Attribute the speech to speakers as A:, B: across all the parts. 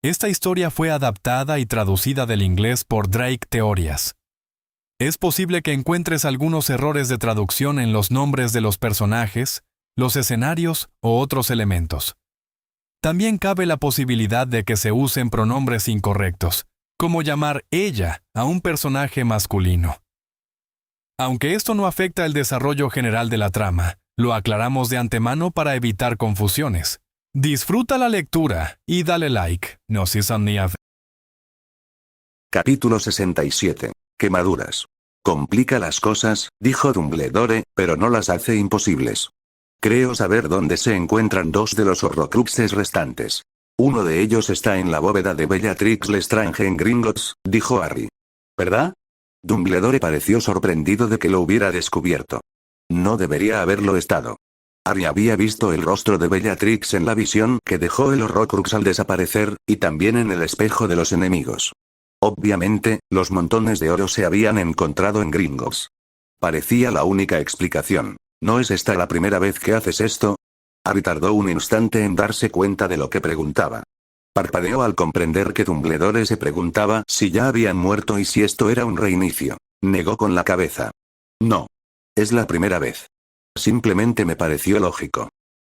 A: Esta historia fue adaptada y traducida del inglés por Drake Teorias. Es posible que encuentres algunos errores de traducción en los nombres de los personajes, los escenarios o otros elementos. También cabe la posibilidad de que se usen pronombres incorrectos, como llamar ella a un personaje masculino. Aunque esto no afecta el desarrollo general de la trama, lo aclaramos de antemano para evitar confusiones. Disfruta la lectura y dale like. No si son ni a...
B: Capítulo 67. Quemaduras. Complica las cosas, dijo Dumbledore, pero no las hace imposibles. Creo saber dónde se encuentran dos de los Horrocruxes restantes. Uno de ellos está en la bóveda de Bellatrix Lestrange en Gringotts, dijo Harry. ¿Verdad? Dumbledore pareció sorprendido de que lo hubiera descubierto. No debería haberlo estado. Harry había visto el rostro de Bellatrix en la visión que dejó el Horrocrux al desaparecer, y también en el espejo de los enemigos. Obviamente, los montones de oro se habían encontrado en Gringotts. Parecía la única explicación. ¿No es esta la primera vez que haces esto? Harry tardó un instante en darse cuenta de lo que preguntaba. Parpadeó al comprender que Dumbledore se preguntaba si ya habían muerto y si esto era un reinicio. Negó con la cabeza. No. Es la primera vez. Simplemente me pareció lógico.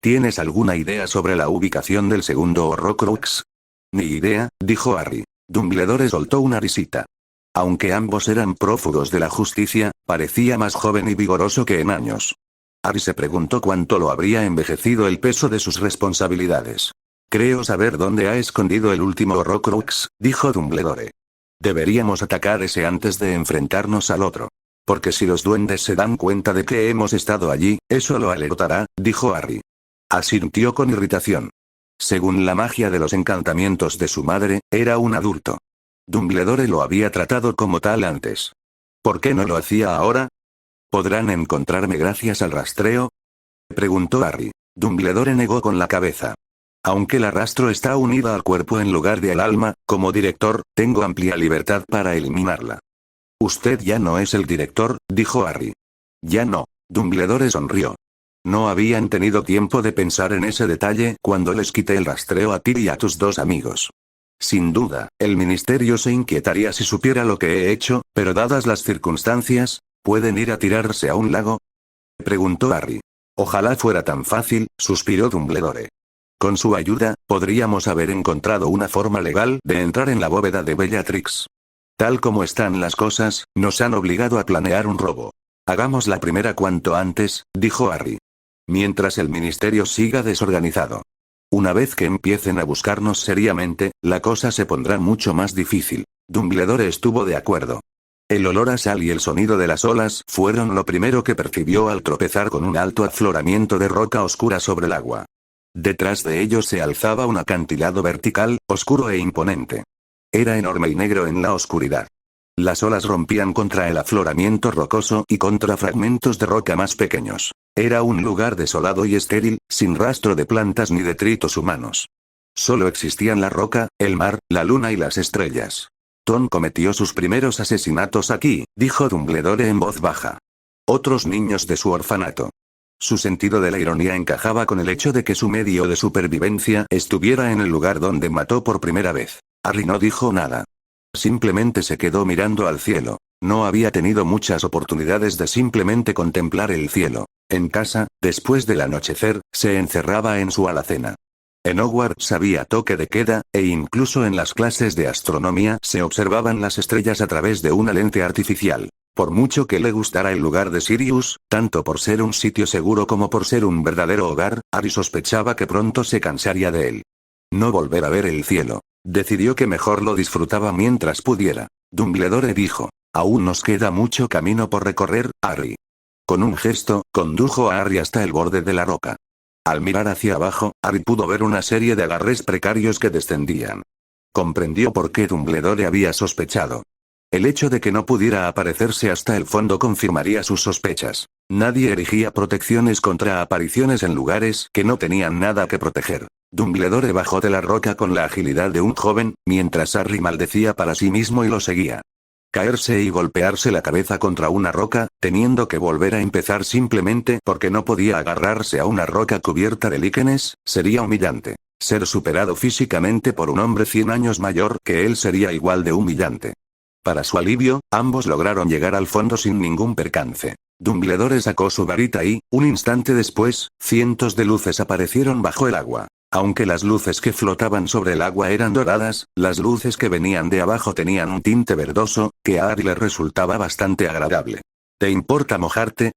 B: ¿Tienes alguna idea sobre la ubicación del segundo Horrocrux? Ni idea, dijo Harry. Dumbledore soltó una risita. Aunque ambos eran prófugos de la justicia, parecía más joven y vigoroso que en años. Harry se preguntó cuánto lo habría envejecido el peso de sus responsabilidades. Creo saber dónde ha escondido el último Horrocrux, dijo Dumbledore. Deberíamos atacar ese antes de enfrentarnos al otro. Porque si los duendes se dan cuenta de que hemos estado allí, eso lo alertará, dijo Harry. Asintió con irritación. Según la magia de los encantamientos de su madre, era un adulto. Dumbledore lo había tratado como tal antes. ¿Por qué no lo hacía ahora? ¿Podrán encontrarme gracias al rastreo? Preguntó Harry. Dumbledore negó con la cabeza. Aunque el rastro está unida al cuerpo en lugar de al alma, como director, tengo amplia libertad para eliminarla. Usted ya no es el director, dijo Harry. Ya no. Dumbledore sonrió. No habían tenido tiempo de pensar en ese detalle cuando les quité el rastreo a ti y a tus dos amigos. Sin duda, el ministerio se inquietaría si supiera lo que he hecho, pero dadas las circunstancias, ¿pueden ir a tirarse a un lago? Preguntó Harry. Ojalá fuera tan fácil, suspiró Dumbledore. Con su ayuda, podríamos haber encontrado una forma legal de entrar en la bóveda de Bellatrix. Tal como están las cosas, nos han obligado a planear un robo. Hagamos la primera cuanto antes, dijo Harry. Mientras el ministerio siga desorganizado. Una vez que empiecen a buscarnos seriamente, la cosa se pondrá mucho más difícil. Dumbledore estuvo de acuerdo. El olor a sal y el sonido de las olas fueron lo primero que percibió al tropezar con un alto afloramiento de roca oscura sobre el agua. Detrás de ellos se alzaba un acantilado vertical, oscuro e imponente. Era enorme y negro en la oscuridad. Las olas rompían contra el afloramiento rocoso y contra fragmentos de roca más pequeños. Era un lugar desolado y estéril, sin rastro de plantas ni detritos humanos. Solo existían la roca, el mar, la luna y las estrellas. Tom cometió sus primeros asesinatos aquí, dijo Dumbledore en voz baja. Otros niños de su orfanato. Su sentido de la ironía encajaba con el hecho de que su medio de supervivencia estuviera en el lugar donde mató por primera vez. Harry no dijo nada. Simplemente se quedó mirando al cielo. No había tenido muchas oportunidades de simplemente contemplar el cielo. En casa, después del anochecer, se encerraba en su alacena. En Hogwarts había toque de queda, e incluso en las clases de astronomía se observaban las estrellas a través de una lente artificial. Por mucho que le gustara el lugar de Sirius, tanto por ser un sitio seguro como por ser un verdadero hogar, Harry sospechaba que pronto se cansaría de él. No volver a ver el cielo. Decidió que mejor lo disfrutaba mientras pudiera. Dumbledore dijo, aún nos queda mucho camino por recorrer, Harry. Con un gesto, condujo a Harry hasta el borde de la roca. Al mirar hacia abajo, Harry pudo ver una serie de agarres precarios que descendían. Comprendió por qué Dumbledore había sospechado. El hecho de que no pudiera aparecerse hasta el fondo confirmaría sus sospechas. Nadie erigía protecciones contra apariciones en lugares que no tenían nada que proteger. Dumbledore bajó de la roca con la agilidad de un joven, mientras Harry maldecía para sí mismo y lo seguía. Caerse y golpearse la cabeza contra una roca, teniendo que volver a empezar simplemente porque no podía agarrarse a una roca cubierta de líquenes, sería humillante. Ser superado físicamente por un hombre 100 años mayor que él sería igual de humillante. Para su alivio, ambos lograron llegar al fondo sin ningún percance. Dumbledore sacó su varita y, un instante después, cientos de luces aparecieron bajo el agua. Aunque las luces que flotaban sobre el agua eran doradas, las luces que venían de abajo tenían un tinte verdoso, que a Harry le resultaba bastante agradable. ¿Te importa mojarte?,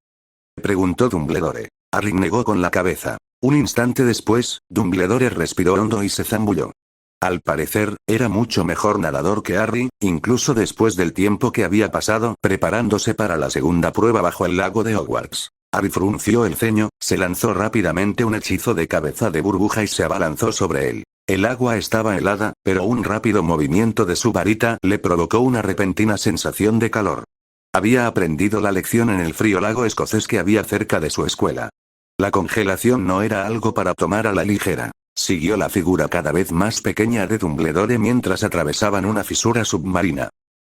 B: preguntó Dumbledore. Harry negó con la cabeza. Un instante después, Dumbledore respiró hondo y se zambulló. Al parecer, era mucho mejor nadador que Harry, incluso después del tiempo que había pasado preparándose para la segunda prueba bajo el lago de Hogwarts. Harry frunció el ceño, se lanzó rápidamente un hechizo de cabeza de burbuja y se abalanzó sobre él. El agua estaba helada, pero un rápido movimiento de su varita le provocó una repentina sensación de calor. Había aprendido la lección en el frío lago escocés que había cerca de su escuela. La congelación no era algo para tomar a la ligera. Siguió la figura cada vez más pequeña de Dumbledore mientras atravesaban una fisura submarina.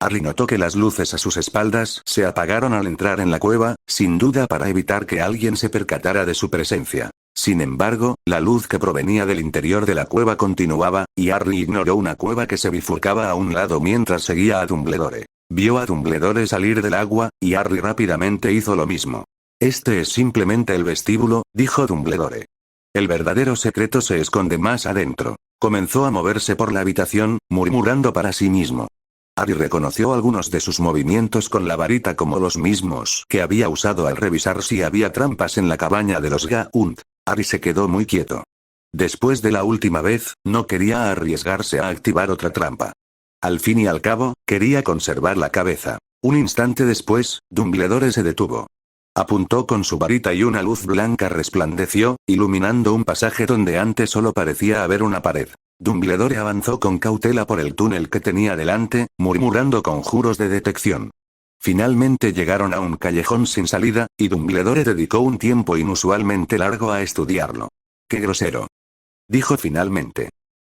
B: Harry notó que las luces a sus espaldas se apagaron al entrar en la cueva, sin duda para evitar que alguien se percatara de su presencia. Sin embargo, la luz que provenía del interior de la cueva continuaba, y Harry ignoró una cueva que se bifurcaba a un lado mientras seguía a Dumbledore. Vio a Dumbledore salir del agua, y Harry rápidamente hizo lo mismo. Este es simplemente el vestíbulo, dijo Dumbledore. El verdadero secreto se esconde más adentro. Comenzó a moverse por la habitación, murmurando para sí mismo. Harry reconoció algunos de sus movimientos con la varita como los mismos que había usado al revisar si había trampas en la cabaña de los Gaunt. Harry se quedó muy quieto. Después de la última vez, no quería arriesgarse a activar otra trampa. Al fin y al cabo, quería conservar la cabeza. Un instante después, Dumbledore se detuvo. Apuntó con su varita y una luz blanca resplandeció, iluminando un pasaje donde antes solo parecía haber una pared. Dumbledore avanzó con cautela por el túnel que tenía delante, murmurando conjuros de detección. Finalmente llegaron a un callejón sin salida, y Dumbledore dedicó un tiempo inusualmente largo a estudiarlo. ¡Qué grosero!, dijo finalmente.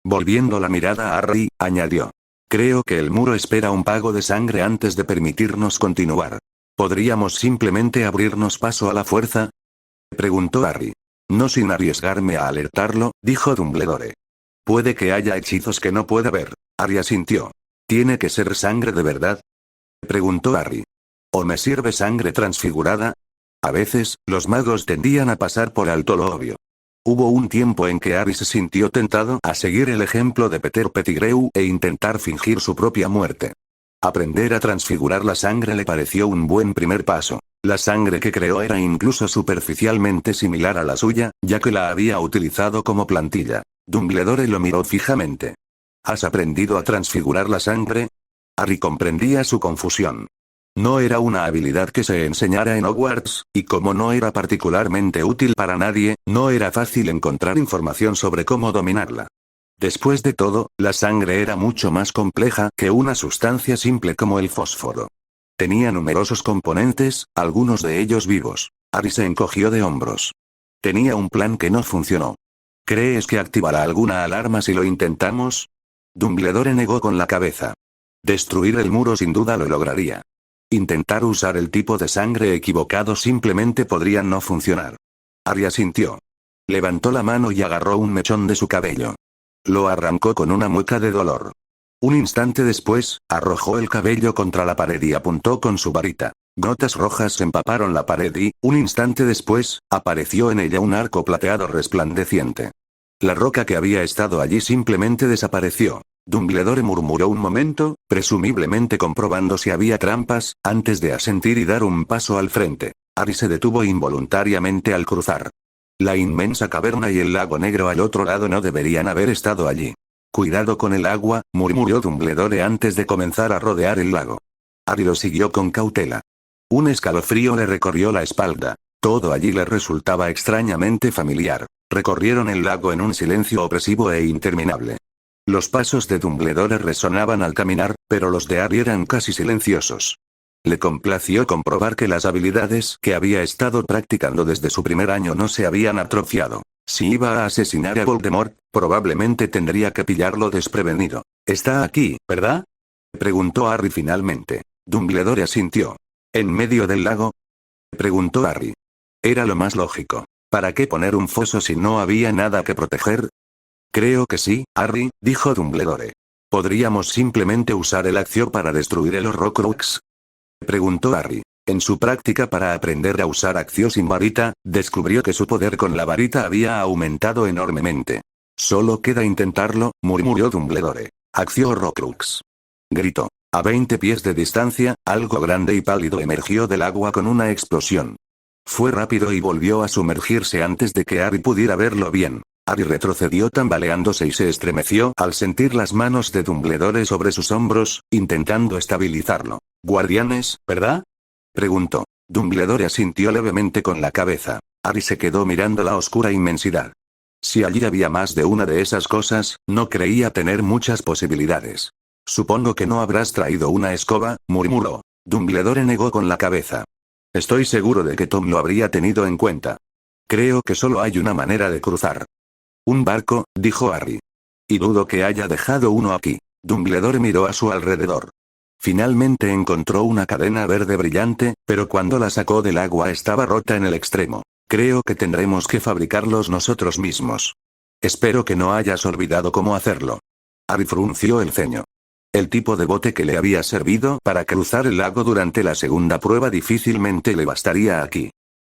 B: Volviendo la mirada a Harry, añadió. Creo que el muro espera un pago de sangre antes de permitirnos continuar. ¿Podríamos simplemente abrirnos paso a la fuerza?, preguntó Harry. No sin arriesgarme a alertarlo, dijo Dumbledore. Puede que haya hechizos que no pueda ver. Harry asintió. ¿Tiene que ser sangre de verdad?, preguntó Harry. ¿O me sirve sangre transfigurada? A veces, los magos tendían a pasar por alto lo obvio. Hubo un tiempo en que Harry se sintió tentado a seguir el ejemplo de Peter Pettigrew e intentar fingir su propia muerte. Aprender a transfigurar la sangre le pareció un buen primer paso. La sangre que creó era incluso superficialmente similar a la suya, ya que la había utilizado como plantilla. Dumbledore lo miró fijamente. ¿Has aprendido a transfigurar la sangre? Harry comprendía su confusión. No era una habilidad que se enseñara en Hogwarts, y como no era particularmente útil para nadie, no era fácil encontrar información sobre cómo dominarla. Después de todo, la sangre era mucho más compleja que una sustancia simple como el fósforo. Tenía numerosos componentes, algunos de ellos vivos. Harry se encogió de hombros. Tenía un plan que no funcionó. ¿Crees que activará alguna alarma si lo intentamos? Dumbledore negó con la cabeza. Destruir el muro sin duda lo lograría. Intentar usar el tipo de sangre equivocado simplemente podría no funcionar. Harry asintió. Levantó la mano y agarró un mechón de su cabello. Lo arrancó con una mueca de dolor. Un instante después, arrojó el cabello contra la pared y apuntó con su varita. Gotas rojas empaparon la pared y, un instante después, apareció en ella un arco plateado resplandeciente. La roca que había estado allí simplemente desapareció. Dumbledore murmuró un momento, presumiblemente comprobando si había trampas, antes de asentir y dar un paso al frente. Harry se detuvo involuntariamente al cruzar. La inmensa caverna y el lago negro al otro lado no deberían haber estado allí. Cuidado con el agua, murmuró Dumbledore antes de comenzar a rodear el lago. Harry lo siguió con cautela. Un escalofrío le recorrió la espalda. Todo allí le resultaba extrañamente familiar. Recorrieron el lago en un silencio opresivo e interminable. Los pasos de Dumbledore resonaban al caminar, pero los de Harry eran casi silenciosos. Le complació comprobar que las habilidades que había estado practicando desde su primer año no se habían atrofiado. Si iba a asesinar a Voldemort, probablemente tendría que pillarlo desprevenido. «Está aquí, ¿verdad?», preguntó Harry finalmente. Dumbledore asintió. «¿En medio del lago?», preguntó Harry. Era lo más lógico. ¿Para qué poner un foso si no había nada que proteger? Creo que sí, Harry, dijo Dumbledore. ¿Podríamos simplemente usar el accio para destruir el Horrocrux? Preguntó Harry. En su práctica para aprender a usar accio sin varita, descubrió que su poder con la varita había aumentado enormemente. Solo queda intentarlo, murmuró Dumbledore. Accio Horrocrux. Gritó. A 20 pies de distancia, algo grande y pálido emergió del agua con una explosión. Fue rápido y volvió a sumergirse antes de que Harry pudiera verlo bien. Harry retrocedió tambaleándose y se estremeció al sentir las manos de Dumbledore sobre sus hombros, intentando estabilizarlo. «Guardianes, ¿verdad?», preguntó. Dumbledore asintió levemente con la cabeza. Harry se quedó mirando la oscura inmensidad. Si allí había más de una de esas cosas, no creía tener muchas posibilidades. «Supongo que no habrás traído una escoba», murmuró. Dumbledore negó con la cabeza. «Estoy seguro de que Tom lo habría tenido en cuenta. Creo que solo hay una manera de cruzar». «Un barco», dijo Harry. «Y dudo que haya dejado uno aquí». Dumbledore miró a su alrededor. Finalmente encontró una cadena verde brillante, pero cuando la sacó del agua estaba rota en el extremo. «Creo que tendremos que fabricarlos nosotros mismos». «Espero que no hayas olvidado cómo hacerlo». Harry frunció el ceño. El tipo de bote que le había servido para cruzar el lago durante la segunda prueba difícilmente le bastaría aquí.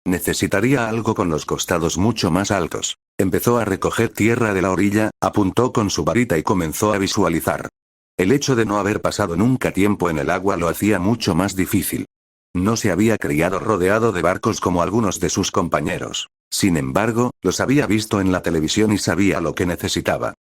B: Necesitaría algo con los costados mucho más altos. Empezó a recoger tierra de la orilla, apuntó con su varita y comenzó a visualizar. El hecho de no haber pasado nunca tiempo en el agua lo hacía mucho más difícil. No se había criado rodeado de barcos como algunos de sus compañeros. Sin embargo, los había visto en la televisión y sabía lo que necesitaba.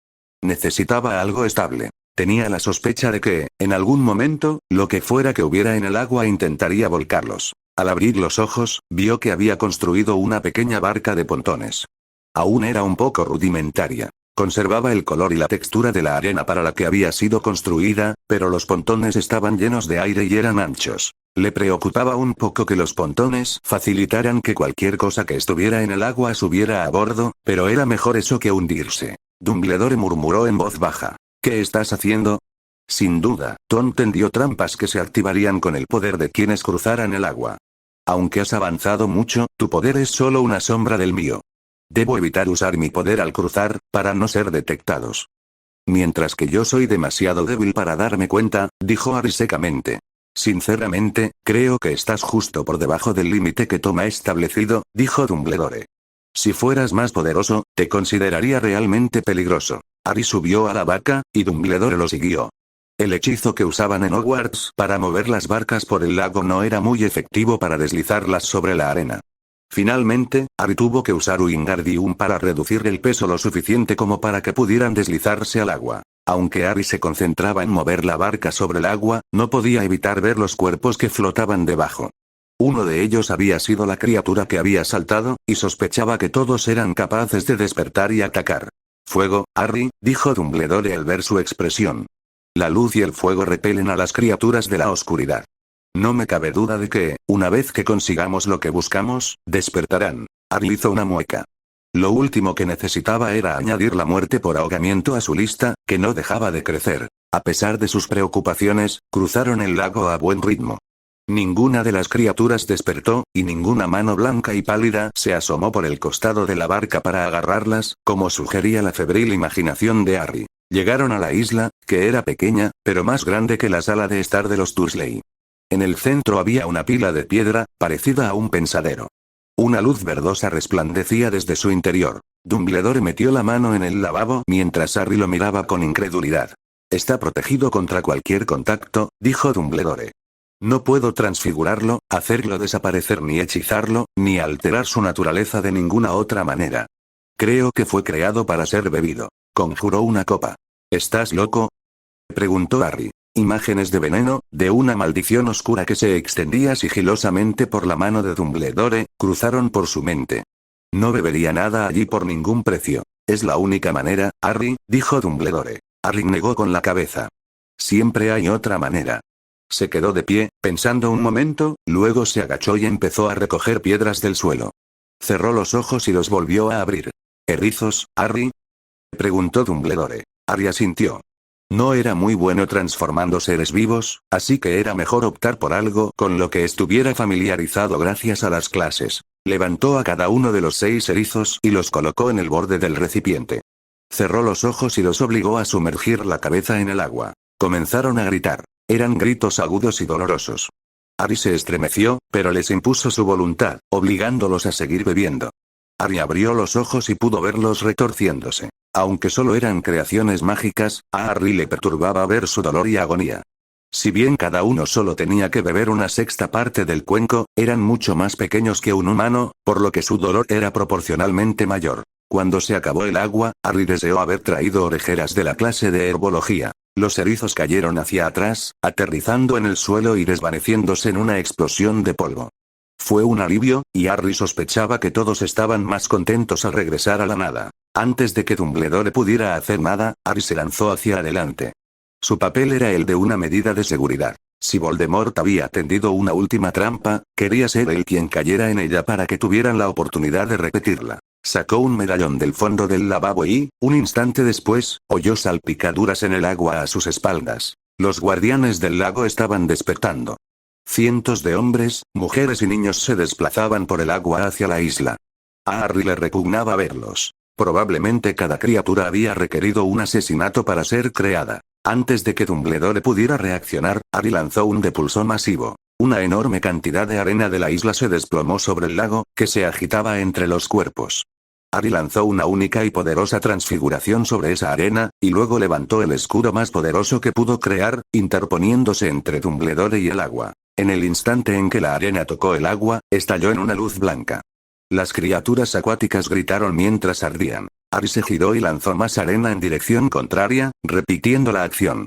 B: Necesitaba algo estable. Tenía la sospecha de que, en algún momento, lo que fuera que hubiera en el agua intentaría volcarlos. Al abrir los ojos, vio que había construido una pequeña barca de pontones. Aún era un poco rudimentaria. Conservaba el color y la textura de la arena para la que había sido construida, pero los pontones estaban llenos de aire y eran anchos. Le preocupaba un poco que los pontones facilitaran que cualquier cosa que estuviera en el agua subiera a bordo, pero era mejor eso que hundirse. Dumbledore murmuró en voz baja. «¿Qué estás haciendo?» Sin duda, Tom tendió trampas que se activarían con el poder de quienes cruzaran el agua. «Aunque has avanzado mucho, tu poder es solo una sombra del mío. Debo evitar usar mi poder al cruzar, para no ser detectados». «Mientras que yo soy demasiado débil para darme cuenta», dijo Harry secamente. «Sinceramente, creo que estás justo por debajo del límite que Tom ha establecido», dijo Dumbledore. «Si fueras más poderoso, te consideraría realmente peligroso». Harry subió a la barca, y Dumbledore lo siguió. El hechizo que usaban en Hogwarts para mover las barcas por el lago no era muy efectivo para deslizarlas sobre la arena. Finalmente, Harry tuvo que usar Wingardium para reducir el peso lo suficiente como para que pudieran deslizarse al agua. Aunque Harry se concentraba en mover la barca sobre el agua, no podía evitar ver los cuerpos que flotaban debajo. Uno de ellos había sido la criatura que había saltado, y sospechaba que todos eran capaces de despertar y atacar. «Fuego, Harry», dijo Dumbledore al ver su expresión. «La luz y el fuego repelen a las criaturas de la oscuridad. No me cabe duda de que, una vez que consigamos lo que buscamos, despertarán». Harry hizo una mueca. Lo último que necesitaba era añadir la muerte por ahogamiento a su lista, que no dejaba de crecer. A pesar de sus preocupaciones, cruzaron el lago a buen ritmo. Ninguna de las criaturas despertó, y ninguna mano blanca y pálida se asomó por el costado de la barca para agarrarlas, como sugería la febril imaginación de Harry. Llegaron a la isla, que era pequeña, pero más grande que la sala de estar de los Dursley. En el centro había una pila de piedra, parecida a un pensadero. Una luz verdosa resplandecía desde su interior. Dumbledore metió la mano en el lavabo mientras Harry lo miraba con incredulidad. «Está protegido contra cualquier contacto», dijo Dumbledore. «No puedo transfigurarlo, hacerlo desaparecer ni hechizarlo, ni alterar su naturaleza de ninguna otra manera. Creo que fue creado para ser bebido». Conjuró una copa. «¿Estás loco?», preguntó Harry. Imágenes de veneno, de una maldición oscura que se extendía sigilosamente por la mano de Dumbledore, cruzaron por su mente. «No bebería nada allí por ningún precio. Es la única manera, Harry», dijo Dumbledore. Harry negó con la cabeza. «Siempre hay otra manera». Se quedó de pie, pensando un momento, luego se agachó y empezó a recoger piedras del suelo. Cerró los ojos y los volvió a abrir. «¿Erizos, Harry?», preguntó Dumbledore. Harry asintió. No era muy bueno transformando seres vivos, así que era mejor optar por algo con lo que estuviera familiarizado gracias a las clases. Levantó a cada uno de los 6 erizos y los colocó en el borde del recipiente. Cerró los ojos y los obligó a sumergir la cabeza en el agua. Comenzaron a gritar. Eran gritos agudos y dolorosos. Harry se estremeció, pero les impuso su voluntad, obligándolos a seguir bebiendo. Harry abrió los ojos y pudo verlos retorciéndose. Aunque solo eran creaciones mágicas, a Harry le perturbaba ver su dolor y agonía. Si bien cada uno solo tenía que beber una sexta parte del cuenco, eran mucho más pequeños que un humano, por lo que su dolor era proporcionalmente mayor. Cuando se acabó el agua, Harry deseó haber traído orejeras de la clase de herbología. Los erizos cayeron hacia atrás, aterrizando en el suelo y desvaneciéndose en una explosión de polvo. Fue un alivio, y Harry sospechaba que todos estaban más contentos al regresar a la nada. Antes de que Dumbledore pudiera hacer nada, Harry se lanzó hacia adelante. Su papel era el de una medida de seguridad. Si Voldemort había tendido una última trampa, quería ser él quien cayera en ella para que tuvieran la oportunidad de repetirla. Sacó un medallón del fondo del lavabo y, un instante después, oyó salpicaduras en el agua a sus espaldas. Los guardianes del lago estaban despertando. Cientos de hombres, mujeres y niños se desplazaban por el agua hacia la isla. A Harry le repugnaba verlos. Probablemente cada criatura había requerido un asesinato para ser creada. Antes de que Dumbledore pudiera reaccionar, Harry lanzó un depulso masivo. Una enorme cantidad de arena de la isla se desplomó sobre el lago, que se agitaba entre los cuerpos. Harry lanzó una única y poderosa transfiguración sobre esa arena, y luego levantó el escudo más poderoso que pudo crear, interponiéndose entre Dumbledore y el agua. En el instante en que la arena tocó el agua, estalló en una luz blanca. Las criaturas acuáticas gritaron mientras ardían. Harry se giró y lanzó más arena en dirección contraria, repitiendo la acción.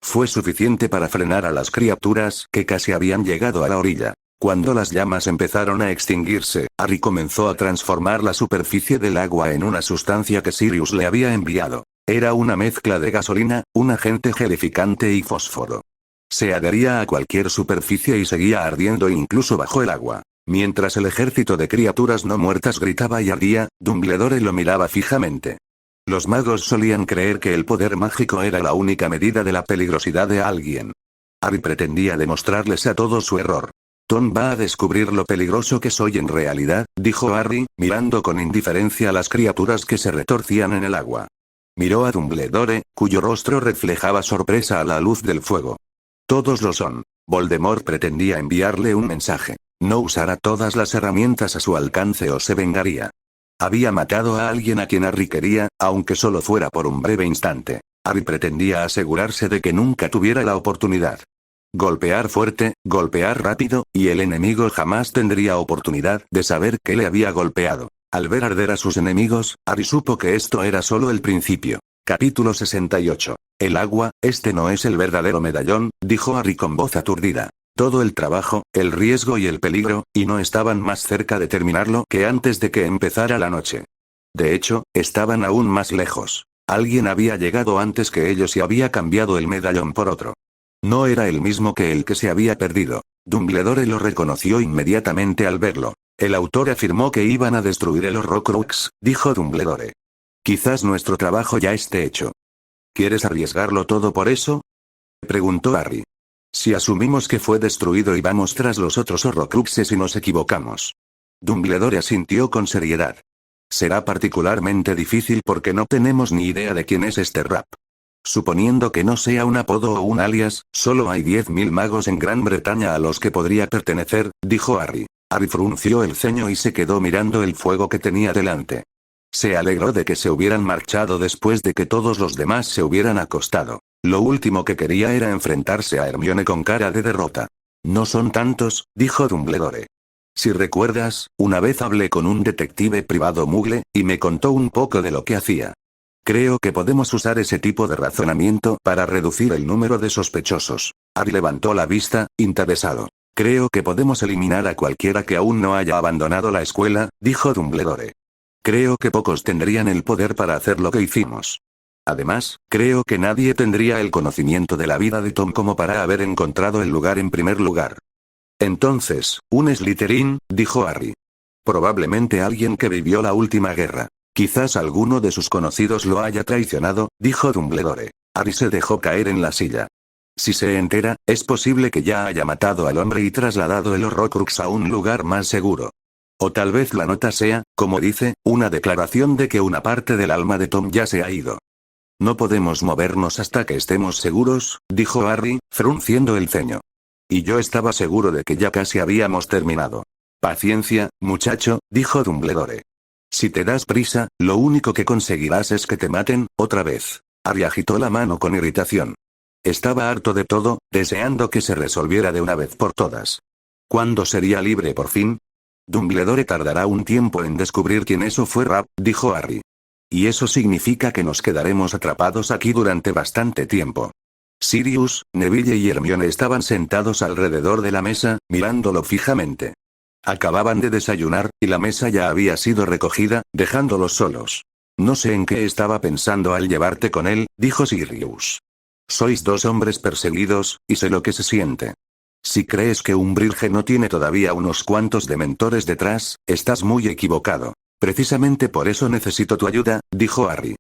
B: Fue suficiente para frenar a las criaturas que casi habían llegado a la orilla. Cuando las llamas empezaron a extinguirse, Harry comenzó a transformar la superficie del agua en una sustancia que Sirius le había enviado. Era una mezcla de gasolina, un agente gelificante y fósforo. Se adhería a cualquier superficie y seguía ardiendo incluso bajo el agua. Mientras el ejército de criaturas no muertas gritaba y ardía, Dumbledore lo miraba fijamente. Los magos solían creer que el poder mágico era la única medida de la peligrosidad de alguien. Harry pretendía demostrarles a todos su error. Tom va a descubrir lo peligroso que soy en realidad, dijo Harry, mirando con indiferencia a las criaturas que se retorcían en el agua. Miró a Dumbledore, cuyo rostro reflejaba sorpresa a la luz del fuego. Todos lo son. Voldemort pretendía enviarle un mensaje. No usará todas las herramientas a su alcance o se vengaría. Había matado a alguien a quien Harry quería, aunque solo fuera por un breve instante. Harry pretendía asegurarse de que nunca tuviera la oportunidad. Golpear fuerte, golpear rápido, y el enemigo jamás tendría oportunidad de saber que le había golpeado. Al ver arder a sus enemigos, Harry supo que esto era solo el principio. Capítulo 68. El agua, este no es el verdadero medallón, dijo Harry con voz aturdida. Todo el trabajo, el riesgo y el peligro, y no estaban más cerca de terminarlo que antes de que empezara la noche. De hecho, estaban aún más lejos. Alguien había llegado antes que ellos y había cambiado el medallón por otro. No era el mismo que el que se había perdido. Dumbledore lo reconoció inmediatamente al verlo. El autor afirmó que iban a destruir el Horrocrux, dijo Dumbledore. Quizás nuestro trabajo ya esté hecho. ¿Quieres arriesgarlo todo por eso?, preguntó Harry. Si asumimos que fue destruido y vamos tras los otros Horrocruxes y nos equivocamos. Dumbledore asintió con seriedad. Será particularmente difícil porque no tenemos ni idea de quién es este Rap. Suponiendo que no sea un apodo o un alias, solo hay 10.000 magos en Gran Bretaña a los que podría pertenecer, dijo Harry. Harry frunció el ceño y se quedó mirando el fuego que tenía delante. Se alegró de que se hubieran marchado después de que todos los demás se hubieran acostado. Lo último que quería era enfrentarse a Hermione con cara de derrota. No son tantos, dijo Dumbledore. Si recuerdas, una vez hablé con un detective privado Muggle, y me contó un poco de lo que hacía. Creo que podemos usar ese tipo de razonamiento para reducir el número de sospechosos. Harry levantó la vista, interesado. Creo que podemos eliminar a cualquiera que aún no haya abandonado la escuela, dijo Dumbledore. Creo que pocos tendrían el poder para hacer lo que hicimos. Además, creo que nadie tendría el conocimiento de la vida de Tom como para haber encontrado el lugar en primer lugar. Entonces, un Slytherin, dijo Harry. Probablemente alguien que vivió la última guerra. Quizás alguno de sus conocidos lo haya traicionado, dijo Dumbledore. Harry se dejó caer en la silla. Si se entera, es posible que ya haya matado al hombre y trasladado el Horrocrux a un lugar más seguro. O tal vez la nota sea, como dice, una declaración de que una parte del alma de Tom ya se ha ido. No podemos movernos hasta que estemos seguros, dijo Harry, frunciendo el ceño. Y yo estaba seguro de que ya casi habíamos terminado. Paciencia, muchacho, dijo Dumbledore. Si te das prisa, lo único que conseguirás es que te maten, otra vez. Harry agitó la mano con irritación. Estaba harto de todo, deseando que se resolviera de una vez por todas. ¿Cuándo sería libre por fin? Dumbledore tardará un tiempo en descubrir quién eso fue Rap, dijo Harry. Y eso significa que nos quedaremos atrapados aquí durante bastante tiempo. Sirius, Neville y Hermione estaban sentados alrededor de la mesa, mirándolo fijamente. Acababan de desayunar, y la mesa ya había sido recogida, dejándolos solos. No sé en qué estaba pensando al llevarte con él, dijo Sirius. Sois dos hombres perseguidos, y sé lo que se siente. Si crees que Umbridge no tiene todavía unos cuantos dementores detrás, estás muy equivocado. Precisamente por eso necesito tu ayuda, dijo Harry.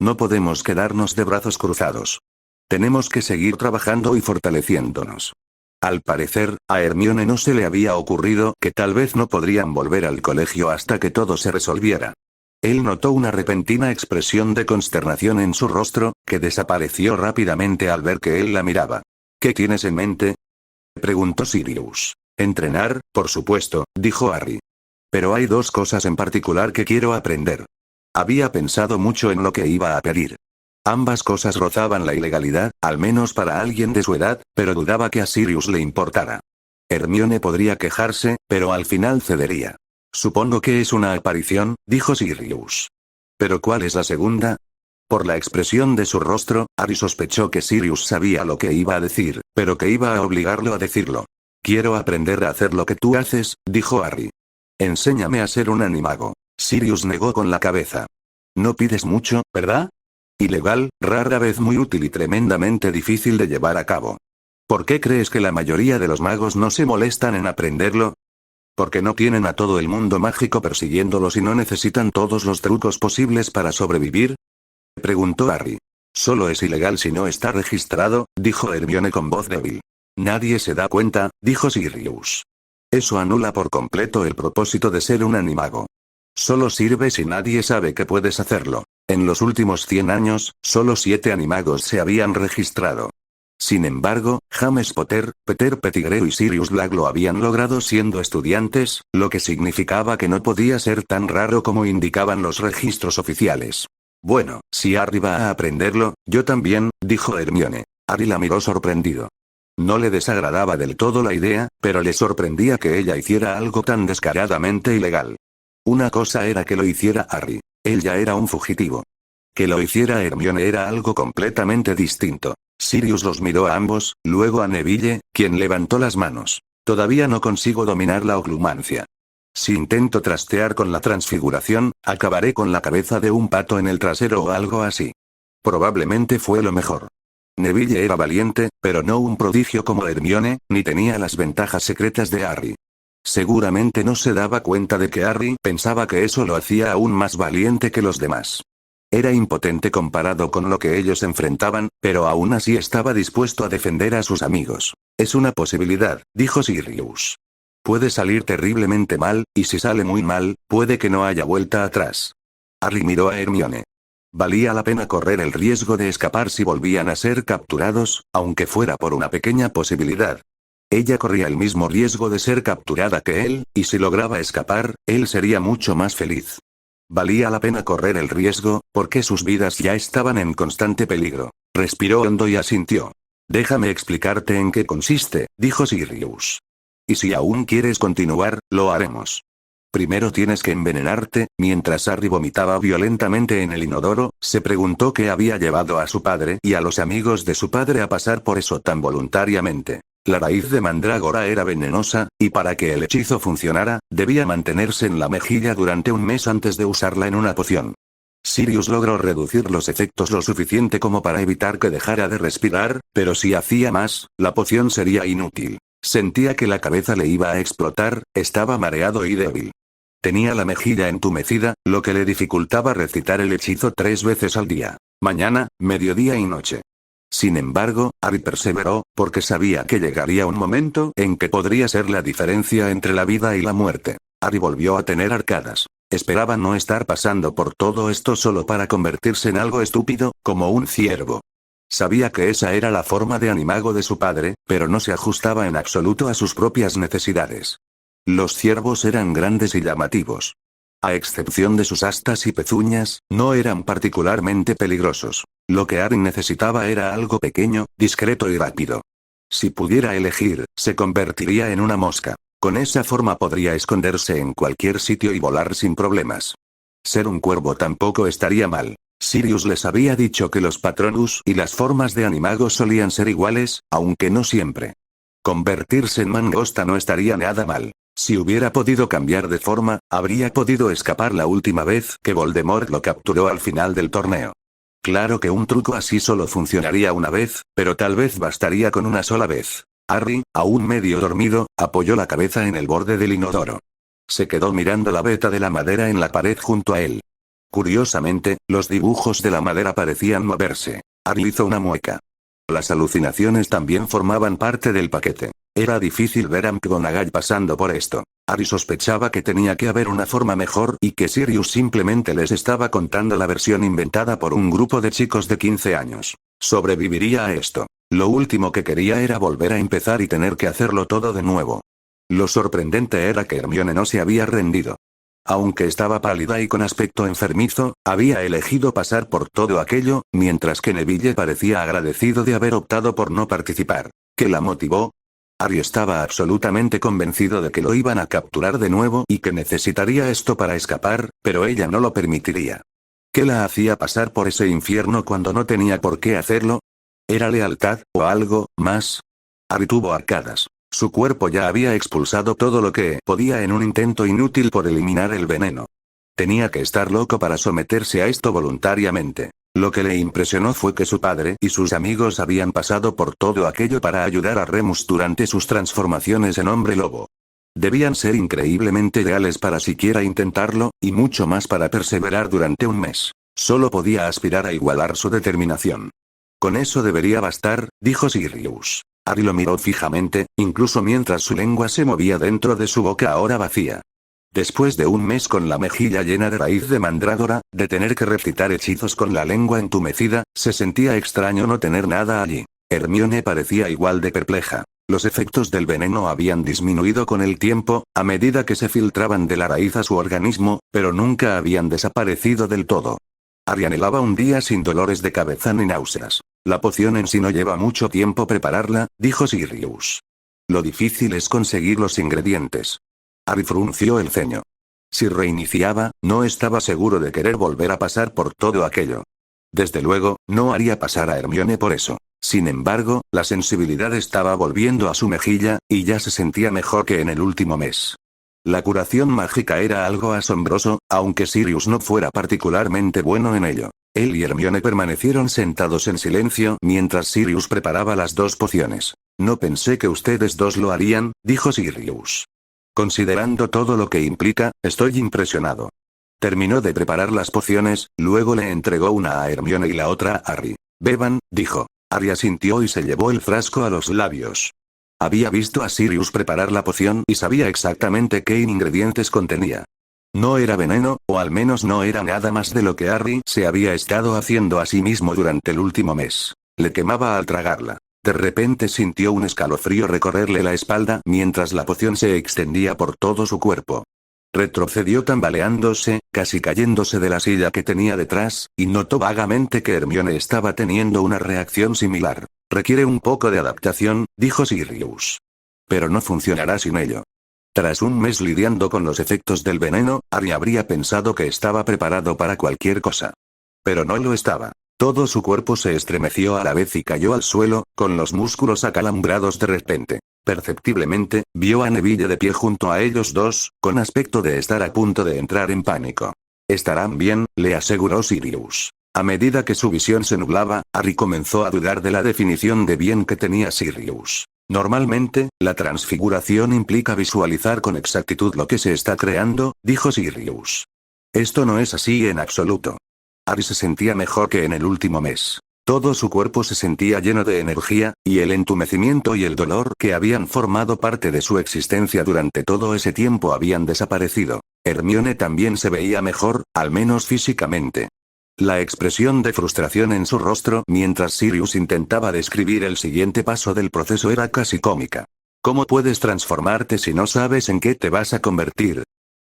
B: No podemos quedarnos de brazos cruzados. Tenemos que seguir trabajando y fortaleciéndonos. Al parecer, a Hermione no se le había ocurrido que tal vez no podrían volver al colegio hasta que todo se resolviera. Él notó una repentina expresión de consternación en su rostro, que desapareció rápidamente al ver que él la miraba. ¿Qué tienes en mente?, preguntó Sirius. Entrenar, por supuesto, dijo Harry. Pero hay dos cosas en particular que quiero aprender. Había pensado mucho en lo que iba a pedir. Ambas cosas rozaban la ilegalidad, al menos para alguien de su edad, pero dudaba que a Sirius le importara. Hermione podría quejarse, pero al final cedería. Supongo que es una aparición, dijo Sirius. ¿Pero cuál es la segunda? Por la expresión de su rostro, Harry sospechó que Sirius sabía lo que iba a decir, pero que iba a obligarlo a decirlo. Quiero aprender a hacer lo que tú haces, dijo Harry. Enséñame a ser un animago. Sirius negó con la cabeza. No pides mucho, ¿verdad? Ilegal, rara vez muy útil y tremendamente difícil de llevar a cabo. ¿Por qué crees que la mayoría de los magos no se molestan en aprenderlo? ¿Porque no tienen a todo el mundo mágico persiguiéndolos y no necesitan todos los trucos posibles para sobrevivir?, preguntó Harry. Solo es ilegal si no está registrado, dijo Hermione con voz débil. Nadie se da cuenta, dijo Sirius. Eso anula por completo el propósito de ser un animago. Solo sirve si nadie sabe que puedes hacerlo. En los últimos 100 años, solo 7 animagos se habían registrado. Sin embargo, James Potter, Peter Pettigrew y Sirius Black lo habían logrado siendo estudiantes, lo que significaba que no podía ser tan raro como indicaban los registros oficiales. Bueno, si Harry va a aprenderlo, yo también, dijo Hermione. Harry la miró sorprendido. No le desagradaba del todo la idea, pero le sorprendía que ella hiciera algo tan descaradamente ilegal. Una cosa era que lo hiciera Harry. Él ya era un fugitivo. Que lo hiciera Hermione era algo completamente distinto. Sirius los miró a ambos, luego a Neville, quien levantó las manos. Todavía no consigo dominar la oclumancia. Si intento trastear con la transfiguración, acabaré con la cabeza de un pato en el trasero o algo así. Probablemente fue lo mejor. Neville era valiente, pero no un prodigio como Hermione, ni tenía las ventajas secretas de Harry. Seguramente no se daba cuenta de que Harry pensaba que eso lo hacía aún más valiente que los demás. Era impotente comparado con lo que ellos enfrentaban, pero aún así estaba dispuesto a defender a sus amigos. Es una posibilidad, dijo Sirius. Puede salir terriblemente mal, y si sale muy mal, puede que no haya vuelta atrás. Harry miró a Hermione. Valía la pena correr el riesgo de escapar si volvían a ser capturados, aunque fuera por una pequeña posibilidad. Ella corría el mismo riesgo de ser capturada que él, y si lograba escapar, él sería mucho más feliz. Valía la pena correr el riesgo, porque sus vidas ya estaban en constante peligro. Respiró hondo y asintió. Déjame explicarte en qué consiste, dijo Sirius. Y si aún quieres continuar, lo haremos. Primero tienes que envenenarte. Mientras Harry vomitaba violentamente en el inodoro, se preguntó qué había llevado a su padre y a los amigos de su padre a pasar por eso tan voluntariamente. La raíz de mandrágora era venenosa, y para que el hechizo funcionara, debía mantenerse en la mejilla durante un mes antes de usarla en una poción. Sirius logró reducir los efectos lo suficiente como para evitar que dejara de respirar, pero si hacía más, la poción sería inútil. Sentía que la cabeza le iba a explotar, estaba mareado y débil. Tenía la mejilla entumecida, lo que le dificultaba recitar el hechizo 3 veces al día. Mañana, mediodía y noche. Sin embargo, Harry perseveró, porque sabía que llegaría un momento en que podría ser la diferencia entre la vida y la muerte. Harry volvió a tener arcadas. Esperaba no estar pasando por todo esto solo para convertirse en algo estúpido, como un ciervo. Sabía que esa era la forma de animago de su padre, pero no se ajustaba en absoluto a sus propias necesidades. Los ciervos eran grandes y llamativos. A excepción de sus astas y pezuñas, no eran particularmente peligrosos. Lo que Harry necesitaba era algo pequeño, discreto y rápido. Si pudiera elegir, se convertiría en una mosca. Con esa forma podría esconderse en cualquier sitio y volar sin problemas. Ser un cuervo tampoco estaría mal. Sirius les había dicho que los Patronus y las formas de animagos solían ser iguales, aunque no siempre. Convertirse en mangosta no estaría nada mal. Si hubiera podido cambiar de forma, habría podido escapar la última vez que Voldemort lo capturó al final del torneo. Claro que un truco así solo funcionaría una vez, pero tal vez bastaría con una sola vez. Harry, aún medio dormido, apoyó la cabeza en el borde del inodoro. Se quedó mirando la veta de la madera en la pared junto a él. Curiosamente, los dibujos de la madera parecían moverse. Harry hizo una mueca. Las alucinaciones también formaban parte del paquete. Era difícil ver a McGonagall pasando por esto. Harry sospechaba que tenía que haber una forma mejor y que Sirius simplemente les estaba contando la versión inventada por un grupo de chicos de 15 años. Sobreviviría a esto. Lo último que quería era volver a empezar y tener que hacerlo todo de nuevo. Lo sorprendente era que Hermione no se había rendido. Aunque estaba pálida y con aspecto enfermizo, había elegido pasar por todo aquello, mientras que Neville parecía agradecido de haber optado por no participar. ¿Qué la motivó? Harry estaba absolutamente convencido de que lo iban a capturar de nuevo y que necesitaría esto para escapar, pero ella no lo permitiría. ¿Qué la hacía pasar por ese infierno cuando no tenía por qué hacerlo? ¿Era lealtad, o algo más? Harry tuvo arcadas. Su cuerpo ya había expulsado todo lo que podía en un intento inútil por eliminar el veneno. Tenía que estar loco para someterse a esto voluntariamente. Lo que le impresionó fue que su padre y sus amigos habían pasado por todo aquello para ayudar a Remus durante sus transformaciones en hombre lobo. Debían ser increíblemente leales para siquiera intentarlo, y mucho más para perseverar durante un mes. Solo podía aspirar a igualar su determinación. Con eso debería bastar, dijo Sirius. Harry lo miró fijamente, incluso mientras su lengua se movía dentro de su boca ahora vacía. Después de un mes con la mejilla llena de raíz de mandrágora, de tener que recitar hechizos con la lengua entumecida, se sentía extraño no tener nada allí. Hermione parecía igual de perpleja. Los efectos del veneno habían disminuido con el tiempo, a medida que se filtraban de la raíz a su organismo, pero nunca habían desaparecido del todo. Harry anhelaba un día sin dolores de cabeza ni náuseas. La poción en sí no lleva mucho tiempo prepararla, dijo Sirius. Lo difícil es conseguir los ingredientes. Harry frunció el ceño. Si reiniciaba, no estaba seguro de querer volver a pasar por todo aquello. Desde luego, no haría pasar a Hermione por eso. Sin embargo, la sensibilidad estaba volviendo a su mejilla, y ya se sentía mejor que en el último mes. La curación mágica era algo asombroso, aunque Sirius no fuera particularmente bueno en ello. Él y Hermione permanecieron sentados en silencio mientras Sirius preparaba las dos pociones. No pensé que ustedes dos lo harían, dijo Sirius. Considerando todo lo que implica, estoy impresionado. Terminó de preparar las pociones, luego le entregó una a Hermione y la otra a Harry. Beban, dijo. Harry asintió y se llevó el frasco a los labios. Había visto a Sirius preparar la poción y sabía exactamente qué ingredientes contenía. No era veneno, o al menos no era nada más de lo que Harry se había estado haciendo a sí mismo durante el último mes. Le quemaba al tragarla. De repente sintió un escalofrío recorrerle la espalda mientras la poción se extendía por todo su cuerpo. Retrocedió tambaleándose, casi cayéndose de la silla que tenía detrás, y notó vagamente que Hermione estaba teniendo una reacción similar. Requiere un poco de adaptación, dijo Sirius. Pero no funcionará sin ello. Tras un mes lidiando con los efectos del veneno, Harry habría pensado que estaba preparado para cualquier cosa. Pero no lo estaba. Todo su cuerpo se estremeció a la vez y cayó al suelo, con los músculos acalambrados de repente. Perceptiblemente, vio a Neville de pie junto a ellos dos, con aspecto de estar a punto de entrar en pánico. Estarán bien, le aseguró Sirius. A medida que su visión se nublaba, Harry comenzó a dudar de la definición de bien que tenía Sirius. Normalmente, la transfiguración implica visualizar con exactitud lo que se está creando, dijo Sirius. Esto no es así en absoluto. Harry se sentía mejor que en el último mes. Todo su cuerpo se sentía lleno de energía, y el entumecimiento y el dolor que habían formado parte de su existencia durante todo ese tiempo habían desaparecido. Hermione también se veía mejor, al menos físicamente. La expresión de frustración en su rostro mientras Sirius intentaba describir el siguiente paso del proceso era casi cómica. ¿Cómo puedes transformarte si no sabes en qué te vas a convertir?,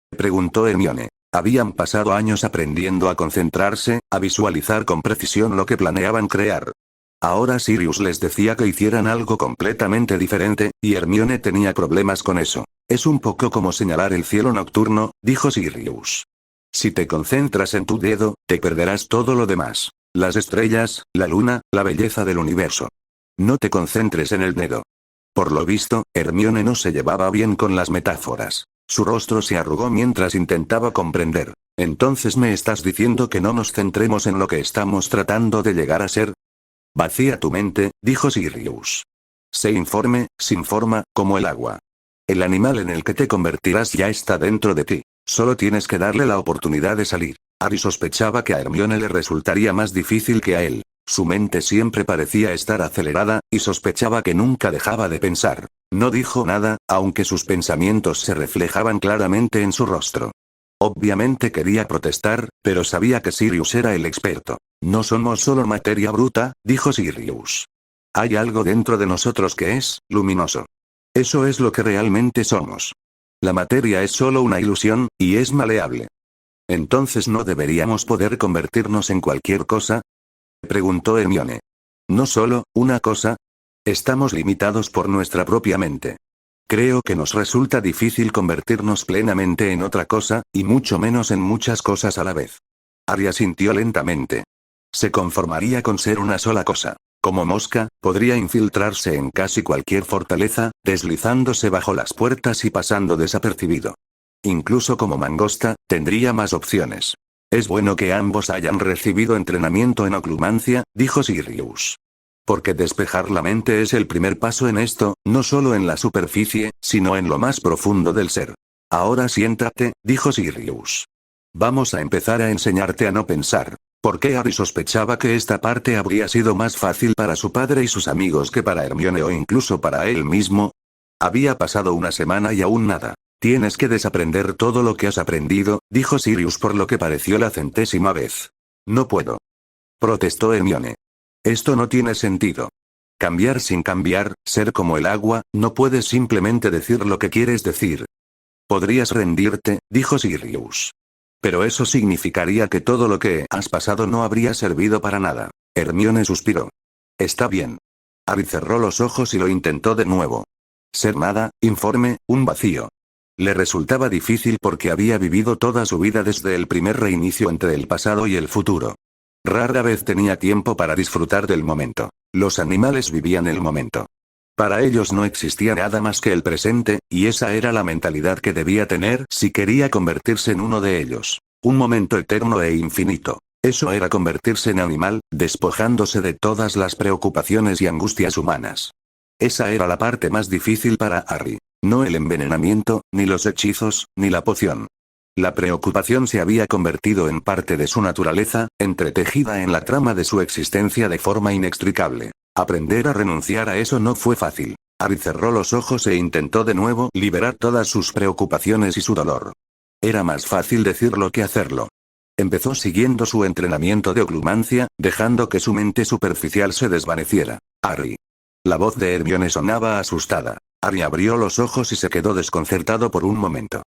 B: preguntó Hermione. Habían pasado años aprendiendo a concentrarse, a visualizar con precisión lo que planeaban crear. Ahora Sirius les decía que hicieran algo completamente diferente, y Hermione tenía problemas con eso. Es un poco como señalar el cielo nocturno, dijo Sirius. Si te concentras en tu dedo, te perderás todo lo demás. Las estrellas, la luna, la belleza del universo. No te concentres en el dedo. Por lo visto, Hermione no se llevaba bien con las metáforas. Su rostro se arrugó mientras intentaba comprender. ¿Entonces me estás diciendo que no nos centremos en lo que estamos tratando de llegar a ser? Vacía tu mente, dijo Sirius. Sé informe, sin forma, como el agua. El animal en el que te convertirás ya está dentro de ti. Solo tienes que darle la oportunidad de salir. Harry sospechaba que a Hermione le resultaría más difícil que a él. Su mente siempre parecía estar acelerada, y sospechaba que nunca dejaba de pensar. No dijo nada, aunque sus pensamientos se reflejaban claramente en su rostro. Obviamente quería protestar, pero sabía que Sirius era el experto. No somos solo materia bruta, dijo Sirius. Hay algo dentro de nosotros que es luminoso. Eso es lo que realmente somos. La materia es solo una ilusión, y es maleable. ¿Entonces no deberíamos poder convertirnos en cualquier cosa?, preguntó Hermione. No solo una cosa. Estamos limitados por nuestra propia mente. Creo que nos resulta difícil convertirnos plenamente en otra cosa, y mucho menos en muchas cosas a la vez. Harry asintió lentamente. Se conformaría con ser una sola cosa. Como mosca, podría infiltrarse en casi cualquier fortaleza, deslizándose bajo las puertas y pasando desapercibido. Incluso como mangosta, tendría más opciones. Es bueno que ambos hayan recibido entrenamiento en oclumancia, dijo Sirius. Porque despejar la mente es el primer paso en esto, no solo en la superficie, sino en lo más profundo del ser. Ahora siéntate, dijo Sirius. Vamos a empezar a enseñarte a no pensar. ¿Por qué Harry sospechaba que esta parte habría sido más fácil para su padre y sus amigos que para Hermione o incluso para él mismo? Había pasado una semana y aún nada. Tienes que desaprender todo lo que has aprendido, dijo Sirius por lo que pareció la 100ª vez. No puedo, protestó Hermione. Esto no tiene sentido. Cambiar sin cambiar, ser como el agua, no puedes simplemente decir lo que quieres decir. Podrías rendirte, dijo Sirius. Pero eso significaría que todo lo que has pasado no habría servido para nada. Hermione suspiró. Está bien. Harry cerró los ojos y lo intentó de nuevo. Ser nada, informe, un vacío. Le resultaba difícil porque había vivido toda su vida desde el primer reinicio entre el pasado y el futuro. Rara vez tenía tiempo para disfrutar del momento. Los animales vivían el momento. Para ellos no existía nada más que el presente, y esa era la mentalidad que debía tener si quería convertirse en uno de ellos. Un momento eterno e infinito. Eso era convertirse en animal, despojándose de todas las preocupaciones y angustias humanas. Esa era la parte más difícil para Harry. No el envenenamiento, ni los hechizos, ni la poción. La preocupación se había convertido en parte de su naturaleza, entretejida en la trama de su existencia de forma inextricable. Aprender a renunciar a eso no fue fácil. Harry cerró los ojos e intentó de nuevo liberar todas sus preocupaciones y su dolor. Era más fácil decirlo que hacerlo. Empezó siguiendo su entrenamiento de oclumancia, dejando que su mente superficial se desvaneciera. Harry. La voz de Hermione sonaba asustada. Harry abrió los ojos y se quedó desconcertado por un momento.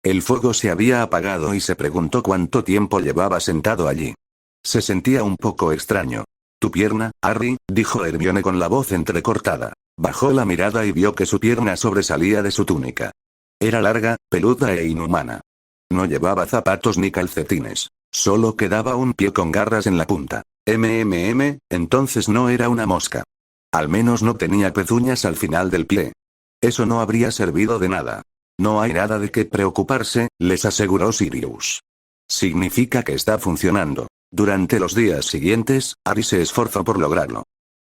B: El fuego se había apagado y se preguntó cuánto tiempo llevaba sentado allí. Se sentía un poco extraño. Tu pierna, Harry, dijo Hermione con la voz entrecortada. Bajó la mirada y vio que su pierna sobresalía de su túnica. Era larga, peluda e inhumana. No llevaba zapatos ni calcetines. Solo quedaba un pie con garras en la punta. Entonces no era una mosca. Al menos no tenía pezuñas al final del pie. Eso no habría servido de nada. No hay nada de qué preocuparse, les aseguró Sirius. Significa que está funcionando. Durante los días siguientes, Harry se esforzó por lograrlo.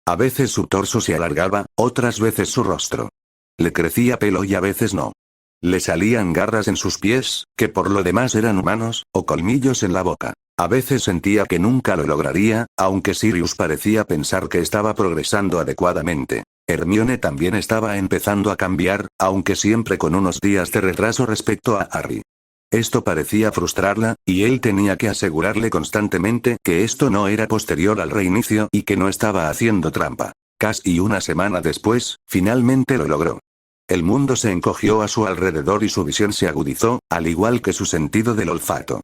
B: A veces su torso se alargaba, otras veces su rostro. Le crecía pelo y a veces no. Le salían garras en sus pies, que por lo demás eran humanos, o colmillos en la boca. A veces sentía que nunca lo lograría, aunque Sirius parecía pensar que estaba progresando adecuadamente. Hermione también estaba empezando a cambiar, aunque siempre con unos días de retraso respecto a Harry. Esto parecía frustrarla, y él tenía que asegurarle constantemente que esto no era posterior al reinicio y que no estaba haciendo trampa. Casi una semana después, finalmente lo logró. El mundo se encogió a su alrededor y su visión se agudizó, al igual que su sentido del olfato.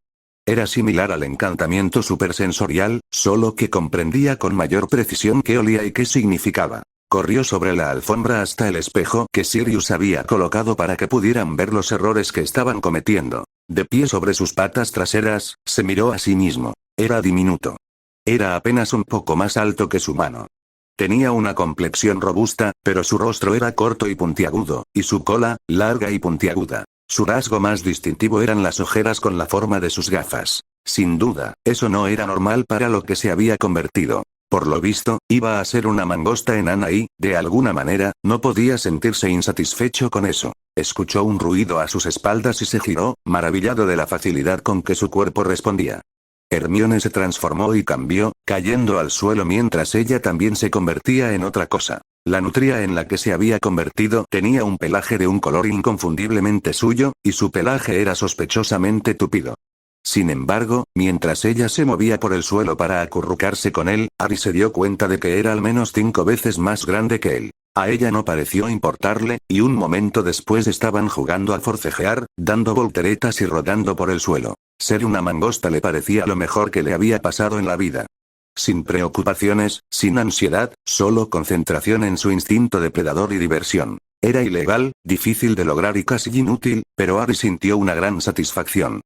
B: Era similar al encantamiento supersensorial, solo que comprendía con mayor precisión qué olía y qué significaba. Corrió sobre la alfombra hasta el espejo que Sirius había colocado para que pudieran ver los errores que estaban cometiendo. De pie sobre sus patas traseras, se miró a sí mismo. Era diminuto. Era apenas un poco más alto que su mano. Tenía una complexión robusta, pero su rostro era corto y puntiagudo, y su cola, larga y puntiaguda. Su rasgo más distintivo eran las ojeras con la forma de sus gafas. Sin duda, eso no era normal para lo que se había convertido. Por lo visto, iba a ser una mangosta enana y, de alguna manera, no podía sentirse insatisfecho con eso. Escuchó un ruido a sus espaldas y se giró, maravillado de la facilidad con que su cuerpo respondía. Hermione se transformó y cambió, cayendo al suelo mientras ella también se convertía en otra cosa. La nutria en la que se había convertido tenía un pelaje de un color inconfundiblemente suyo, y su pelaje era sospechosamente tupido. Sin embargo, mientras ella se movía por el suelo para acurrucarse con él, Harry se dio cuenta de que era al menos 5 veces más grande que él. A ella no pareció importarle, y un momento después estaban jugando a forcejear, dando volteretas y rodando por el suelo. Ser una mangosta le parecía lo mejor que le había pasado en la vida. Sin preocupaciones, sin ansiedad, solo concentración en su instinto depredador y diversión. Era ilegal, difícil de lograr y casi inútil, pero Harry sintió una gran satisfacción.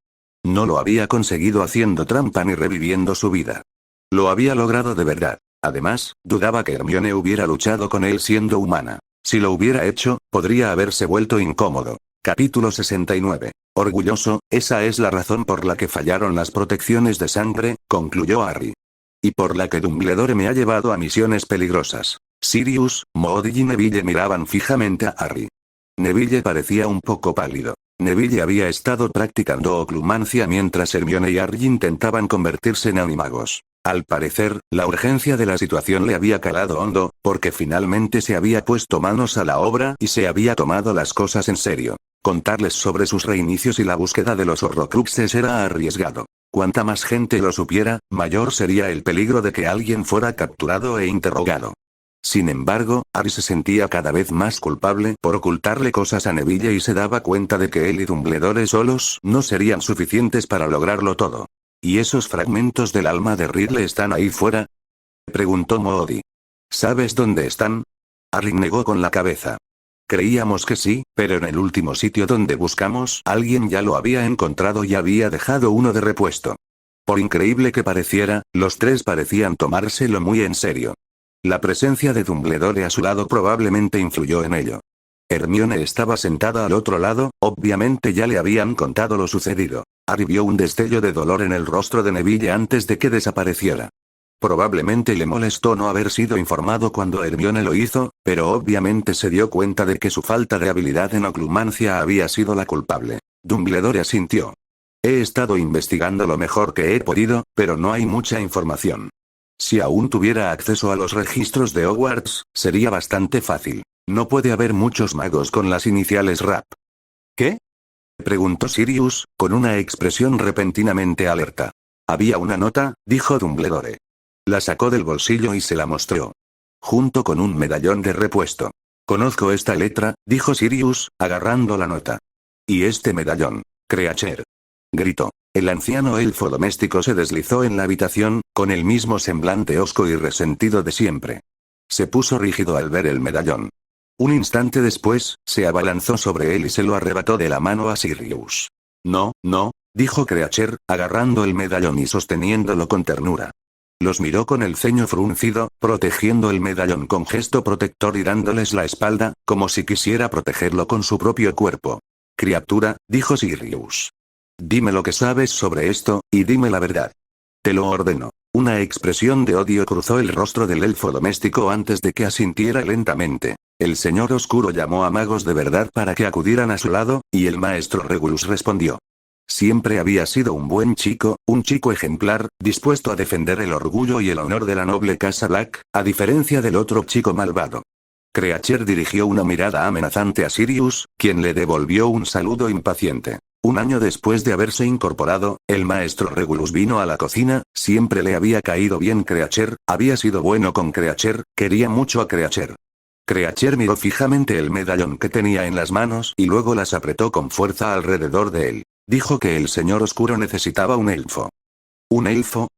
B: No lo había conseguido haciendo trampa ni reviviendo su vida. Lo había logrado de verdad. Además, dudaba que Hermione hubiera luchado con él siendo humana. Si lo hubiera hecho, podría haberse vuelto incómodo. Capítulo 69. Orgulloso, esa es la razón por la que fallaron las protecciones de sangre, concluyó Harry. Y por la que Dumbledore me ha llevado a misiones peligrosas. Sirius, Moody y Neville miraban fijamente a Harry. Neville parecía un poco pálido. Neville había estado practicando oclumancia mientras Hermione y Harry intentaban convertirse en animagos. Al parecer, la urgencia de la situación le había calado hondo, porque finalmente se había puesto manos a la obra y se había tomado las cosas en serio. Contarles sobre sus reinicios y la búsqueda de los Horrocruxes era arriesgado. Cuanta más gente lo supiera, mayor sería el peligro de que alguien fuera capturado e interrogado. Sin embargo, Harry se sentía cada vez más culpable por ocultarle cosas a Neville y se daba cuenta de que él y Dumbledore solos no serían suficientes para lograrlo todo. ¿Y esos fragmentos del alma de Ridley están ahí fuera?, preguntó Moody. ¿Sabes dónde están? Harry negó con la cabeza. Creíamos que sí, pero en el último sitio donde buscamos, alguien ya lo había encontrado y había dejado uno de repuesto. Por increíble que pareciera, los tres parecían tomárselo muy en serio. La presencia de Dumbledore a su lado probablemente influyó en ello. Hermione estaba sentada al otro lado, obviamente ya le habían contado lo sucedido. Harry vio un destello de dolor en el rostro de Neville antes de que desapareciera. Probablemente le molestó no haber sido informado cuando Hermione lo hizo, pero obviamente se dio cuenta de que su falta de habilidad en oclumancia había sido la culpable. Dumbledore asintió. He estado investigando lo mejor que he podido, pero no hay mucha información. Si aún tuviera acceso a los registros de Hogwarts, sería bastante fácil. No puede haber muchos magos con las iniciales RAP. ¿Qué?, preguntó Sirius, con una expresión repentinamente alerta. Había una nota, dijo Dumbledore. La sacó del bolsillo y se la mostró. Junto con un medallón de repuesto. Conozco esta letra, dijo Sirius, agarrando la nota. Y este medallón. Creature. Gritó. El anciano elfo doméstico se deslizó en la habitación, con el mismo semblante hosco y resentido de siempre. Se puso rígido al ver el medallón. Un instante después, se abalanzó sobre él y se lo arrebató de la mano a Sirius. No, no, dijo Creature, agarrando el medallón y sosteniéndolo con ternura. Los miró con el ceño fruncido, protegiendo el medallón con gesto protector y dándoles la espalda, como si quisiera protegerlo con su propio cuerpo. Criatura, dijo Sirius. Dime lo que sabes sobre esto, y dime la verdad. Te lo ordeno. Una expresión de odio cruzó el rostro del elfo doméstico antes de que asintiera lentamente. El señor oscuro llamó a magos de verdad para que acudieran a su lado, y el maestro Regulus respondió. Siempre había sido un buen chico, un chico ejemplar, dispuesto a defender el orgullo y el honor de la noble casa Black, a diferencia del otro chico malvado. Creature dirigió una mirada amenazante a Sirius, quien le devolvió un saludo impaciente. Un año después de haberse incorporado, el maestro Regulus vino a la cocina, siempre le había caído bien Creature, había sido bueno con Creature, quería mucho a Creature. Creature miró fijamente el medallón que tenía en las manos y luego las apretó con fuerza alrededor de él. Dijo que el señor oscuro necesitaba un elfo. ¿Un elfo?,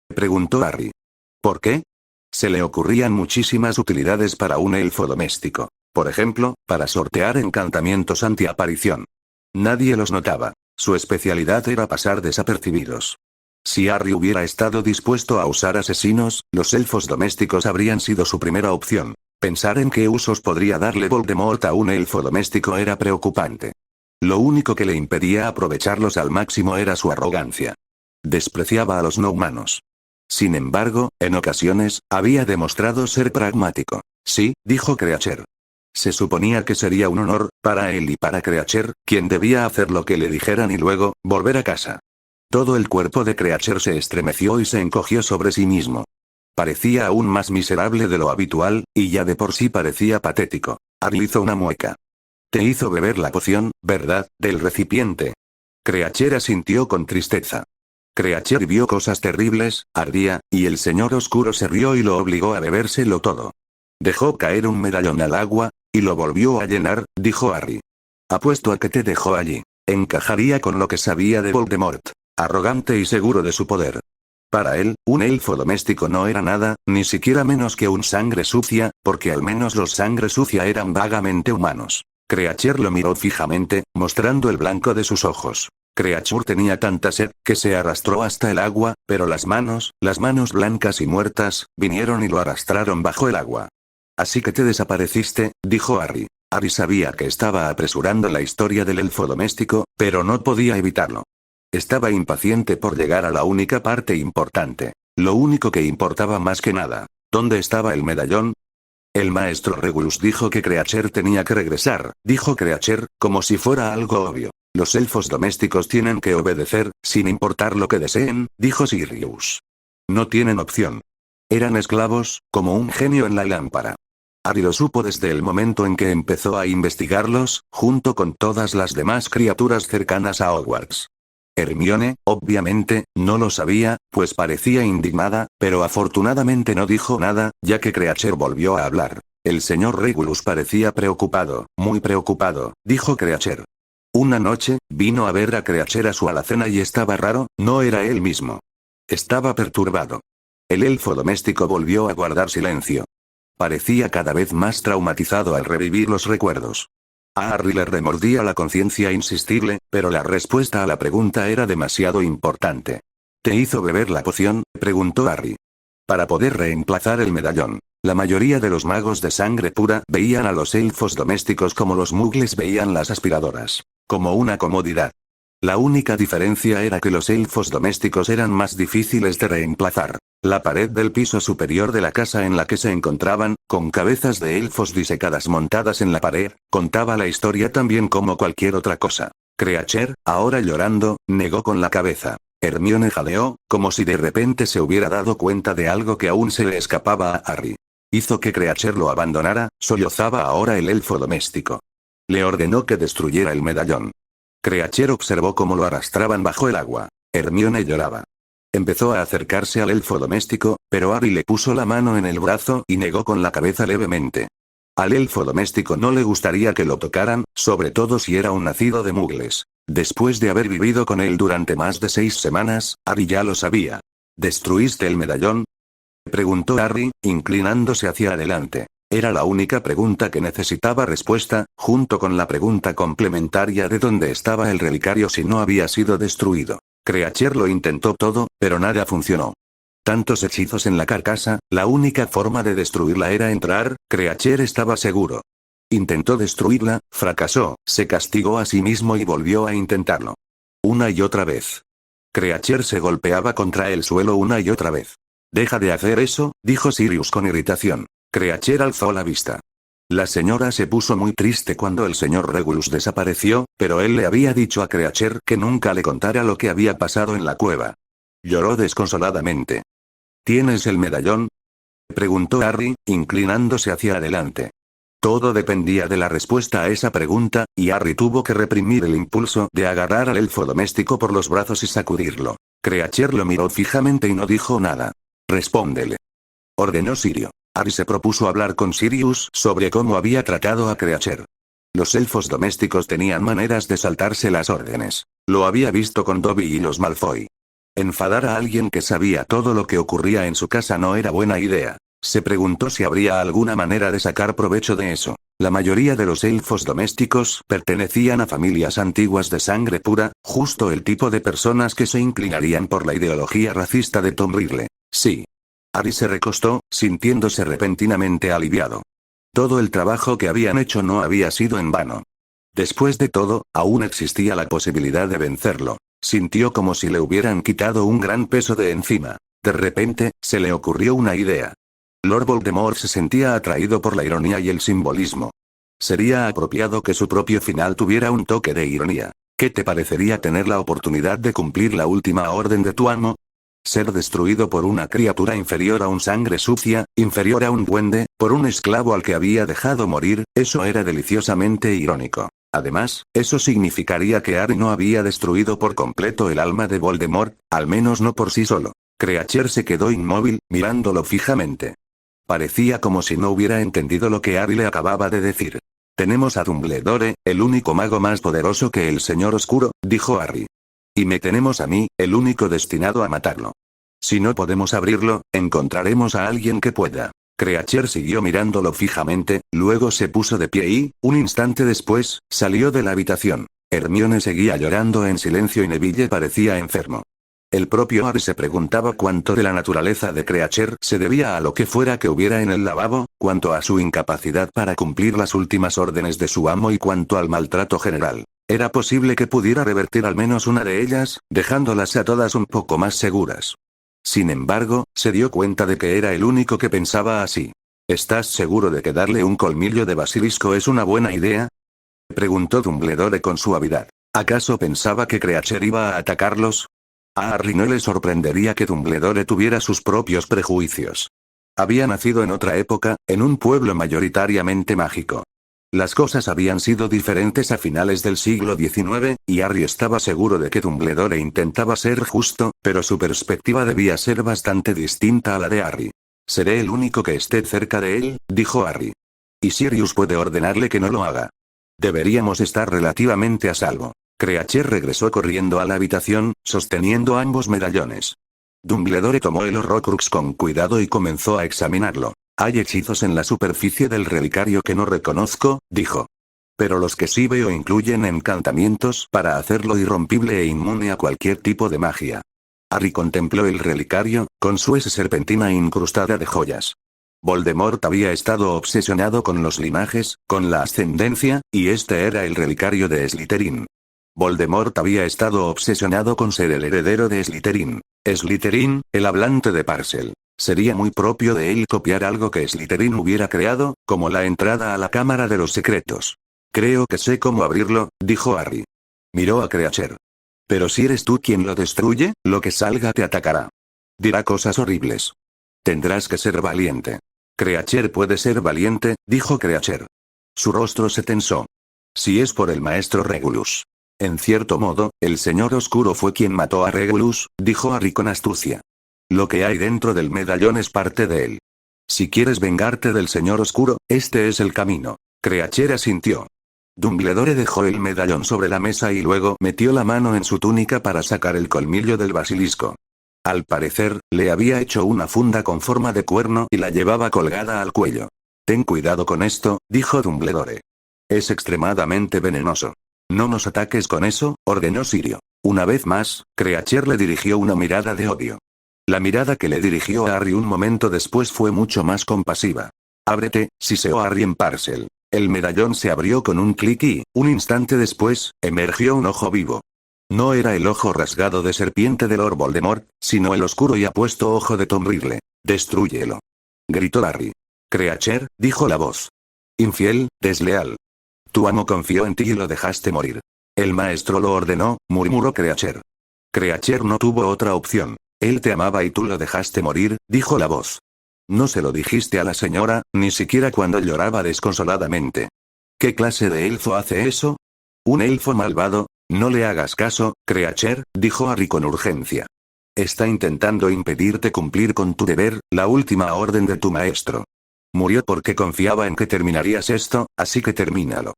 B: preguntó Harry. ¿Por qué? Se le ocurrían muchísimas utilidades para un elfo doméstico. Por ejemplo, para sortear encantamientos antiaparición. Nadie los notaba. Su especialidad era pasar desapercibidos. Si Harry hubiera estado dispuesto a usar asesinos, los elfos domésticos habrían sido su primera opción. Pensar en qué usos podría darle Voldemort a un elfo doméstico era preocupante. Lo único que le impedía aprovecharlos al máximo era su arrogancia. Despreciaba a los no humanos. Sin embargo, en ocasiones, había demostrado ser pragmático. Sí, dijo Creature. Se suponía que sería un honor, para él y para Creature, quien debía hacer lo que le dijeran y luego, volver a casa. Todo el cuerpo de Creature se estremeció y se encogió sobre sí mismo. Parecía aún más miserable de lo habitual, y ya de por sí parecía patético. Harry hizo una mueca. Te hizo beber la poción, ¿verdad?, del recipiente. Creature asintió con tristeza. Creature vio cosas terribles, ardía, y el señor oscuro se rió y lo obligó a bebérselo todo. Dejó caer un medallón al agua, y lo volvió a llenar, dijo Harry. Apuesto a que te dejó allí. Encajaría con lo que sabía de Voldemort. Arrogante y seguro de su poder. Para él, un elfo doméstico no era nada, ni siquiera menos que un sangre sucia, porque al menos los sangre sucia eran vagamente humanos. Creature lo miró fijamente, mostrando el blanco de sus ojos. Creature tenía tanta sed, que se arrastró hasta el agua, pero las manos blancas y muertas, vinieron y lo arrastraron bajo el agua. Así que te desapareciste, dijo Harry. Harry sabía que estaba apresurando la historia del elfo doméstico, pero no podía evitarlo. Estaba impaciente por llegar a la única parte importante. Lo único que importaba más que nada. ¿Dónde estaba el medallón? El maestro Regulus dijo que Creature tenía que regresar, dijo Creature, como si fuera algo obvio. Los elfos domésticos tienen que obedecer, sin importar lo que deseen, dijo Sirius. No tienen opción. Eran esclavos, como un genio en la lámpara. Harry lo supo desde el momento en que empezó a investigarlos, junto con todas las demás criaturas cercanas a Hogwarts. Hermione, obviamente, no lo sabía, pues parecía indignada, pero afortunadamente no dijo nada, ya que Creature volvió a hablar. El señor Regulus parecía preocupado, muy preocupado, dijo Creature. Una noche, vino a ver a Creature a su alacena y estaba raro, no era él mismo. Estaba perturbado. El elfo doméstico volvió a guardar silencio. Parecía cada vez más traumatizado al revivir los recuerdos. A Harry le remordía la conciencia insistirle, pero la respuesta a la pregunta era demasiado importante. ¿Te hizo beber la poción?, preguntó Harry. Para poder reemplazar el medallón. La mayoría de los magos de sangre pura veían a los elfos domésticos como los muggles veían las aspiradoras. Como una comodidad. La única diferencia era que los elfos domésticos eran más difíciles de reemplazar. La pared del piso superior de la casa en la que se encontraban, con cabezas de elfos disecadas montadas en la pared, contaba la historia tan bien como cualquier otra cosa. Creature, ahora llorando, negó con la cabeza. Hermione jadeó, como si de repente se hubiera dado cuenta de algo que aún se le escapaba a Harry. Hizo que Creature lo abandonara, sollozaba ahora el elfo doméstico. Le ordenó que destruyera el medallón. Creature observó cómo lo arrastraban bajo el agua. Hermione lloraba. Empezó a acercarse al elfo doméstico, pero Harry le puso la mano en el brazo y negó con la cabeza levemente. Al elfo doméstico no le gustaría que lo tocaran, sobre todo si era un nacido de muggles. Después de haber vivido con él durante más de 6 semanas, Harry ya lo sabía. ¿Destruiste el medallón?, preguntó Harry, inclinándose hacia adelante. Era la única pregunta que necesitaba respuesta, junto con la pregunta complementaria de dónde estaba el relicario si no había sido destruido. Creature lo intentó todo, pero nada funcionó. Tantos hechizos en la carcasa, la única forma de destruirla era entrar, Creature estaba seguro. Intentó destruirla, fracasó, se castigó a sí mismo y volvió a intentarlo. Una y otra vez. Creature se golpeaba contra el suelo una y otra vez. «Deja de hacer eso», dijo Sirius con irritación. Creature alzó la vista. La señora se puso muy triste cuando el señor Regulus desapareció, pero él le había dicho a Creacher que nunca le contara lo que había pasado en la cueva. Lloró desconsoladamente. ¿Tienes el medallón?, preguntó Harry, inclinándose hacia adelante. Todo dependía de la respuesta a esa pregunta, y Harry tuvo que reprimir el impulso de agarrar al elfo doméstico por los brazos y sacudirlo. Creacher lo miró fijamente y no dijo nada. «Respóndele», ordenó Sirio. Harry se propuso hablar con Sirius sobre cómo había tratado a Creacher. Los elfos domésticos tenían maneras de saltarse las órdenes. Lo había visto con Dobby y los Malfoy. Enfadar a alguien que sabía todo lo que ocurría en su casa no era buena idea. Se preguntó si habría alguna manera de sacar provecho de eso. La mayoría de los elfos domésticos pertenecían a familias antiguas de sangre pura, justo el tipo de personas que se inclinarían por la ideología racista de Tom Riddle. Sí. Harry se recostó, sintiéndose repentinamente aliviado. Todo el trabajo que habían hecho no había sido en vano. Después de todo, aún existía la posibilidad de vencerlo. Sintió como si le hubieran quitado un gran peso de encima. De repente, se le ocurrió una idea. Lord Voldemort se sentía atraído por la ironía y el simbolismo. Sería apropiado que su propio final tuviera un toque de ironía. ¿Qué te parecería tener la oportunidad de cumplir la última orden de tu amo? Ser destruido por una criatura inferior a un sangre sucia, inferior a un duende, por un esclavo al que había dejado morir, eso era deliciosamente irónico. Además, eso significaría que Harry no había destruido por completo el alma de Voldemort, al menos no por sí solo. Creacher se quedó inmóvil, mirándolo fijamente. Parecía como si no hubiera entendido lo que Harry le acababa de decir. «Tenemos a Dumbledore, el único mago más poderoso que el Señor Oscuro», dijo Harry. «Y me tenemos a mí, el único destinado a matarlo. Si no podemos abrirlo, encontraremos a alguien que pueda». Creacher siguió mirándolo fijamente, luego se puso de pie y, un instante después, salió de la habitación. Hermione seguía llorando en silencio y Neville parecía enfermo. El propio Harry se preguntaba cuánto de la naturaleza de Creacher se debía a lo que fuera que hubiera en el lavabo, cuánto a su incapacidad para cumplir las últimas órdenes de su amo y cuánto al maltrato general. Era posible que pudiera revertir al menos una de ellas, dejándolas a todas un poco más seguras. Sin embargo, se dio cuenta de que era el único que pensaba así. ¿Estás seguro de que darle un colmillo de basilisco es una buena idea?, preguntó Dumbledore con suavidad. ¿Acaso pensaba que Creacher iba a atacarlos? A Harry no le sorprendería que Dumbledore tuviera sus propios prejuicios. Había nacido en otra época, en un pueblo mayoritariamente mágico. Las cosas habían sido diferentes a finales del siglo XIX, y Harry estaba seguro de que Dumbledore intentaba ser justo, pero su perspectiva debía ser bastante distinta a la de Harry. «Seré el único que esté cerca de él», dijo Harry. «Y Sirius puede ordenarle que no lo haga. Deberíamos estar relativamente a salvo». Creacher regresó corriendo a la habitación, sosteniendo ambos medallones. Dumbledore tomó el Horrocrux con cuidado y comenzó a examinarlo. «Hay hechizos en la superficie del relicario que no reconozco», dijo. «Pero los que sí veo incluyen encantamientos para hacerlo irrompible e inmune a cualquier tipo de magia». Harry contempló el relicario, con su serpentina incrustada de joyas. Voldemort había estado obsesionado con los linajes, con la ascendencia, y este era el relicario de Slytherin. Voldemort había estado obsesionado con ser el heredero de Slytherin. Slytherin, el hablante de Parcel. Sería muy propio de él copiar algo que Slytherin hubiera creado, como la entrada a la Cámara de los Secretos. «Creo que sé cómo abrirlo», dijo Harry. Miró a Creacher. «Pero si eres tú quien lo destruye, lo que salga te atacará. Dirá cosas horribles. Tendrás que ser valiente». «Creacher puede ser valiente», dijo Creacher. Su rostro se tensó. «Si es por el maestro Regulus». «En cierto modo, el Señor Oscuro fue quien mató a Regulus», dijo Harry con astucia. «Lo que hay dentro del medallón es parte de él. Si quieres vengarte del Señor Oscuro, este es el camino». Creacher asintió. Dumbledore dejó el medallón sobre la mesa y luego metió la mano en su túnica para sacar el colmillo del basilisco. Al parecer, le había hecho una funda con forma de cuerno y la llevaba colgada al cuello. «Ten cuidado con esto», dijo Dumbledore. «Es extremadamente venenoso». «No nos ataques con eso», ordenó Sirio. Una vez más, Creacher le dirigió una mirada de odio. La mirada que le dirigió a Harry un momento después fue mucho más compasiva. «Ábrete», siseó Harry en Parcel. El medallón se abrió con un clic y, un instante después, emergió un ojo vivo. No era el ojo rasgado de serpiente de Lord Voldemort, sino el oscuro y apuesto ojo de Tom Riddle. «Destrúyelo», gritó Harry. «Creacher», dijo la voz. Infiel, desleal. Tu amo confió en ti y lo dejaste morir. El maestro lo ordenó, murmuró Creacher. Creacher no tuvo otra opción. Él te amaba y tú lo dejaste morir, dijo la voz. No se lo dijiste a la señora, ni siquiera cuando lloraba desconsoladamente. ¿Qué clase de elfo hace eso? ¿Un elfo malvado? No le hagas caso, Creacher, dijo Harry con urgencia. Está intentando impedirte cumplir con tu deber, la última orden de tu maestro. Murió porque confiaba en que terminarías esto, así que termínalo.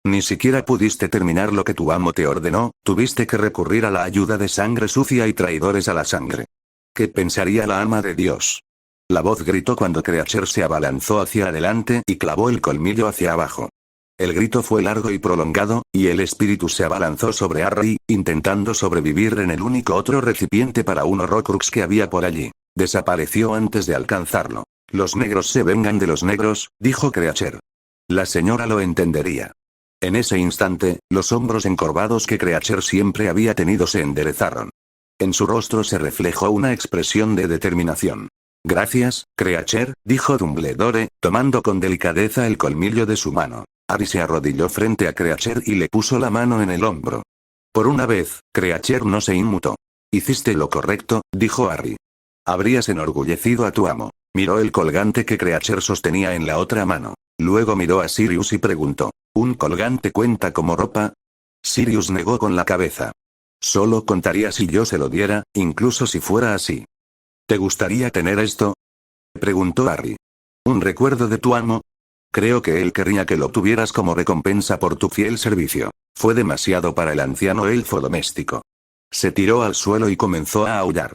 B: Ni siquiera pudiste terminar lo que tu amo te ordenó, tuviste que recurrir a la ayuda de sangre sucia y traidores a la sangre. ¿Qué pensaría la alma de Dios? La voz gritó cuando Creacher se abalanzó hacia adelante y clavó el colmillo hacia abajo. El grito fue largo y prolongado, y el espíritu se abalanzó sobre Harry, intentando sobrevivir en el único otro recipiente para un Horrocrux que había por allí. Desapareció antes de alcanzarlo. Los negros se vengan de los negros, dijo Creacher. La señora lo entendería. En ese instante, los hombros encorvados que Creacher siempre había tenido se enderezaron. En su rostro se reflejó una expresión de determinación. Gracias, Creacher, dijo Dumbledore, tomando con delicadeza el colmillo de su mano. Harry se arrodilló frente a Creacher y le puso la mano en el hombro. Por una vez, Creacher no se inmutó. Hiciste lo correcto, dijo Harry. Habrías enorgullecido a tu amo. Miró el colgante que Creacher sostenía en la otra mano. Luego miró a Sirius y preguntó, ¿un colgante cuenta como ropa? Sirius negó con la cabeza. Solo contaría si yo se lo diera, incluso si fuera así. ¿Te gustaría tener esto? Preguntó Harry. ¿Un recuerdo de tu amo? Creo que él querría que lo tuvieras como recompensa por tu fiel servicio. Fue demasiado para el anciano elfo doméstico. Se tiró al suelo y comenzó a aullar.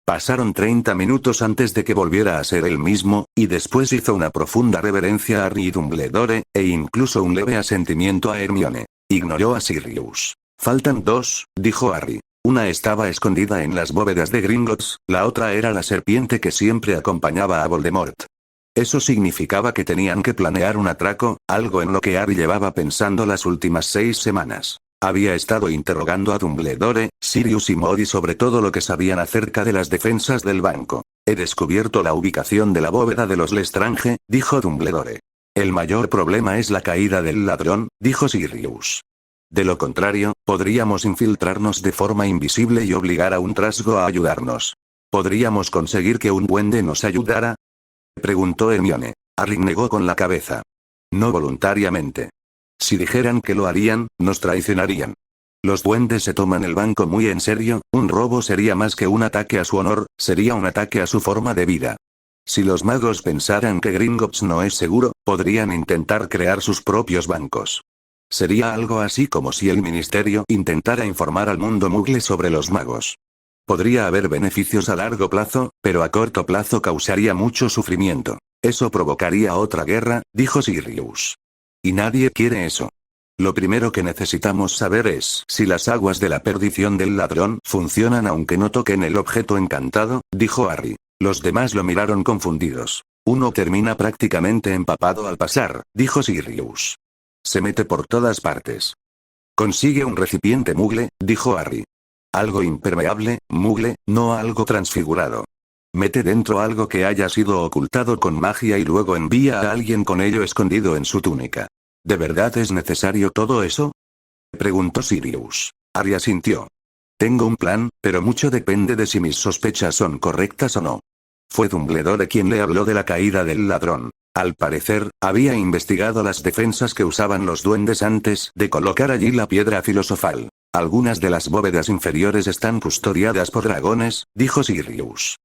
B: Pasaron 30 minutos antes de que volviera a ser él mismo, y después hizo una profunda reverencia a Harry y Dumbledore, e incluso un leve asentimiento a Hermione. Ignoró a Sirius. Faltan dos, dijo Harry. Una estaba escondida en las bóvedas de Gringotts, la otra era la serpiente que siempre acompañaba a Voldemort. Eso significaba que tenían que planear un atraco, algo en lo que Harry llevaba pensando las últimas 6 semanas. Había estado interrogando a Dumbledore, Sirius y Moody sobre todo lo que sabían acerca de las defensas del banco. He descubierto la ubicación de la bóveda de los Lestrange, dijo Dumbledore. El mayor problema es la caída del ladrón, dijo Sirius. De lo contrario, podríamos infiltrarnos de forma invisible y obligar a un trasgo a ayudarnos. ¿Podríamos conseguir que un duende nos ayudara? Preguntó Hermione. Harry negó con la cabeza. No voluntariamente. Si dijeran que lo harían, nos traicionarían. Los duendes se toman el banco muy en serio, un robo sería más que un ataque a su honor, sería un ataque a su forma de vida. Si los magos pensaran que Gringotts no es seguro, podrían intentar crear sus propios bancos. Sería algo así como si el ministerio intentara informar al mundo mugle sobre los magos. Podría haber beneficios a largo plazo, pero a corto plazo causaría mucho sufrimiento. Eso provocaría otra guerra, dijo Sirius. Y nadie quiere eso. Lo primero que necesitamos saber es si las aguas de la perdición del ladrón funcionan aunque no toquen el objeto encantado, dijo Harry. Los demás lo miraron confundidos. Uno termina prácticamente empapado al pasar, dijo Sirius. Se mete por todas partes. Consigue un recipiente mugle, dijo Harry. Algo impermeable, mugle, no algo transfigurado. Mete dentro algo que haya sido ocultado con magia y luego envía a alguien con ello escondido en su túnica. ¿De verdad es necesario todo eso? Preguntó Sirius. Harry asintió. Tengo un plan, pero mucho depende de si mis sospechas son correctas o no. Fue Dumbledore quien le habló de la caída del ladrón. Al parecer, había investigado las defensas que usaban los duendes antes de colocar allí la piedra filosofal. Algunas de las bóvedas inferiores están custodiadas por dragones, dijo Sirius.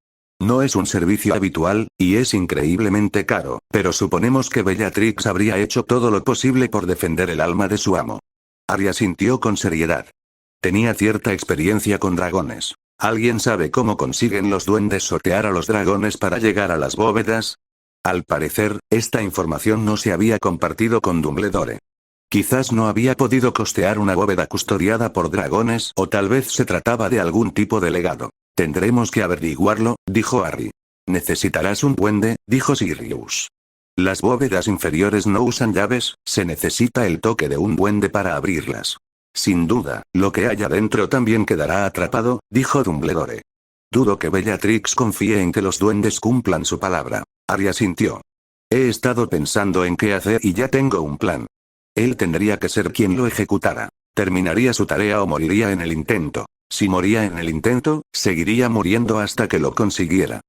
B: No es un servicio habitual, y es increíblemente caro, pero suponemos que Bellatrix habría hecho todo lo posible por defender el alma de su amo. Harry asintió con seriedad. Tenía cierta experiencia con dragones. ¿Alguien sabe cómo consiguen los duendes sortear a los dragones para llegar a las bóvedas? Al parecer, esta información no se había compartido con Dumbledore. Quizás no había podido costear una bóveda custodiada por dragones, o tal vez se trataba de algún tipo de legado. Tendremos que averiguarlo, dijo Harry. Necesitarás un duende, dijo Sirius. Las bóvedas inferiores no usan llaves, se necesita el toque de un duende para abrirlas. Sin duda, lo que haya dentro también quedará atrapado, dijo Dumbledore. Dudo que Bellatrix confíe en que los duendes cumplan su palabra. Harry asintió. He estado pensando en qué hacer y ya tengo un plan. Él tendría que ser quien lo ejecutara. Terminaría su tarea o moriría en el intento. Si moría en el intento, seguiría muriendo hasta que lo consiguiera.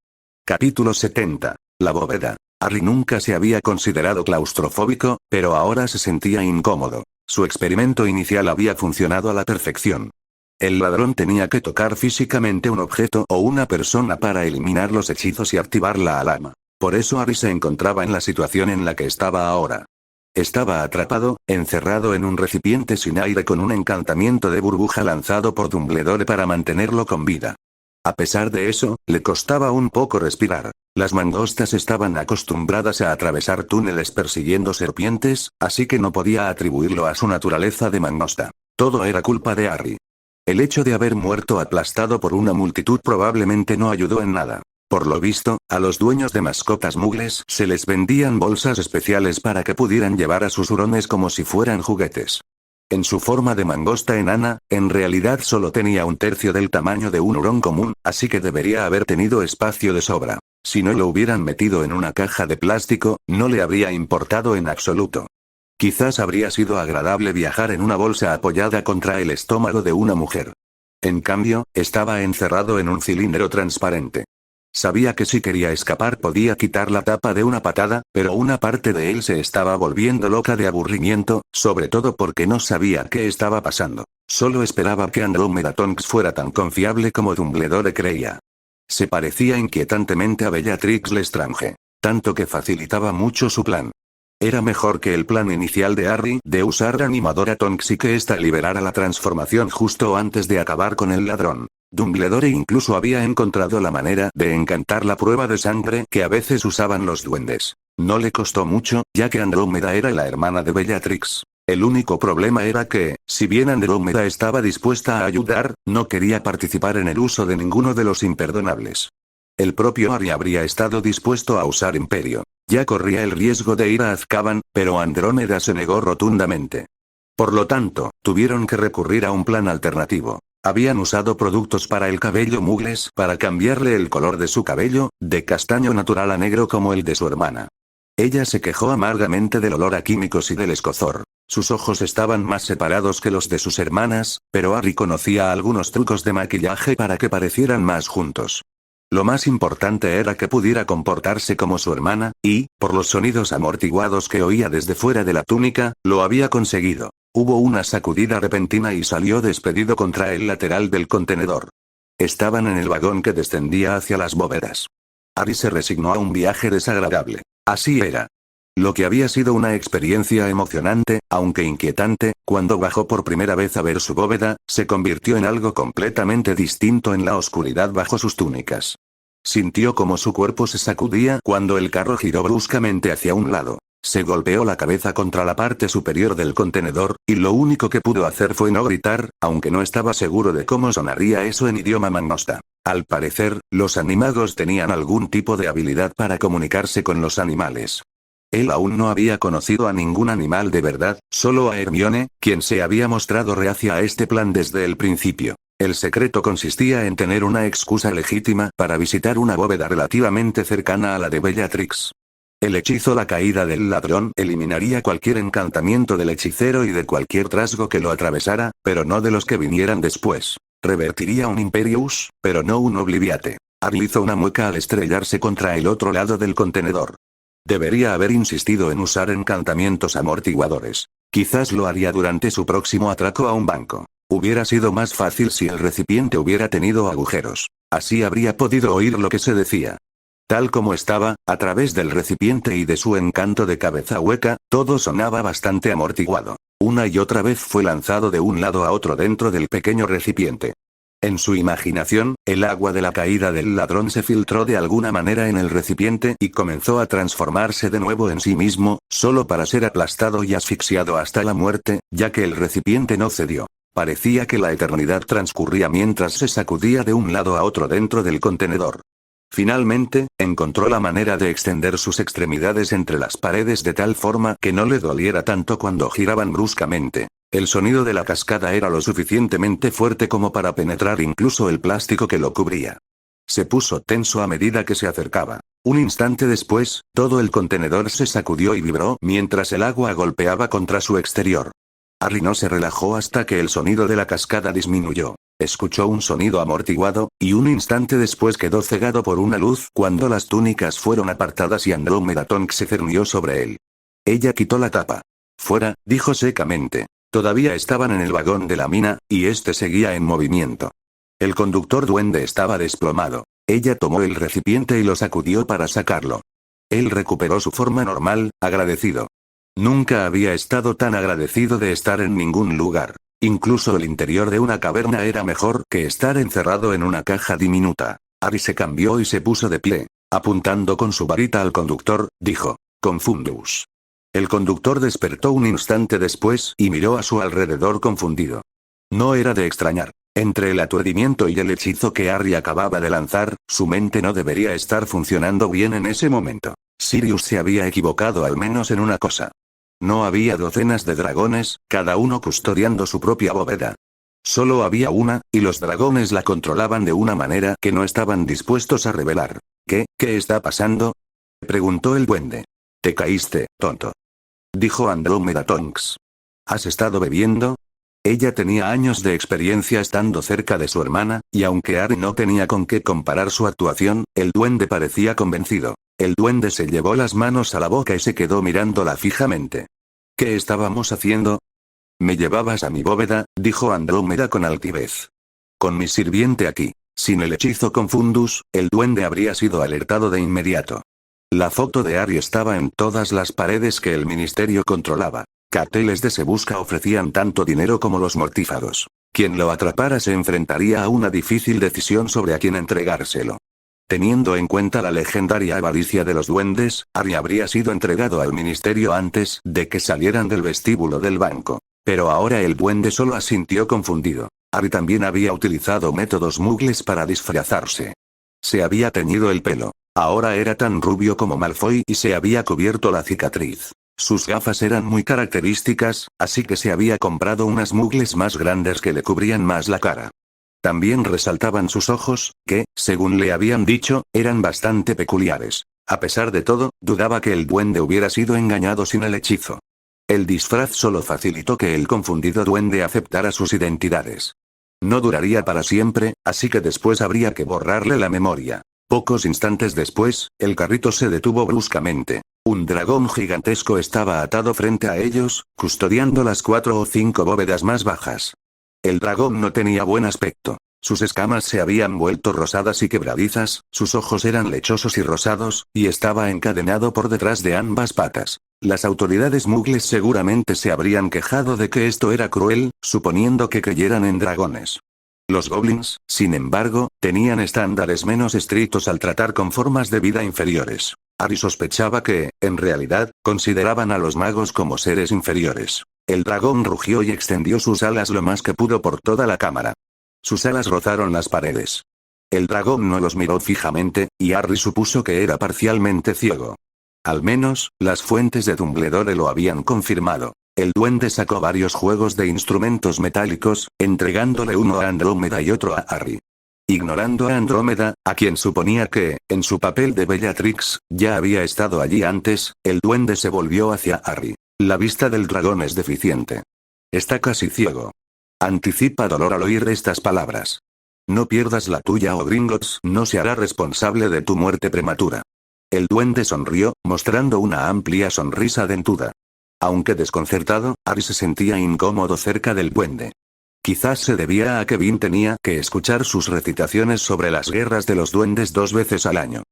B: Capítulo 70. La bóveda. Harry nunca se había considerado claustrofóbico, pero ahora se sentía incómodo. Su experimento inicial había funcionado a la perfección. El ladrón tenía que tocar físicamente un objeto o una persona para eliminar los hechizos y activar la alarma. Por eso Harry se encontraba en la situación en la que estaba ahora. Estaba atrapado, encerrado en un recipiente sin aire con un encantamiento de burbuja lanzado por Dumbledore para mantenerlo con vida. A pesar de eso, le costaba un poco respirar. Las mangostas estaban acostumbradas a atravesar túneles persiguiendo serpientes, así que no podía atribuirlo a su naturaleza de mangosta. Todo era culpa de Harry. El hecho de haber muerto aplastado por una multitud probablemente no ayudó en nada. Por lo visto, a los dueños de mascotas mugles se les vendían bolsas especiales para que pudieran llevar a sus hurones como si fueran juguetes. En su forma de mangosta enana, en realidad solo tenía un tercio del tamaño de un hurón común, así que debería haber tenido espacio de sobra. Si no lo hubieran metido en una caja de plástico, no le habría importado en absoluto. Quizás habría sido agradable viajar en una bolsa apoyada contra el estómago de una mujer. En cambio, estaba encerrado en un cilindro transparente. Sabía que si quería escapar podía quitar la tapa de una patada, pero una parte de él se estaba volviendo loca de aburrimiento, sobre todo porque no sabía qué estaba pasando. Solo esperaba que Andrómeda Tonks fuera tan confiable como Dumbledore creía. Se parecía inquietantemente a Bellatrix Lestrange. Tanto que facilitaba mucho su plan. Era mejor que el plan inicial de Harry de usar animadora Tonks y que ésta liberara la transformación justo antes de acabar con el ladrón. Dumbledore incluso había encontrado la manera de encantar la prueba de sangre que a veces usaban los duendes. No le costó mucho, ya que Andrómeda era la hermana de Bellatrix. El único problema era que, si bien Andrómeda estaba dispuesta a ayudar, no quería participar en el uso de ninguno de los imperdonables. El propio Harry habría estado dispuesto a usar Imperio. Ya corría el riesgo de ir a Azkaban, pero Andrómeda se negó rotundamente. Por lo tanto, tuvieron que recurrir a un plan alternativo. Habían usado productos para el cabello mugles para cambiarle el color de su cabello, de castaño natural a negro como el de su hermana. Ella se quejó amargamente del olor a químicos y del escozor. Sus ojos estaban más separados que los de sus hermanas, pero Harry conocía algunos trucos de maquillaje para que parecieran más juntos. Lo más importante era que pudiera comportarse como su hermana, y, por los sonidos amortiguados que oía desde fuera de la túnica, lo había conseguido. Hubo una sacudida repentina y salió despedido contra el lateral del contenedor. Estaban en el vagón que descendía hacia las bóvedas. Harry se resignó a un viaje desagradable. Así era. Lo que había sido una experiencia emocionante, aunque inquietante, cuando bajó por primera vez a ver su bóveda, se convirtió en algo completamente distinto en la oscuridad bajo sus túnicas. Sintió como su cuerpo se sacudía cuando el carro giró bruscamente hacia un lado. Se golpeó la cabeza contra la parte superior del contenedor, y lo único que pudo hacer fue no gritar, aunque no estaba seguro de cómo sonaría eso en idioma mangosta. Al parecer, los animagos tenían algún tipo de habilidad para comunicarse con los animales. Él aún no había conocido a ningún animal de verdad, solo a Hermione, quien se había mostrado reacia a este plan desde el principio. El secreto consistía en tener una excusa legítima para visitar una bóveda relativamente cercana a la de Bellatrix. El hechizo La caída del ladrón eliminaría cualquier encantamiento del hechicero y de cualquier trasgo que lo atravesara, pero no de los que vinieran después. Revertiría un Imperius, pero no un Obliviate. Harry hizo una mueca al estrellarse contra el otro lado del contenedor. Debería haber insistido en usar encantamientos amortiguadores. Quizás lo haría durante su próximo atraco a un banco. Hubiera sido más fácil si el recipiente hubiera tenido agujeros. Así habría podido oír lo que se decía. Tal como estaba, a través del recipiente y de su encanto de cabeza hueca, todo sonaba bastante amortiguado. Una y otra vez fue lanzado de un lado a otro dentro del pequeño recipiente. En su imaginación, el agua de la caída del ladrón se filtró de alguna manera en el recipiente y comenzó a transformarse de nuevo en sí mismo, solo para ser aplastado y asfixiado hasta la muerte, ya que el recipiente no cedió. Parecía que la eternidad transcurría mientras se sacudía de un lado a otro dentro del contenedor. Finalmente, encontró la manera de extender sus extremidades entre las paredes de tal forma que no le doliera tanto cuando giraban bruscamente. El sonido de la cascada era lo suficientemente fuerte como para penetrar incluso el plástico que lo cubría. Se puso tenso a medida que se acercaba. Un instante después, todo el contenedor se sacudió y vibró mientras el agua golpeaba contra su exterior. Harry no se relajó hasta que el sonido de la cascada disminuyó. Escuchó un sonido amortiguado, y un instante después quedó cegado por una luz cuando las túnicas fueron apartadas y Andrómeda Tonks se cernió sobre él. Ella quitó la tapa. Fuera, dijo secamente. Todavía estaban en el vagón de la mina, y este seguía en movimiento. El conductor duende estaba desplomado. Ella tomó el recipiente y lo sacudió para sacarlo. Él recuperó su forma normal, agradecido. Nunca había estado tan agradecido de estar en ningún lugar. Incluso el interior de una caverna era mejor que estar encerrado en una caja diminuta. Harry se cambió y se puso de pie. Apuntando con su varita al conductor, dijo: Confundus. El conductor despertó un instante después y miró a su alrededor confundido. No era de extrañar. Entre el aturdimiento y el hechizo que Harry acababa de lanzar, su mente no debería estar funcionando bien en ese momento. Sirius se había equivocado al menos en una cosa. No había docenas de dragones, cada uno custodiando su propia bóveda. Solo había una, y los dragones la controlaban de una manera que no estaban dispuestos a revelar. ¿Qué está pasando?, preguntó el duende. Te caíste, tonto, dijo Andrómeda Tonks. ¿Has estado bebiendo? Ella tenía años de experiencia estando cerca de su hermana, y aunque Harry no tenía con qué comparar su actuación, el duende parecía convencido. El duende se llevó las manos a la boca y se quedó mirándola fijamente. ¿Qué estábamos haciendo? Me llevabas a mi bóveda, dijo Andrómeda con altivez. Con mi sirviente aquí. Sin el hechizo Confundus, el duende habría sido alertado de inmediato. La foto de Harry estaba en todas las paredes que el ministerio controlaba. Carteles de Se Busca ofrecían tanto dinero como los mortífagos. Quien lo atrapara se enfrentaría a una difícil decisión sobre a quién entregárselo. Teniendo en cuenta la legendaria avaricia de los duendes, Harry habría sido entregado al ministerio antes de que salieran del vestíbulo del banco. Pero ahora el duende solo asintió confundido. Harry también había utilizado métodos muggles para disfrazarse. Se había teñido el pelo. Ahora era tan rubio como Malfoy y se había cubierto la cicatriz. Sus gafas eran muy características, así que se había comprado unas muggles más grandes que le cubrían más la cara. También resaltaban sus ojos, que, según le habían dicho, eran bastante peculiares. A pesar de todo, dudaba que el duende hubiera sido engañado sin el hechizo. El disfraz solo facilitó que el confundido duende aceptara sus identidades. No duraría para siempre, así que después habría que borrarle la memoria. Pocos instantes después, el carrito se detuvo bruscamente. Un dragón gigantesco estaba atado frente a ellos, custodiando las 4 o 5 bóvedas más bajas. El dragón no tenía buen aspecto. Sus escamas se habían vuelto rosadas y quebradizas, sus ojos eran lechosos y rosados, y estaba encadenado por detrás de ambas patas. Las autoridades muggles seguramente se habrían quejado de que esto era cruel, suponiendo que creyeran en dragones. Los goblins, sin embargo, tenían estándares menos estrictos al tratar con formas de vida inferiores. Harry sospechaba que, en realidad, consideraban a los magos como seres inferiores. El dragón rugió y extendió sus alas lo más que pudo por toda la cámara. Sus alas rozaron las paredes. El dragón no los miró fijamente, y Harry supuso que era parcialmente ciego. Al menos, las fuentes de Dumbledore lo habían confirmado. El duende sacó varios juegos de instrumentos metálicos, entregándole uno a Andrómeda y otro a Harry. Ignorando a Andrómeda, a quien suponía que, en su papel de Bellatrix, ya había estado allí antes, el duende se volvió hacia Harry. La vista del dragón es deficiente. Está casi ciego. Anticipa dolor al oír estas palabras. No pierdas la tuya o Gringotts no se hará responsable de tu muerte prematura. El duende sonrió, mostrando una amplia sonrisa dentuda. Aunque desconcertado, Harry se sentía incómodo cerca del duende. Quizás se debía a que Vin tenía que escuchar sus recitaciones sobre las guerras de los duendes 2 veces al año.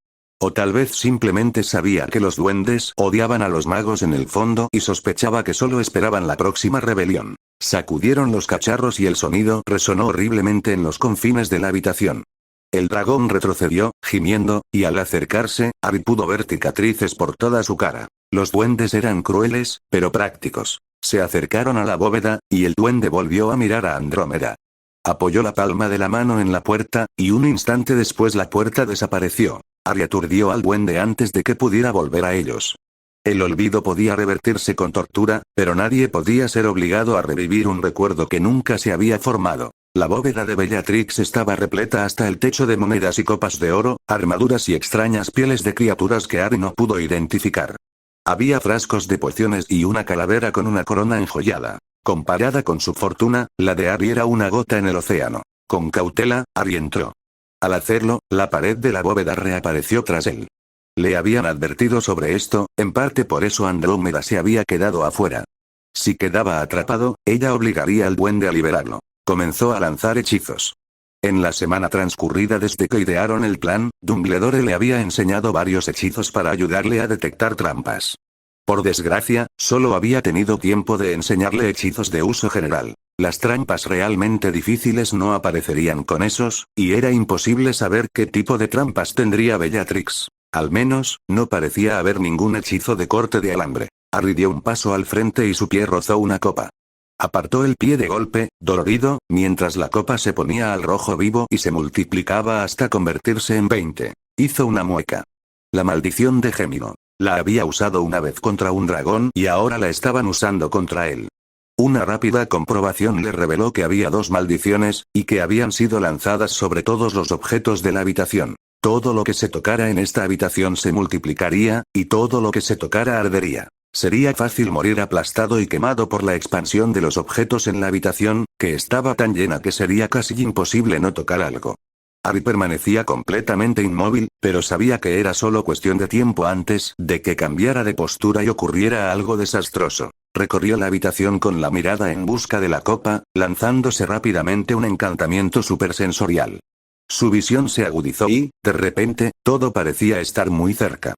B: O tal vez simplemente sabía que los duendes odiaban a los magos en el fondo y sospechaba que solo esperaban la próxima rebelión. Sacudieron los cacharros y el sonido resonó horriblemente en los confines de la habitación. El dragón retrocedió, gimiendo, y al acercarse, Harry pudo ver cicatrices por toda su cara. Los duendes eran crueles, pero prácticos. Se acercaron a la bóveda, y el duende volvió a mirar a Andrómeda. Apoyó la palma de la mano en la puerta, y un instante después la puerta desapareció. Harry aturdió al duende antes de que pudiera volver a ellos. El olvido podía revertirse con tortura, pero nadie podía ser obligado a revivir un recuerdo que nunca se había formado. La bóveda de Bellatrix estaba repleta hasta el techo de monedas y copas de oro, armaduras y extrañas pieles de criaturas que Harry no pudo identificar. Había frascos de pociones y una calavera con una corona enjollada. Comparada con su fortuna, la de Harry era una gota en el océano. Con cautela, Harry entró. Al hacerlo, la pared de la bóveda reapareció tras él. Le habían advertido sobre esto, en parte por eso Andrómeda se había quedado afuera. Si quedaba atrapado, ella obligaría al duende a liberarlo. Comenzó a lanzar hechizos. En la semana transcurrida desde que idearon el plan, Dumbledore le había enseñado varios hechizos para ayudarle a detectar trampas. Por desgracia, solo había tenido tiempo de enseñarle hechizos de uso general. Las trampas realmente difíciles no aparecerían con esos, y era imposible saber qué tipo de trampas tendría Bellatrix. Al menos, no parecía haber ningún hechizo de corte de alambre. Harry dio un paso al frente y su pie rozó una copa. Apartó el pie de golpe, dolorido, mientras la copa se ponía al rojo vivo y se multiplicaba hasta convertirse en 20. Hizo una mueca. La maldición de Gémino. La había usado una vez contra un dragón y ahora la estaban usando contra él. Una rápida comprobación le reveló que había 2 maldiciones, y que habían sido lanzadas sobre todos los objetos de la habitación. Todo lo que se tocara en esta habitación se multiplicaría, y todo lo que se tocara ardería. Sería fácil morir aplastado y quemado por la expansión de los objetos en la habitación, que estaba tan llena que sería casi imposible no tocar algo. Harry permanecía completamente inmóvil, pero sabía que era solo cuestión de tiempo antes de que cambiara de postura y ocurriera algo desastroso. Recorrió la habitación con la mirada en busca de la copa, lanzándose rápidamente un encantamiento supersensorial. Su visión se agudizó y, de repente, todo parecía estar muy cerca.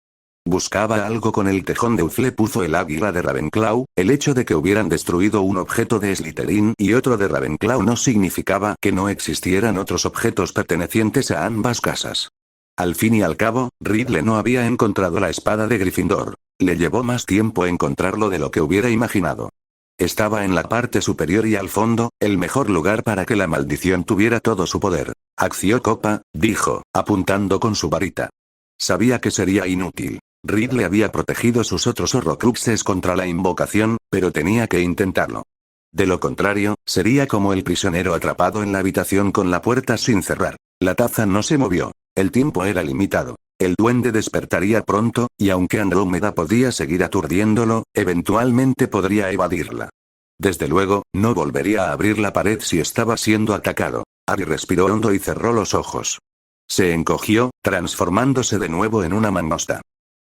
B: Buscaba algo con el tejón de Uzle puso el águila de Ravenclaw. El hecho de que hubieran destruido un objeto de Slytherin y otro de Ravenclaw no significaba que no existieran otros objetos pertenecientes a ambas casas. Al fin y al cabo, Ridley no había encontrado la espada de Gryffindor. Le llevó más tiempo encontrarlo de lo que hubiera imaginado. Estaba en la parte superior y al fondo, el mejor lugar para que la maldición tuviera todo su poder. Acción copa, dijo, apuntando con su varita. Sabía que sería inútil. Ridley había protegido sus otros horrocruxes contra la invocación, pero tenía que intentarlo. De lo contrario, sería como el prisionero atrapado en la habitación con la puerta sin cerrar. La taza no se movió. El tiempo era limitado. El duende despertaría pronto, y aunque Andrómeda podía seguir aturdiéndolo, eventualmente podría evadirla. Desde luego, no volvería a abrir la pared si estaba siendo atacado. Harry respiró hondo y cerró los ojos. Se encogió, transformándose de nuevo en una mangosta.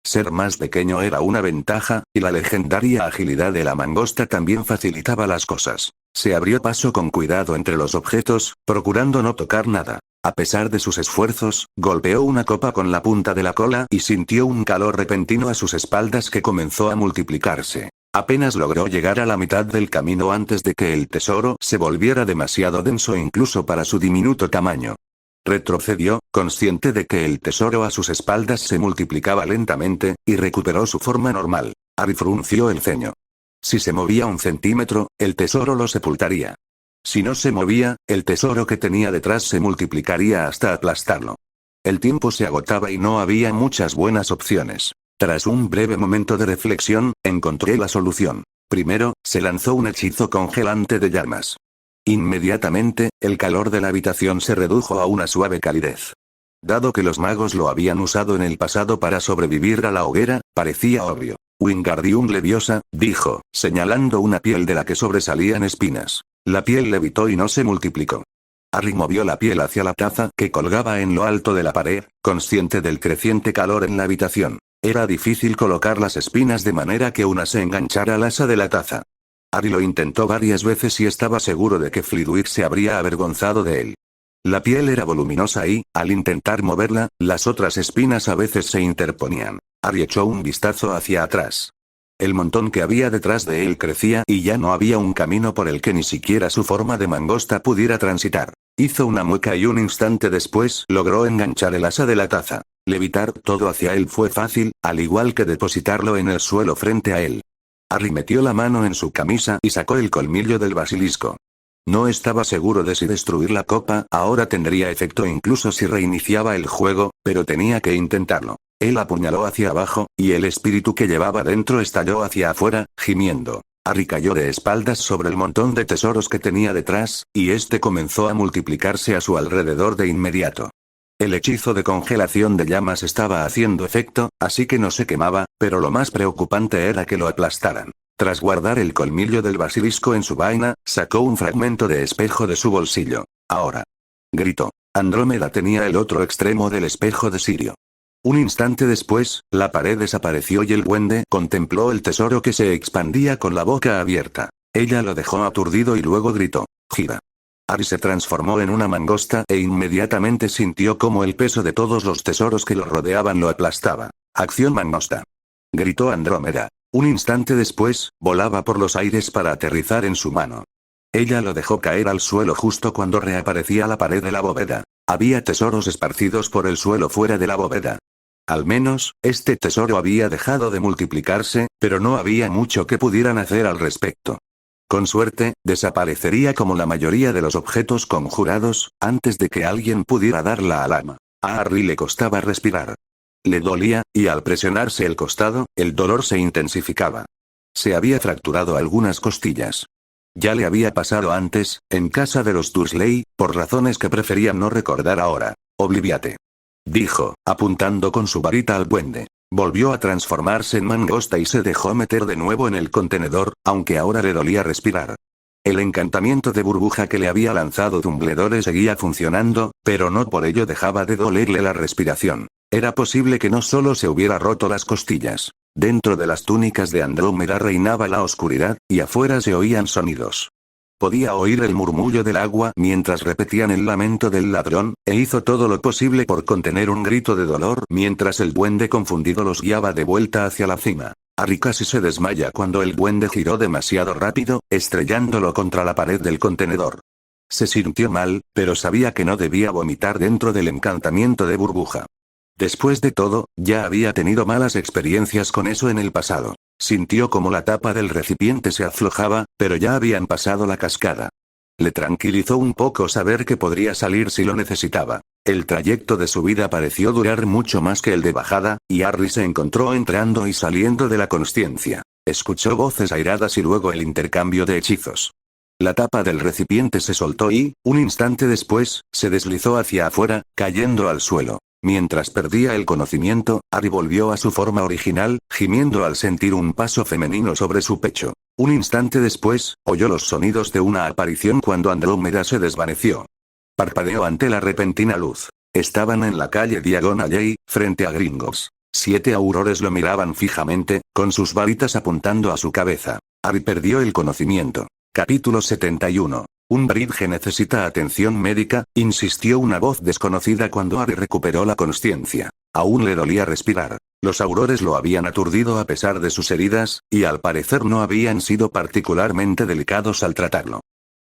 B: Ser más pequeño era una ventaja, y la legendaria agilidad de la mangosta también facilitaba las cosas. Se abrió paso con cuidado entre los objetos, procurando no tocar nada. A pesar de sus esfuerzos, golpeó una copa con la punta de la cola y sintió un calor repentino a sus espaldas que comenzó a multiplicarse. Apenas logró llegar a la mitad del camino antes de que el tesoro se volviera demasiado denso incluso para su diminuto tamaño. Retrocedió, consciente de que el tesoro a sus espaldas se multiplicaba lentamente, y recuperó su forma normal. Harry frunció el ceño. Si se movía 1 centímetro, el tesoro lo sepultaría. Si no se movía, el tesoro que tenía detrás se multiplicaría hasta aplastarlo. El tiempo se agotaba y no había muchas buenas opciones. Tras un breve momento de reflexión, encontré la solución. Primero, se lanzó un hechizo congelante de llamas. Inmediatamente, el calor de la habitación se redujo a una suave calidez. Dado que los magos lo habían usado en el pasado para sobrevivir a la hoguera, parecía obvio. Wingardium Leviosa, dijo, señalando una piel de la que sobresalían espinas. La piel levitó y no se multiplicó. Harry movió la piel hacia la taza que colgaba en lo alto de la pared, consciente del creciente calor en la habitación. Era difícil colocar las espinas de manera que una se enganchara al asa de la taza. Harry lo intentó varias veces y estaba seguro de que Flitwick se habría avergonzado de él. La piel era voluminosa y, al intentar moverla, las otras espinas a veces se interponían. Harry echó un vistazo hacia atrás. El montón que había detrás de él crecía y ya no había un camino por el que ni siquiera su forma de mangosta pudiera transitar. Hizo una mueca y un instante después logró enganchar el asa de la taza. Levitar todo hacia él fue fácil, al igual que depositarlo en el suelo frente a él. Harry metió la mano en su camisa y sacó el colmillo del basilisco. No estaba seguro de si destruir la copa ahora tendría efecto incluso si reiniciaba el juego, pero tenía que intentarlo. Él apuñaló hacia abajo, y el espíritu que llevaba dentro estalló hacia afuera, gimiendo. Harry cayó de espaldas sobre el montón de tesoros que tenía detrás, y este comenzó a multiplicarse a su alrededor de inmediato. El hechizo de congelación de llamas estaba haciendo efecto, así que no se quemaba, pero lo más preocupante era que lo aplastaran. Tras guardar el colmillo del basilisco en su vaina, sacó un fragmento de espejo de su bolsillo. Ahora. Gritó. Andrómeda tenía el otro extremo del espejo de Sirio. Un instante después, la pared desapareció y el duende contempló el tesoro que se expandía con la boca abierta. Ella lo dejó aturdido y luego gritó. Gira. Harry se transformó en una mangosta e inmediatamente sintió como el peso de todos los tesoros que lo rodeaban lo aplastaba. Acción mangosta. Gritó Andrómeda. Un instante después, volaba por los aires para aterrizar en su mano. Ella lo dejó caer al suelo justo cuando reaparecía la pared de la bóveda. Había tesoros esparcidos por el suelo fuera de la bóveda. Al menos, este tesoro había dejado de multiplicarse, pero no había mucho que pudieran hacer al respecto. Con suerte, desaparecería como la mayoría de los objetos conjurados, antes de que alguien pudiera dar la alarma. A Harry le costaba respirar. Le dolía, y al presionarse el costado, el dolor se intensificaba. Se había fracturado algunas costillas. Ya le había pasado antes, en casa de los Dursley, por razones que prefería no recordar ahora. Obliviate. Dijo, apuntando con su varita al duende. Volvió a transformarse en mangosta y se dejó meter de nuevo en el contenedor, aunque ahora le dolía respirar. El encantamiento de burbuja que le había lanzado Dumbledore seguía funcionando, pero no por ello dejaba de dolerle la respiración. Era posible que no solo se hubiera roto las costillas. Dentro de las túnicas de Andrómeda reinaba la oscuridad, y afuera se oían sonidos. Podía oír el murmullo del agua mientras repetían el lamento del ladrón, e hizo todo lo posible por contener un grito de dolor mientras el duende confundido los guiaba de vuelta hacia la cima. Harry casi se desmaya cuando el duende giró demasiado rápido, estrellándolo contra la pared del contenedor. Se sintió mal, pero sabía que no debía vomitar dentro del encantamiento de burbuja. Después de todo, ya había tenido malas experiencias con eso en el pasado. Sintió como la tapa del recipiente se aflojaba, pero ya habían pasado la cascada. Le tranquilizó un poco saber que podría salir si lo necesitaba. El trayecto de subida pareció durar mucho más que el de bajada, y Harry se encontró entrando y saliendo de la consciencia. Escuchó voces airadas y luego el intercambio de hechizos. La tapa del recipiente se soltó y, un instante después, se deslizó hacia afuera, cayendo al suelo. Mientras perdía el conocimiento, Harry volvió a su forma original, gimiendo al sentir un paso femenino sobre su pecho. Un instante después, oyó los sonidos de una aparición cuando Andrómeda se desvaneció. Parpadeó ante la repentina luz. Estaban en la calle Diagon Alley, frente a Gringotts. 7 aurores lo miraban fijamente, con sus varitas apuntando a su cabeza. Harry perdió el conocimiento. Capítulo 71. Umbridge necesita atención médica, insistió una voz desconocida cuando Harry recuperó la consciencia. Aún le dolía respirar. Los aurores lo habían aturdido a pesar de sus heridas, y al parecer no habían sido particularmente delicados al tratarlo.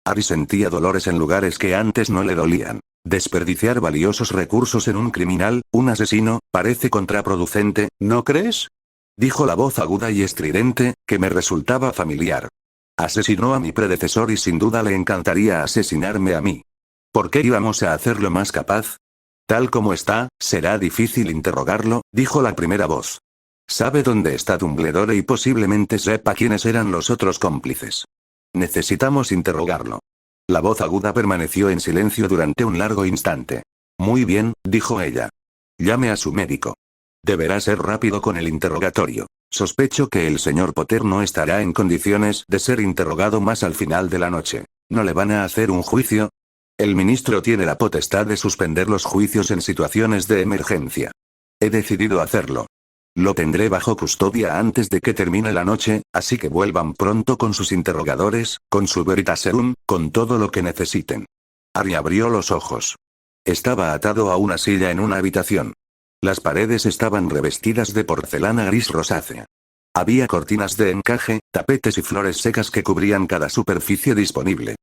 B: Harry sentía dolores en lugares que antes no le dolían. Desperdiciar valiosos recursos en un criminal, un asesino, parece contraproducente, ¿no crees? Dijo la voz aguda y estridente, que me resultaba familiar. Asesinó a mi predecesor y sin duda le encantaría asesinarme a mí. ¿Por qué íbamos a hacerlo más capaz? Tal como está, será difícil interrogarlo, dijo la primera voz. Sabe dónde está Dumbledore y posiblemente sepa quiénes eran los otros cómplices. Necesitamos interrogarlo. La voz aguda permaneció en silencio durante un largo instante. Muy bien, dijo ella. Llame a su médico. Deberá ser rápido con el interrogatorio. Sospecho que el señor Potter no estará en condiciones de ser interrogado más al final de la noche. ¿No le van a hacer un juicio? El ministro tiene la potestad de suspender los juicios en situaciones de emergencia. He decidido hacerlo. Lo tendré bajo custodia antes de que termine la noche, así que vuelvan pronto con sus interrogadores, con su Veritaserum, con todo lo que necesiten. Harry abrió los ojos. Estaba atado a una silla en una habitación. Las paredes estaban revestidas de porcelana gris rosácea. Había cortinas de encaje, tapetes y flores secas que cubrían cada superficie disponible.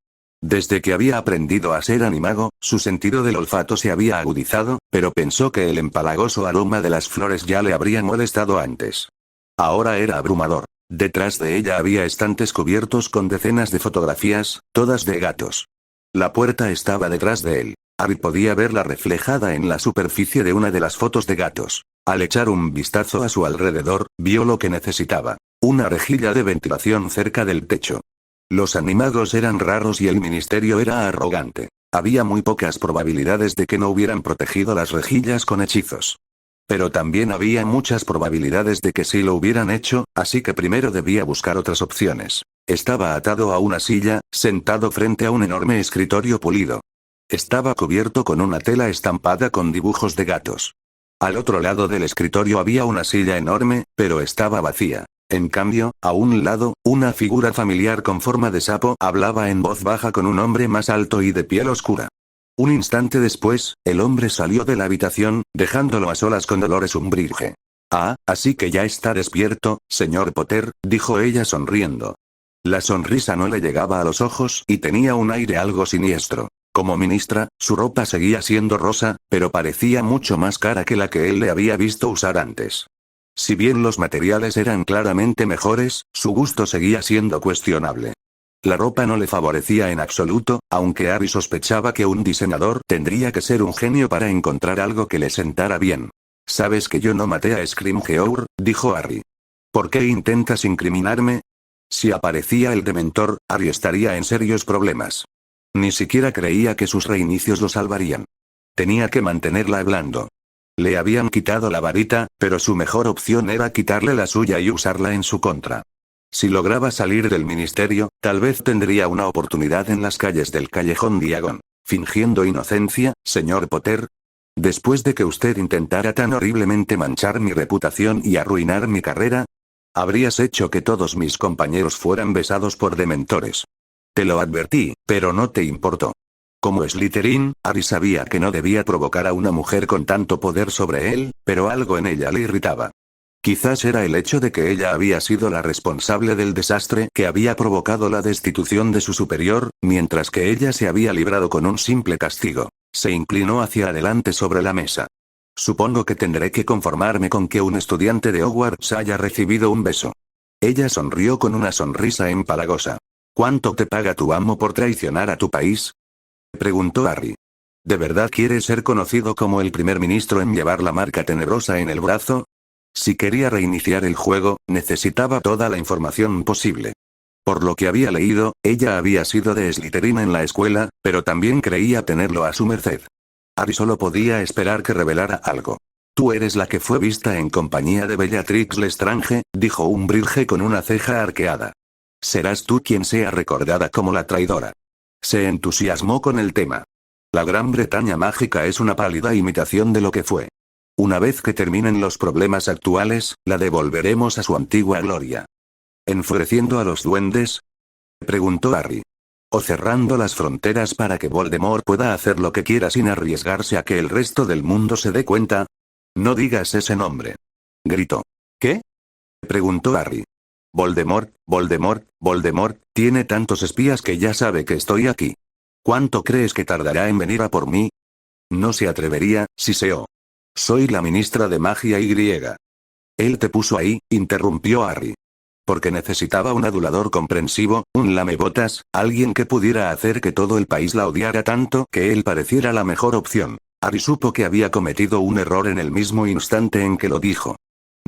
B: Desde que había aprendido a ser animago, su sentido del olfato se había agudizado, pero pensó que el empalagoso aroma de las flores ya le habría molestado antes. Ahora era abrumador. Detrás de ella había estantes cubiertos con decenas de fotografías, todas de gatos. La puerta estaba detrás de él. Harry podía verla reflejada en la superficie de una de las fotos de gatos. Al echar un vistazo a su alrededor, vio lo que necesitaba. Una rejilla de ventilación cerca del techo. Los animagos eran raros y el ministerio era arrogante. Había muy pocas probabilidades de que no hubieran protegido las rejillas con hechizos. Pero también había muchas probabilidades de que sí lo hubieran hecho, así que primero debía buscar otras opciones. Estaba atado a una silla, sentado frente a un enorme escritorio pulido. Estaba cubierto con una tela estampada con dibujos de gatos. Al otro lado del escritorio había una silla enorme, pero estaba vacía. En cambio, a un lado, una figura familiar con forma de sapo hablaba en voz baja con un hombre más alto y de piel oscura. Un instante después, el hombre salió de la habitación, dejándolo a solas con Dolores Umbridge. Ah, así que ya está despierto, señor Potter, dijo ella sonriendo. La sonrisa no le llegaba a los ojos y tenía un aire algo siniestro. Como ministra, su ropa seguía siendo rosa, pero parecía mucho más cara que la que él le había visto usar antes. Si bien los materiales eran claramente mejores, su gusto seguía siendo cuestionable. La ropa no le favorecía en absoluto, aunque Harry sospechaba que un diseñador tendría que ser un genio para encontrar algo que le sentara bien. «Sabes que yo no maté a Scrimgeour», dijo Harry. «¿Por qué intentas incriminarme?» Si aparecía el Dementor, Harry estaría en serios problemas. Ni siquiera creía que sus reinicios lo salvarían. Tenía que mantenerla hablando. Le habían quitado la varita, pero su mejor opción era quitarle la suya y usarla en su contra. Si lograba salir del ministerio, tal vez tendría una oportunidad en las calles del Callejón Diagon. Fingiendo inocencia, señor Potter. Después de que usted intentara tan horriblemente manchar mi reputación y arruinar mi carrera, habrías hecho que todos mis compañeros fueran besados por dementores. Te lo advertí, pero no te importó. Como Slytherin, Harry sabía que no debía provocar a una mujer con tanto poder sobre él, pero algo en ella le irritaba. Quizás era el hecho de que ella había sido la responsable del desastre que había provocado la destitución de su superior, mientras que ella se había librado con un simple castigo. Se inclinó hacia adelante sobre la mesa. Supongo que tendré que conformarme con que un estudiante de Hogwarts haya recibido un beso. Ella sonrió con una sonrisa empalagosa. ¿Cuánto te paga tu amo por traicionar a tu país?, preguntó Harry. ¿De verdad quieres ser conocido como el primer ministro en llevar la marca tenebrosa en el brazo? Si quería reiniciar el juego, necesitaba toda la información posible. Por lo que había leído, ella había sido de Slytherin en la escuela, pero también creía tenerlo a su merced. Harry solo podía esperar que revelara algo. Tú eres la que fue vista en compañía de Bellatrix Lestrange, dijo Umbridge con una ceja arqueada. Serás tú quien sea recordada como la traidora. Se entusiasmó con el tema. La Gran Bretaña mágica es una pálida imitación de lo que fue. Una vez que terminen los problemas actuales, la devolveremos a su antigua gloria. ¿Enfureciendo a los duendes?, preguntó Harry. ¿O cerrando las fronteras para que Voldemort pueda hacer lo que quiera sin arriesgarse a que el resto del mundo se dé cuenta? No digas ese nombre, gritó. ¿Qué?, preguntó Harry. Voldemort, Voldemort, Voldemort, tiene tantos espías que ya sabe que estoy aquí. ¿Cuánto crees que tardará en venir a por mí? No se atrevería, siseó. Soy la ministra de magia y griega. Él te puso ahí, interrumpió Harry. Porque necesitaba un adulador comprensivo, un lamebotas, alguien que pudiera hacer que todo el país la odiara tanto que él pareciera la mejor opción. Harry supo que había cometido un error en el mismo instante en que lo dijo.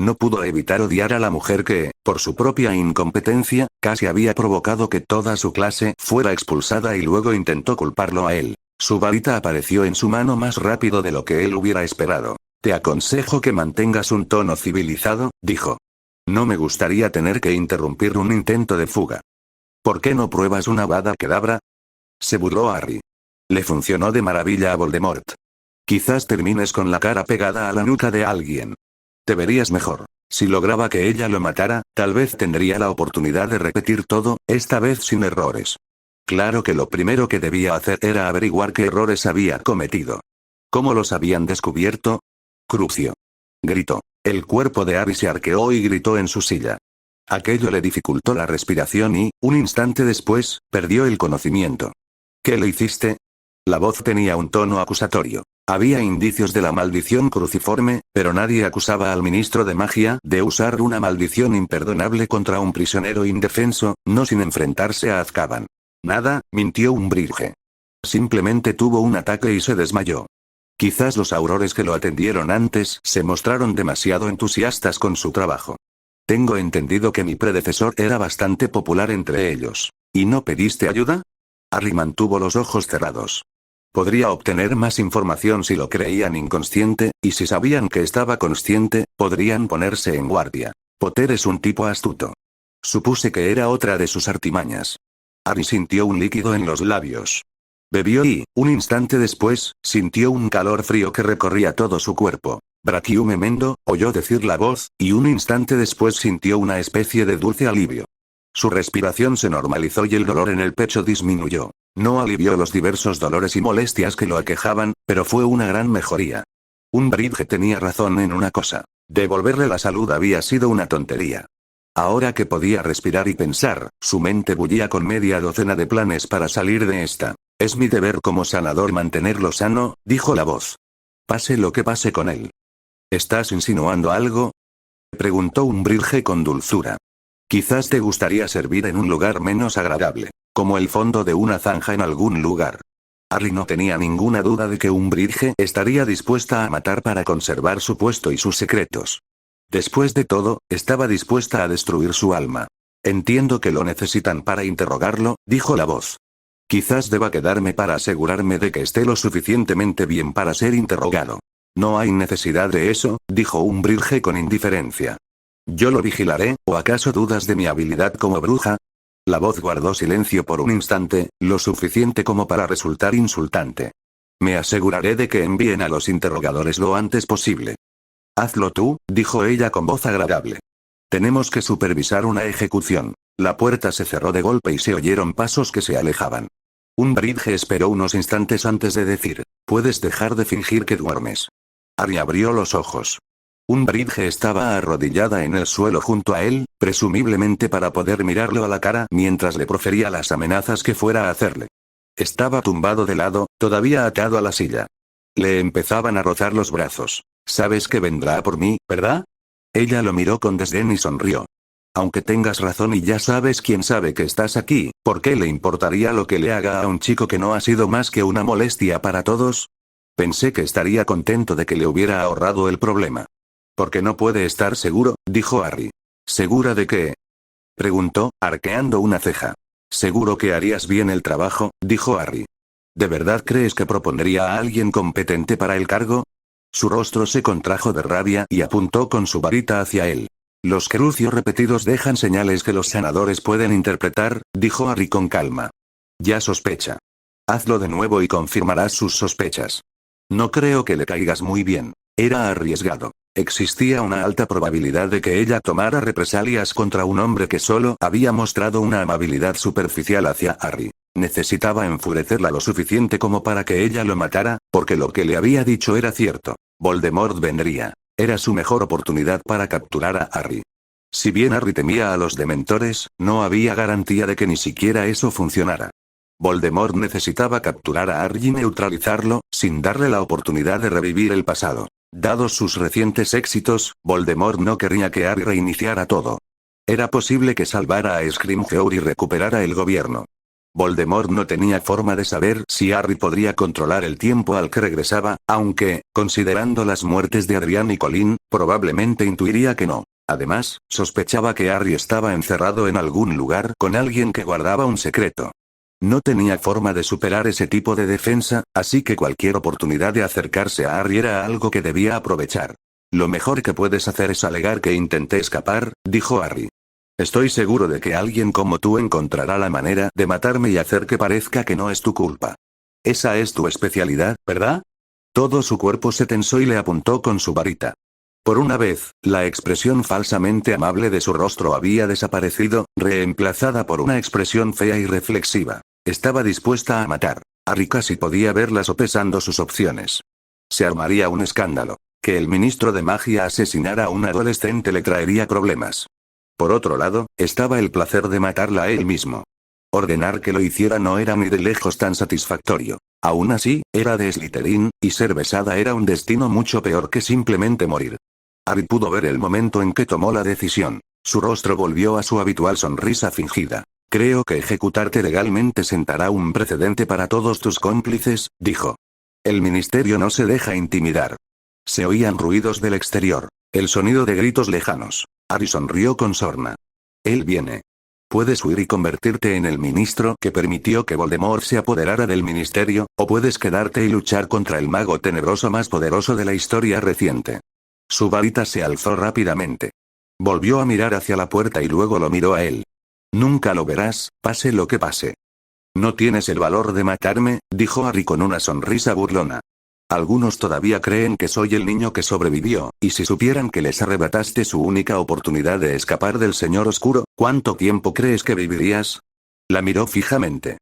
B: No pudo evitar odiar a la mujer que, por su propia incompetencia, casi había provocado que toda su clase fuera expulsada y luego intentó culparlo a él. Su varita apareció en su mano más rápido de lo que él hubiera esperado. Te aconsejo que mantengas un tono civilizado, dijo. No me gustaría tener que interrumpir un intento de fuga. ¿Por qué no pruebas una Avada Kedavra?, se burló Harry. Le funcionó de maravilla a Voldemort. Quizás termines con la cara pegada a la nuca de alguien. Te verías mejor. Si lograba que ella lo matara, tal vez tendría la oportunidad de repetir todo, esta vez sin errores. Claro que lo primero que debía hacer era averiguar qué errores había cometido. ¿Cómo los habían descubierto? Crucio, gritó. El cuerpo de Harry se arqueó y gritó en su silla. Aquello le dificultó la respiración y, un instante después, perdió el conocimiento. ¿Qué le hiciste? La voz tenía un tono acusatorio. Había indicios de la maldición cruciforme, pero nadie acusaba al ministro de magia de usar una maldición imperdonable contra un prisionero indefenso, no sin enfrentarse a Azkaban. Nada, mintió Umbridge. Simplemente tuvo un ataque y se desmayó. Quizás los aurores que lo atendieron antes se mostraron demasiado entusiastas con su trabajo. Tengo entendido que mi predecesor era bastante popular entre ellos. ¿Y no pediste ayuda? Harry mantuvo los ojos cerrados. Podría obtener más información si lo creían inconsciente, y si sabían que estaba consciente, podrían ponerse en guardia. Potter es un tipo astuto. Supuse que era otra de sus artimañas. Harry sintió un líquido en los labios. Bebió y, un instante después, sintió un calor frío que recorría todo su cuerpo. Brachium Emendo, oyó decir la voz, y un instante después sintió una especie de dulce alivio. Su respiración se normalizó y el dolor en el pecho disminuyó. No alivió los diversos dolores y molestias que lo aquejaban, pero fue una gran mejoría. Umbridge tenía razón en una cosa. Devolverle la salud había sido una tontería. Ahora que podía respirar y pensar, su mente bullía con media docena de planes para salir de esta. Es mi deber como sanador mantenerlo sano, dijo la voz. Pase lo que pase con él. ¿Estás insinuando algo? Preguntó Umbridge con dulzura. Quizás te gustaría servir en un lugar menos agradable, como el fondo de una zanja en algún lugar. Harry no tenía ninguna duda de que Umbridge estaría dispuesta a matar para conservar su puesto y sus secretos. Después de todo, estaba dispuesta a destruir su alma. Entiendo que lo necesitan para interrogarlo, dijo la voz. Quizás deba quedarme para asegurarme de que esté lo suficientemente bien para ser interrogado. No hay necesidad de eso, dijo Umbridge con indiferencia. Yo lo vigilaré, ¿o acaso dudas de mi habilidad como bruja? La voz guardó silencio por un instante, lo suficiente como para resultar insultante. Me aseguraré de que envíen a los interrogadores lo antes posible. Hazlo tú, dijo ella con voz agradable. Tenemos que supervisar una ejecución. La puerta se cerró de golpe y se oyeron pasos que se alejaban. Umbridge esperó unos instantes antes de decir, ¿puedes dejar de fingir que duermes? Harry abrió los ojos. Umbridge estaba arrodillada en el suelo junto a él, presumiblemente para poder mirarlo a la cara mientras le profería las amenazas que fuera a hacerle. Estaba tumbado de lado, todavía atado a la silla. Le empezaban a rozar los brazos. Sabes que vendrá por mí, ¿verdad? Ella lo miró con desdén y sonrió. Aunque tengas razón y ya sabes quién sabe que estás aquí, ¿por qué le importaría lo que le haga a un chico que no ha sido más que una molestia para todos? Pensé que estaría contento de que le hubiera ahorrado el problema. Porque no puede estar seguro, dijo Harry. ¿Segura de qué? Preguntó, arqueando una ceja. Seguro que harías bien el trabajo, dijo Harry. ¿De verdad crees que propondría a alguien competente para el cargo? Su rostro se contrajo de rabia y apuntó con su varita hacia él. Los crucios repetidos dejan señales que los sanadores pueden interpretar, dijo Harry con calma. Ya sospecha. Hazlo de nuevo y confirmarás sus sospechas. No creo que le caigas muy bien. Era arriesgado. Existía una alta probabilidad de que ella tomara represalias contra un hombre que solo había mostrado una amabilidad superficial hacia Harry. Necesitaba enfurecerla lo suficiente como para que ella lo matara, porque lo que le había dicho era cierto. Voldemort vendría. Era su mejor oportunidad para capturar a Harry. Si bien Harry temía a los dementores, no había garantía de que ni siquiera eso funcionara. Voldemort necesitaba capturar a Harry y neutralizarlo, sin darle la oportunidad de revivir el pasado. Dados sus recientes éxitos, Voldemort no querría que Harry reiniciara todo. Era posible que salvara a Scrimgeour y recuperara el gobierno. Voldemort no tenía forma de saber si Harry podría controlar el tiempo al que regresaba, aunque, considerando las muertes de Adrián y Colin, probablemente intuiría que no. Además, sospechaba que Harry estaba encerrado en algún lugar con alguien que guardaba un secreto. No tenía forma de superar ese tipo de defensa, así que cualquier oportunidad de acercarse a Harry era algo que debía aprovechar. Lo mejor que puedes hacer es alegar que intenté escapar, dijo Harry. Estoy seguro de que alguien como tú encontrará la manera de matarme y hacer que parezca que no es tu culpa. Esa es tu especialidad, ¿verdad? Todo su cuerpo se tensó y le apuntó con su varita. Por una vez, la expresión falsamente amable de su rostro había desaparecido, reemplazada por una expresión fea y reflexiva. Estaba dispuesta a matar. Harry casi podía verla sopesando sus opciones. Se armaría un escándalo. Que el ministro de magia asesinara a un adolescente le traería problemas. Por otro lado, estaba el placer de matarla a él mismo. Ordenar que lo hiciera no era ni de lejos tan satisfactorio. Aún así, era de Slytherin, y ser besada era un destino mucho peor que simplemente morir. Harry pudo ver el momento en que tomó la decisión. Su rostro volvió a su habitual sonrisa fingida. Creo que ejecutarte legalmente sentará un precedente para todos tus cómplices, dijo. El ministerio no se deja intimidar. Se oían ruidos del exterior. El sonido de gritos lejanos. Harry sonrió con sorna. Él viene. Puedes huir y convertirte en el ministro que permitió que Voldemort se apoderara del ministerio, o puedes quedarte y luchar contra el mago tenebroso más poderoso de la historia reciente. Su varita se alzó rápidamente. Volvió a mirar hacia la puerta y luego lo miró a él. Nunca lo verás, pase lo que pase. No tienes el valor de matarme, dijo Harry con una sonrisa burlona. Algunos todavía creen que soy el niño que sobrevivió, y si supieran que les arrebataste su única oportunidad de escapar del Señor Oscuro, ¿cuánto tiempo crees que vivirías? La miró fijamente.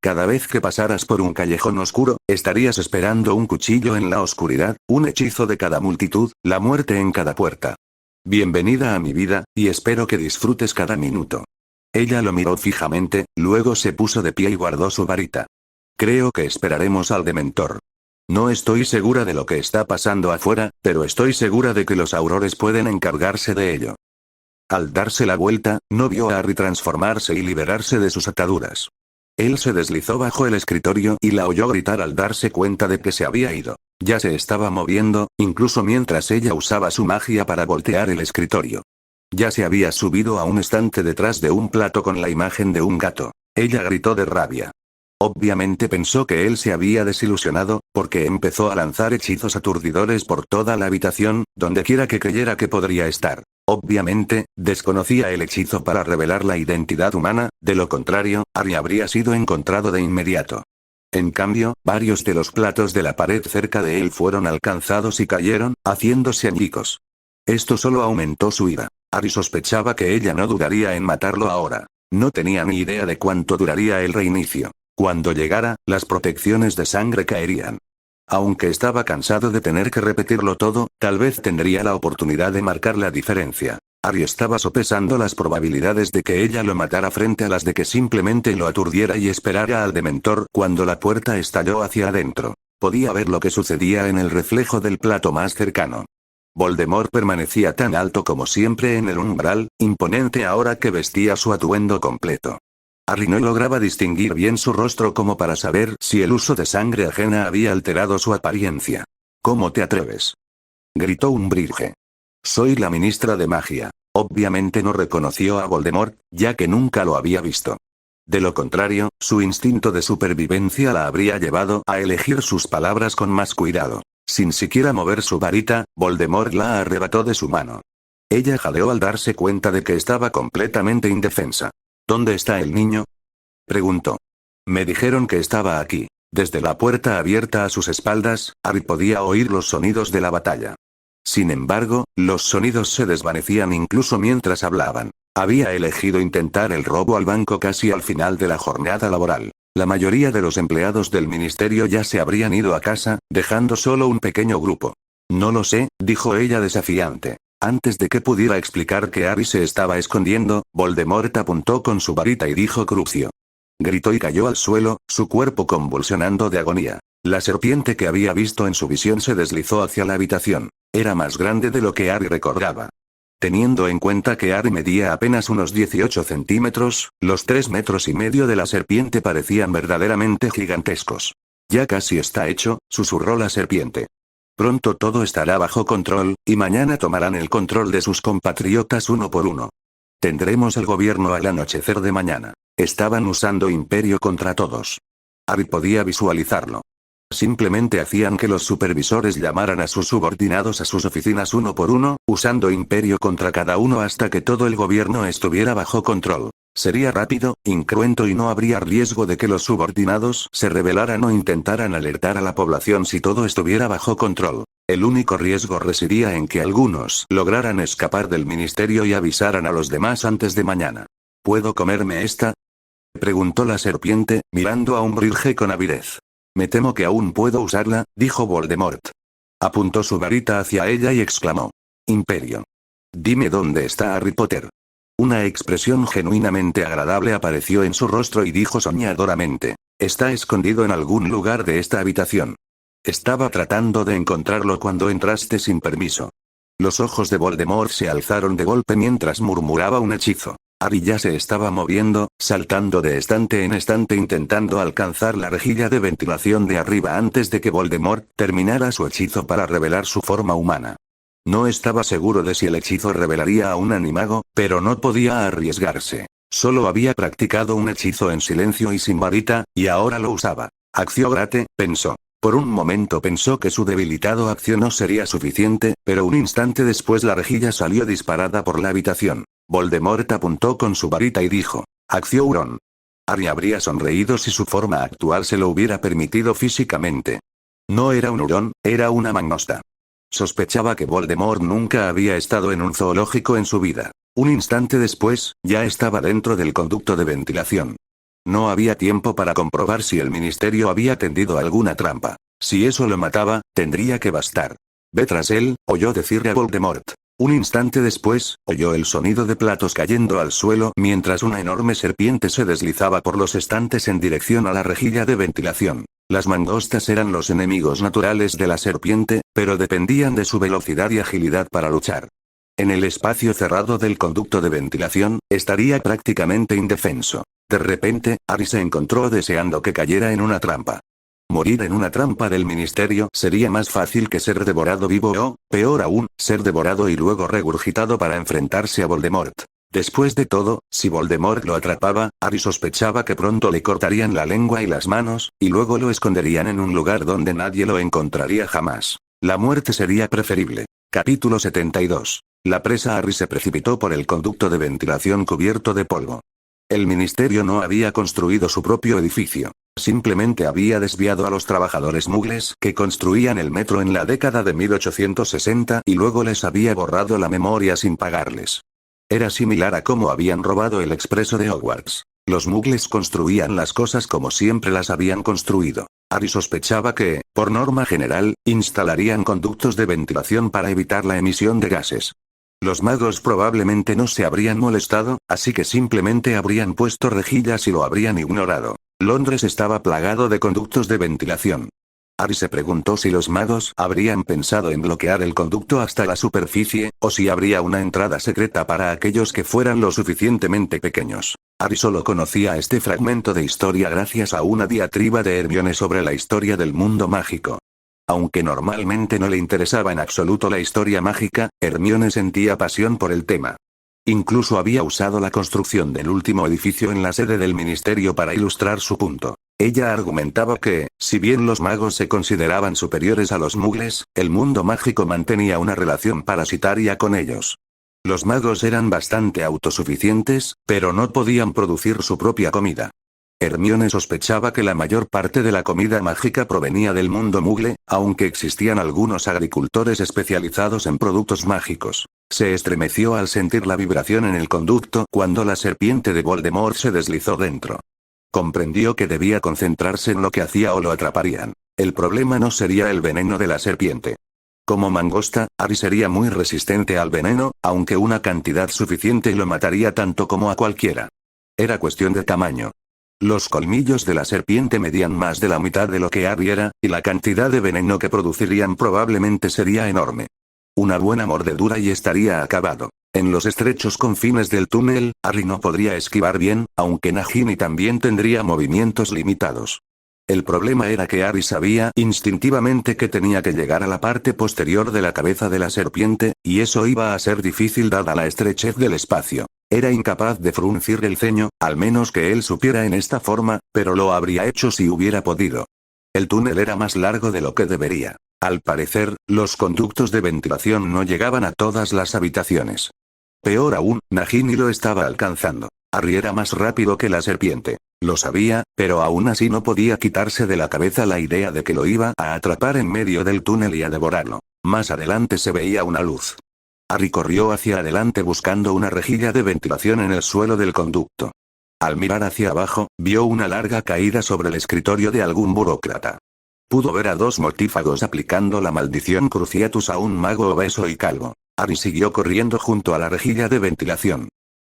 B: Cada vez que pasaras por un callejón oscuro, estarías esperando un cuchillo en la oscuridad, un hechizo de cada multitud, la muerte en cada puerta. Bienvenida a mi vida, y espero que disfrutes cada minuto. Ella lo miró fijamente, luego se puso de pie y guardó su varita. Creo que esperaremos al Dementor. No estoy segura de lo que está pasando afuera, pero estoy segura de que los aurores pueden encargarse de ello. Al darse la vuelta, no vio a Harry transformarse y liberarse de sus ataduras. Él se deslizó bajo el escritorio y la oyó gritar al darse cuenta de que se había ido. Ya se estaba moviendo, incluso mientras ella usaba su magia para voltear el escritorio. Ya se había subido a un estante detrás de un plato con la imagen de un gato. Ella gritó de rabia. Obviamente pensó que él se había desilusionado, porque empezó a lanzar hechizos aturdidores por toda la habitación, donde quiera que creyera que podría estar. Obviamente, desconocía el hechizo para revelar la identidad humana, de lo contrario, Harry habría sido encontrado de inmediato. En cambio, varios de los platos de la pared cerca de él fueron alcanzados y cayeron, haciéndose añicos. Esto solo aumentó su ira. Harry sospechaba que ella no dudaría en matarlo ahora. No tenía ni idea de cuánto duraría el reinicio. Cuando llegara, las protecciones de sangre caerían. Aunque estaba cansado de tener que repetirlo todo, tal vez tendría la oportunidad de marcar la diferencia. Harry estaba sopesando las probabilidades de que ella lo matara frente a las de que simplemente lo aturdiera y esperara al Dementor cuando la puerta estalló hacia adentro. Podía ver lo que sucedía en el reflejo del plato más cercano. Voldemort permanecía tan alto como siempre en el umbral, imponente ahora que vestía su atuendo completo. Harry no lograba distinguir bien su rostro como para saber si el uso de sangre ajena había alterado su apariencia. ¿Cómo te atreves?, gritó Umbridge. Soy la ministra de magia. Obviamente no reconoció a Voldemort, ya que nunca lo había visto. De lo contrario, su instinto de supervivencia la habría llevado a elegir sus palabras con más cuidado. Sin siquiera mover su varita, Voldemort la arrebató de su mano. Ella jadeó al darse cuenta de que estaba completamente indefensa. ¿Dónde está el niño?, preguntó. Me dijeron que estaba aquí. Desde la puerta abierta a sus espaldas, Harry podía oír los sonidos de la batalla. Sin embargo, los sonidos se desvanecían incluso mientras hablaban. Había elegido intentar el robo al banco casi al final de la jornada laboral. La mayoría de los empleados del ministerio ya se habrían ido a casa, dejando solo un pequeño grupo. No lo sé, dijo ella desafiante. Antes de que pudiera explicar que Harry se estaba escondiendo, Voldemort apuntó con su varita y dijo Crucio. Gritó y cayó al suelo, su cuerpo convulsionando de agonía. La serpiente que había visto en su visión se deslizó hacia la habitación. Era más grande de lo que Harry recordaba. Teniendo en cuenta que Harry medía apenas unos 18 centímetros, los 3,5 metros de la serpiente parecían verdaderamente gigantescos. Ya casi está hecho, susurró la serpiente. Pronto todo estará bajo control, y mañana tomarán el control de sus compatriotas uno por uno. Tendremos el gobierno al anochecer de mañana. Estaban usando Imperio contra todos. Harry podía visualizarlo. Simplemente hacían que los supervisores llamaran a sus subordinados a sus oficinas uno por uno, usando Imperio contra cada uno hasta que todo el gobierno estuviera bajo control. Sería rápido, incruento y no habría riesgo de que los subordinados se rebelaran o intentaran alertar a la población si todo estuviera bajo control. El único riesgo residía en que algunos lograran escapar del ministerio y avisaran a los demás antes de mañana. ¿Puedo comerme esta?, preguntó la serpiente, mirando a Umbridge con avidez. Me temo que aún puedo usarla, dijo Voldemort. Apuntó su varita hacia ella y exclamó. Imperio. Dime dónde está Harry Potter. Una expresión genuinamente agradable apareció en su rostro y dijo soñadoramente. Está escondido en algún lugar de esta habitación. Estaba tratando de encontrarlo cuando entraste sin permiso. Los ojos de Voldemort se alzaron de golpe mientras murmuraba un hechizo. Harry ya se estaba moviendo, saltando de estante en estante intentando alcanzar la rejilla de ventilación de arriba antes de que Voldemort terminara su hechizo para revelar su forma humana. No estaba seguro de si el hechizo revelaría a un animago, pero no podía arriesgarse. Solo había practicado un hechizo en silencio y sin varita, y ahora lo usaba. Acción grate, pensó. Por un momento pensó que su debilitado acción no sería suficiente, pero un instante después la rejilla salió disparada por la habitación. Voldemort apuntó con su varita y dijo: Acción hurón. Harry habría sonreído si su forma actual se lo hubiera permitido físicamente. No era un hurón, era una mangosta. Sospechaba que Voldemort nunca había estado en un zoológico en su vida. Un instante después, ya estaba dentro del conducto de ventilación. No había tiempo para comprobar si el ministerio había tendido alguna trampa. Si eso lo mataba, tendría que bastar. Ve tras él, oyó decirle a Voldemort. Un instante después, oyó el sonido de platos cayendo al suelo mientras una enorme serpiente se deslizaba por los estantes en dirección a la rejilla de ventilación. Las mangostas eran los enemigos naturales de la serpiente, pero dependían de su velocidad y agilidad para luchar. En el espacio cerrado del conducto de ventilación, estaría prácticamente indefenso. De repente, Harry se encontró deseando que cayera en una trampa. Morir en una trampa del ministerio sería más fácil que ser devorado vivo o, peor aún, ser devorado y luego regurgitado para enfrentarse a Voldemort. Después de todo, si Voldemort lo atrapaba, Harry sospechaba que pronto le cortarían la lengua y las manos, y luego lo esconderían en un lugar donde nadie lo encontraría jamás. La muerte sería preferible. Capítulo 72. La presa. Harry se precipitó por el conducto de ventilación cubierto de polvo. El ministerio no había construido su propio edificio. Simplemente había desviado a los trabajadores mugles que construían el metro en la década de 1860 y luego les había borrado la memoria sin pagarles. Era similar a cómo habían robado el expreso de Hogwarts. Los mugles construían las cosas como siempre las habían construido. Harry sospechaba que, por norma general, instalarían conductos de ventilación para evitar la emisión de gases. Los magos probablemente no se habrían molestado, así que simplemente habrían puesto rejillas y lo habrían ignorado. Londres estaba plagado de conductos de ventilación. Harry se preguntó si los magos habrían pensado en bloquear el conducto hasta la superficie, o si habría una entrada secreta para aquellos que fueran lo suficientemente pequeños. Harry solo conocía este fragmento de historia gracias a una diatriba de Hermione sobre la historia del mundo mágico. Aunque normalmente no le interesaba en absoluto la historia mágica, Hermione sentía pasión por el tema. Incluso había usado la construcción del último edificio en la sede del ministerio para ilustrar su punto. Ella argumentaba que, si bien los magos se consideraban superiores a los mugles, el mundo mágico mantenía una relación parasitaria con ellos. Los magos eran bastante autosuficientes, pero no podían producir su propia comida. Hermione sospechaba que la mayor parte de la comida mágica provenía del mundo mugle, aunque existían algunos agricultores especializados en productos mágicos. Se estremeció al sentir la vibración en el conducto cuando la serpiente de Voldemort se deslizó dentro. Comprendió que debía concentrarse en lo que hacía o lo atraparían. El problema no sería el veneno de la serpiente. Como mangosta, Harry sería muy resistente al veneno, aunque una cantidad suficiente lo mataría tanto como a cualquiera. Era cuestión de tamaño. Los colmillos de la serpiente medían más de la mitad de lo que Harry era, y la cantidad de veneno que producirían probablemente sería enorme. Una buena mordedura y estaría acabado. En los estrechos confines del túnel, Harry no podría esquivar bien, aunque Nagini también tendría movimientos limitados. El problema era que Harry sabía instintivamente que tenía que llegar a la parte posterior de la cabeza de la serpiente, y eso iba a ser difícil dada la estrechez del espacio. Era incapaz de fruncir el ceño, al menos que él supiera en esta forma, pero lo habría hecho si hubiera podido. El túnel era más largo de lo que debería. Al parecer, los conductos de ventilación no llegaban a todas las habitaciones. Peor aún, Nagini lo estaba alcanzando. Harry era más rápido que la serpiente. Lo sabía, pero aún así no podía quitarse de la cabeza la idea de que lo iba a atrapar en medio del túnel y a devorarlo. Más adelante se veía una luz. Harry corrió hacia adelante buscando una rejilla de ventilación en el suelo del conducto. Al mirar hacia abajo, vio una larga caída sobre el escritorio de algún burócrata. Pudo ver a dos mortífagos aplicando la maldición Cruciatus a un mago obeso y calvo. Harry siguió corriendo junto a la rejilla de ventilación.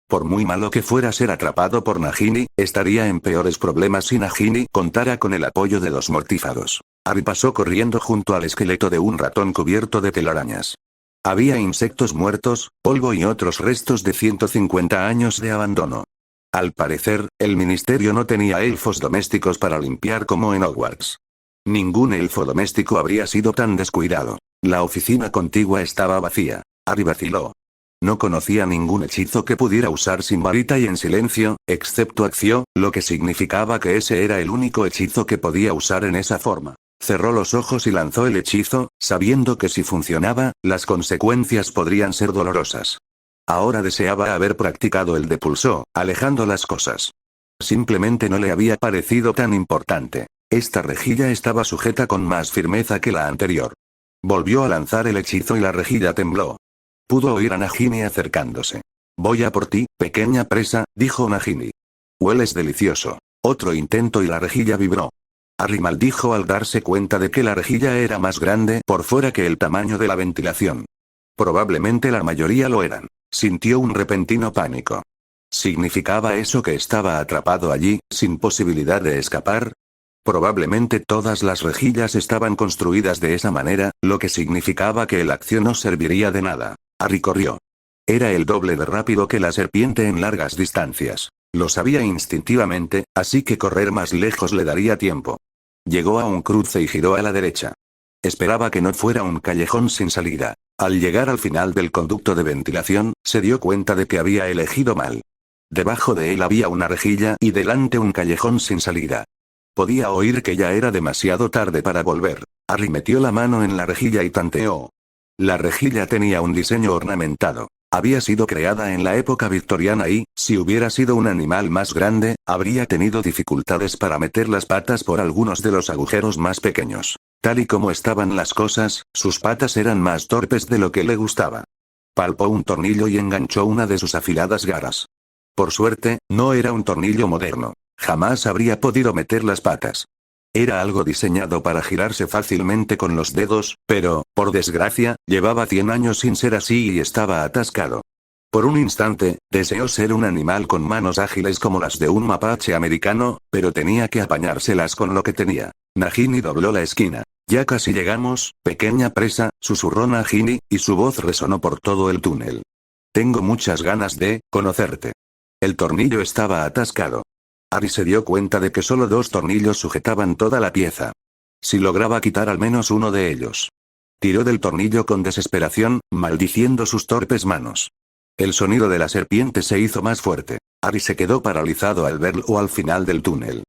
B: Por muy malo que fuera ser atrapado por Nagini, estaría en peores problemas si Nagini contara con el apoyo de los mortífagos. Harry pasó corriendo junto al esqueleto de un ratón cubierto de telarañas. Había insectos muertos, polvo y otros restos de 150 años de abandono. Al parecer, el ministerio no tenía elfos domésticos para limpiar como en Hogwarts. Ningún elfo doméstico habría sido tan descuidado. La oficina contigua estaba vacía. Harry vaciló. No conocía ningún hechizo que pudiera usar sin varita y en silencio, excepto acción, lo que significaba que ese era el único hechizo que podía usar en esa forma. Cerró los ojos y lanzó el hechizo, sabiendo que si funcionaba, las consecuencias podrían ser dolorosas. Ahora deseaba haber practicado el depulso, alejando las cosas. Simplemente no le había parecido tan importante. Esta rejilla estaba sujeta con más firmeza que la anterior. Volvió a lanzar el hechizo y la rejilla tembló. Pudo oír a Nagini acercándose. Voy a por ti, pequeña presa, dijo Nagini. Hueles delicioso. Otro intento y la rejilla vibró. Harry maldijo al darse cuenta de que la rejilla era más grande por fuera que el tamaño de la ventilación. Probablemente la mayoría lo eran. Sintió un repentino pánico. ¿Significaba eso que estaba atrapado allí, sin posibilidad de escapar? Probablemente todas las rejillas estaban construidas de esa manera, lo que significaba que el acción no serviría de nada. Harry corrió. Era el doble de rápido que la serpiente en largas distancias. Lo sabía instintivamente, así que correr más lejos le daría tiempo. Llegó a un cruce y giró a la derecha. Esperaba que no fuera un callejón sin salida. Al llegar al final del conducto de ventilación, se dio cuenta de que había elegido mal. Debajo de él había una rejilla y delante un callejón sin salida. Podía oír que ya era demasiado tarde para volver. Harry metió la mano en la rejilla y tanteó. La rejilla tenía un diseño ornamentado. Había sido creada en la época victoriana y, si hubiera sido un animal más grande, habría tenido dificultades para meter las patas por algunos de los agujeros más pequeños. Tal y como estaban las cosas, sus patas eran más torpes de lo que le gustaba. Palpó un tornillo y enganchó una de sus afiladas garras. Por suerte, no era un tornillo moderno. Jamás habría podido meter las patas. Era algo diseñado para girarse fácilmente con los dedos, pero, por desgracia, llevaba 100 años sin ser así y estaba atascado. Por un instante, deseó ser un animal con manos ágiles como las de un mapache americano, pero tenía que apañárselas con lo que tenía. Nagini dobló la esquina. Ya casi llegamos, pequeña presa, susurró Nagini, y su voz resonó por todo el túnel. Tengo muchas ganas de conocerte. El tornillo estaba atascado. Harry se dio cuenta de que solo 2 tornillos sujetaban toda la pieza. Si lograba quitar al menos uno de ellos. Tiró del tornillo con desesperación, maldiciendo sus torpes manos. El sonido de la serpiente se hizo más fuerte. Harry se quedó paralizado al verlo al final del túnel.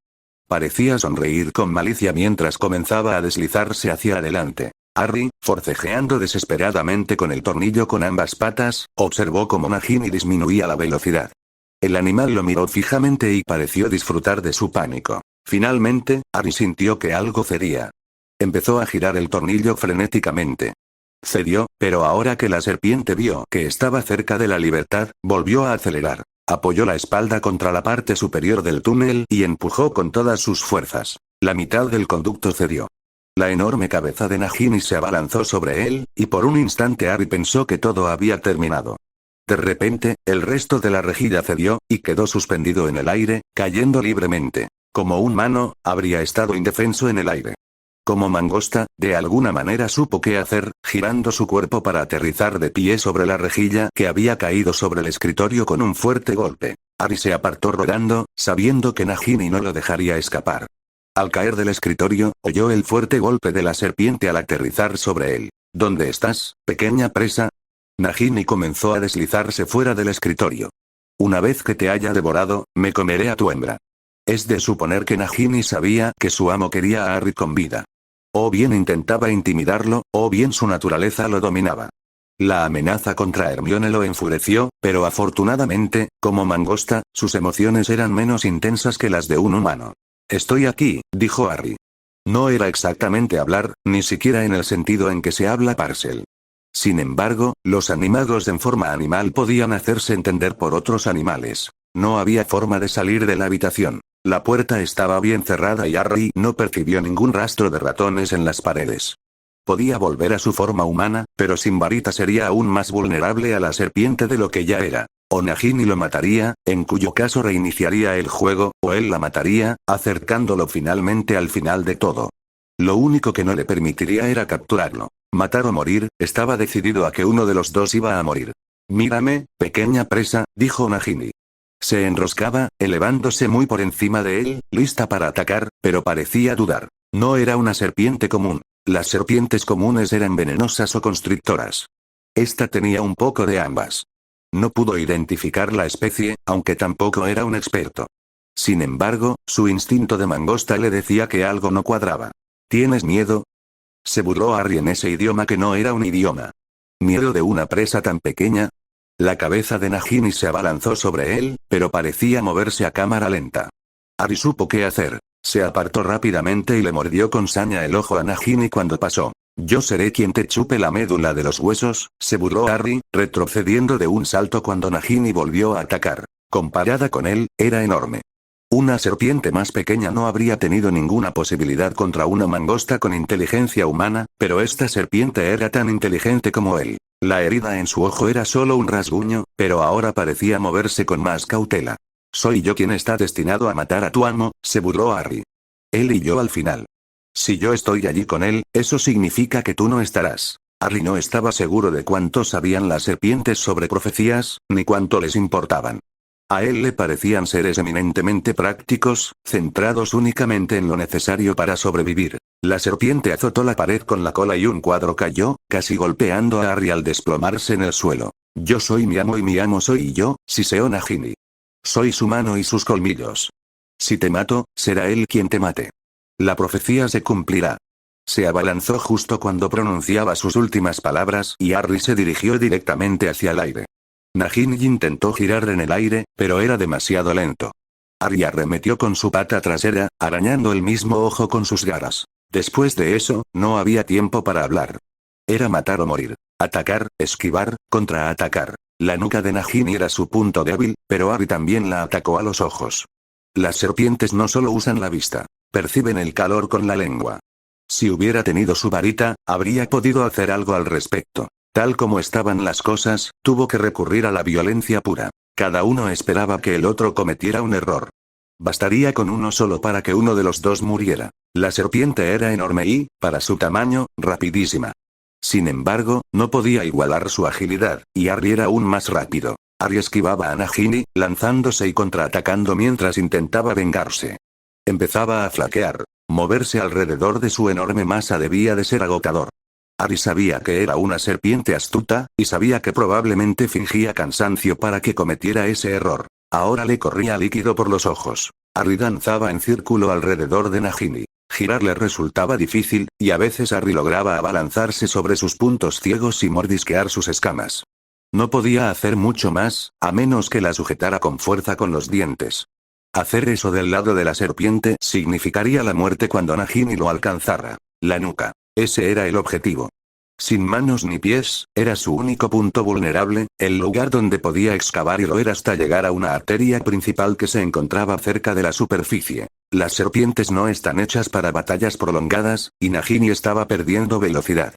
B: Parecía sonreír con malicia mientras comenzaba a deslizarse hacia adelante. Harry, forcejeando desesperadamente con el tornillo con ambas patas, observó cómo Nagini disminuía la velocidad. El animal lo miró fijamente y pareció disfrutar de su pánico. Finalmente, Harry sintió que algo cedía. Empezó a girar el tornillo frenéticamente. Cedió, pero ahora que la serpiente vio que estaba cerca de la libertad, volvió a acelerar. Apoyó la espalda contra la parte superior del túnel y empujó con todas sus fuerzas. La mitad del conducto cedió. La enorme cabeza de Nagini se abalanzó sobre él, y por un instante Harry pensó que todo había terminado. De repente, el resto de la rejilla cedió, y quedó suspendido en el aire, cayendo libremente. Como un humano, habría estado indefenso en el aire. Como mangosta, de alguna manera supo qué hacer, girando su cuerpo para aterrizar de pie sobre la rejilla que había caído sobre el escritorio con un fuerte golpe. Harry se apartó rodando, sabiendo que Nagini no lo dejaría escapar. Al caer del escritorio, oyó el fuerte golpe de la serpiente al aterrizar sobre él. ¿Dónde estás, pequeña presa? Nagini comenzó a deslizarse fuera del escritorio. Una vez que te haya devorado, me comeré a tu hembra. Es de suponer que Nagini sabía que su amo quería a Harry con vida. O bien intentaba intimidarlo, o bien su naturaleza lo dominaba. La amenaza contra Hermione lo enfureció, pero afortunadamente, como mangosta, sus emociones eran menos intensas que las de un humano. Estoy aquí, dijo Harry. No era exactamente hablar, ni siquiera en el sentido en que se habla Parcel. Sin embargo, los animagos en forma animal podían hacerse entender por otros animales. No había forma de salir de la habitación. La puerta estaba bien cerrada y Harry no percibió ningún rastro de ratones en las paredes. Podía volver a su forma humana, pero sin varita sería aún más vulnerable a la serpiente de lo que ya era. O Nagini lo mataría, en cuyo caso reiniciaría el juego, o él la mataría, acercándolo finalmente al final de todo. Lo único que no le permitiría era capturarlo. Matar o morir, estaba decidido a que uno de los dos iba a morir. Mírame, pequeña presa, dijo Nagini. Se enroscaba, elevándose muy por encima de él, lista para atacar, pero parecía dudar. No era una serpiente común. Las serpientes comunes eran venenosas o constrictoras. Esta tenía un poco de ambas. No pudo identificar la especie, aunque tampoco era un experto. Sin embargo, su instinto de mangosta le decía que algo no cuadraba. ¿Tienes miedo? Se burló Harry en ese idioma que no era un idioma. ¿Miedo de una presa tan pequeña? La cabeza de Nagini se abalanzó sobre él, pero parecía moverse a cámara lenta. Harry supo qué hacer. Se apartó rápidamente y le mordió con saña el ojo a Nagini cuando pasó. Yo seré quien te chupe la médula de los huesos, se burló Harry, retrocediendo de un salto cuando Nagini volvió a atacar. Comparada con él, era enorme. Una serpiente más pequeña no habría tenido ninguna posibilidad contra una mangosta con inteligencia humana, pero esta serpiente era tan inteligente como él. La herida en su ojo era solo un rasguño, pero ahora parecía moverse con más cautela. Soy yo quien está destinado a matar a tu amo, se burló Harry. Él y yo al final. Si yo estoy allí con él, eso significa que tú no estarás. Harry no estaba seguro de cuánto sabían las serpientes sobre profecías, ni cuánto les importaban. A él le parecían seres eminentemente prácticos, centrados únicamente en lo necesario para sobrevivir. La serpiente azotó la pared con la cola y un cuadro cayó, casi golpeando a Harry al desplomarse en el suelo. Yo soy mi amo y mi amo soy yo, siseó Nagini. Soy su mano y sus colmillos. Si te mato, será él quien te mate. La profecía se cumplirá. Se abalanzó justo cuando pronunciaba sus últimas palabras y Harry se dirigió directamente hacia el aire. Nagini intentó girar en el aire, pero era demasiado lento. Harry arremetió con su pata trasera, arañando el mismo ojo con sus garras. Después de eso, no había tiempo para hablar. Era matar o morir. Atacar, esquivar, contraatacar. La nuca de Nagini era su punto débil, pero Harry también la atacó a los ojos. Las serpientes no solo usan la vista, perciben el calor con la lengua. Si hubiera tenido su varita, habría podido hacer algo al respecto. Tal como estaban las cosas, tuvo que recurrir a la violencia pura. Cada uno esperaba que el otro cometiera un error. Bastaría con uno solo para que uno de los dos muriera. La serpiente era enorme y, para su tamaño, rapidísima. Sin embargo, no podía igualar su agilidad, y Harry era aún más rápido. Harry esquivaba a Nagini, lanzándose y contraatacando mientras intentaba vengarse. Empezaba a flaquear. Moverse alrededor de su enorme masa debía de ser agotador. Harry sabía que era una serpiente astuta, y sabía que probablemente fingía cansancio para que cometiera ese error. Ahora le corría líquido por los ojos. Harry danzaba en círculo alrededor de Nagini. Girar le resultaba difícil, y a veces Harry lograba abalanzarse sobre sus puntos ciegos y mordisquear sus escamas. No podía hacer mucho más, a menos que la sujetara con fuerza con los dientes. Hacer eso del lado de la serpiente significaría la muerte cuando Nagini lo alcanzara. La nuca. Ese era el objetivo. Sin manos ni pies, era su único punto vulnerable, el lugar donde podía excavar y roer hasta llegar a una arteria principal que se encontraba cerca de la superficie. Las serpientes no están hechas para batallas prolongadas, y Nagini estaba perdiendo velocidad.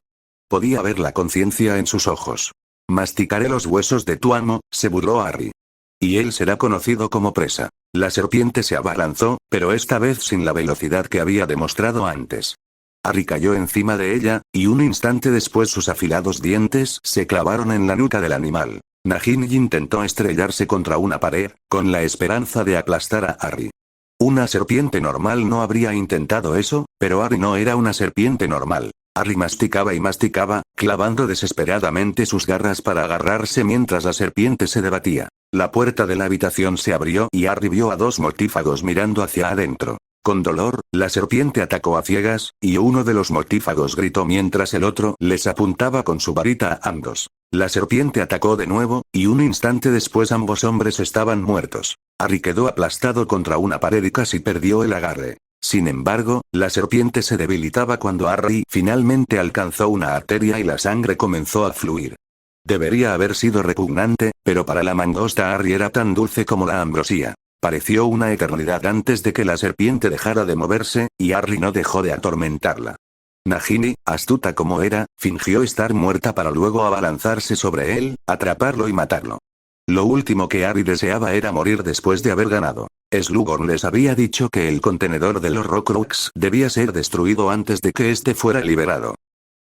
B: Podía ver la conciencia en sus ojos. Masticaré los huesos de tu amo, se burló Harry. Y él será conocido como presa. La serpiente se abalanzó, pero esta vez sin la velocidad que había demostrado antes. Harry cayó encima de ella, y un instante después sus afilados dientes se clavaron en la nuca del animal. Nagini intentó estrellarse contra una pared, con la esperanza de aplastar a Harry. Una serpiente normal no habría intentado eso, pero Harry no era una serpiente normal. Harry masticaba y masticaba, clavando desesperadamente sus garras para agarrarse mientras la serpiente se debatía. La puerta de la habitación se abrió y Harry vio a dos mortífagos mirando hacia adentro. Con dolor, la serpiente atacó a ciegas, y uno de los mortífagos gritó mientras el otro les apuntaba con su varita a ambos. La serpiente atacó de nuevo, y un instante después ambos hombres estaban muertos. Harry quedó aplastado contra una pared y casi perdió el agarre. Sin embargo, la serpiente se debilitaba cuando Harry finalmente alcanzó una arteria y la sangre comenzó a fluir. Debería haber sido repugnante, pero para la mangosta Harry era tan dulce como la ambrosía. Pareció una eternidad antes de que la serpiente dejara de moverse, y Harry no dejó de atormentarla. Nagini, astuta como era, fingió estar muerta para luego abalanzarse sobre él, atraparlo y matarlo. Lo último que Harry deseaba era morir después de haber ganado. Slughorn les había dicho que el contenedor de los Horcrux debía ser destruido antes de que este fuera liberado.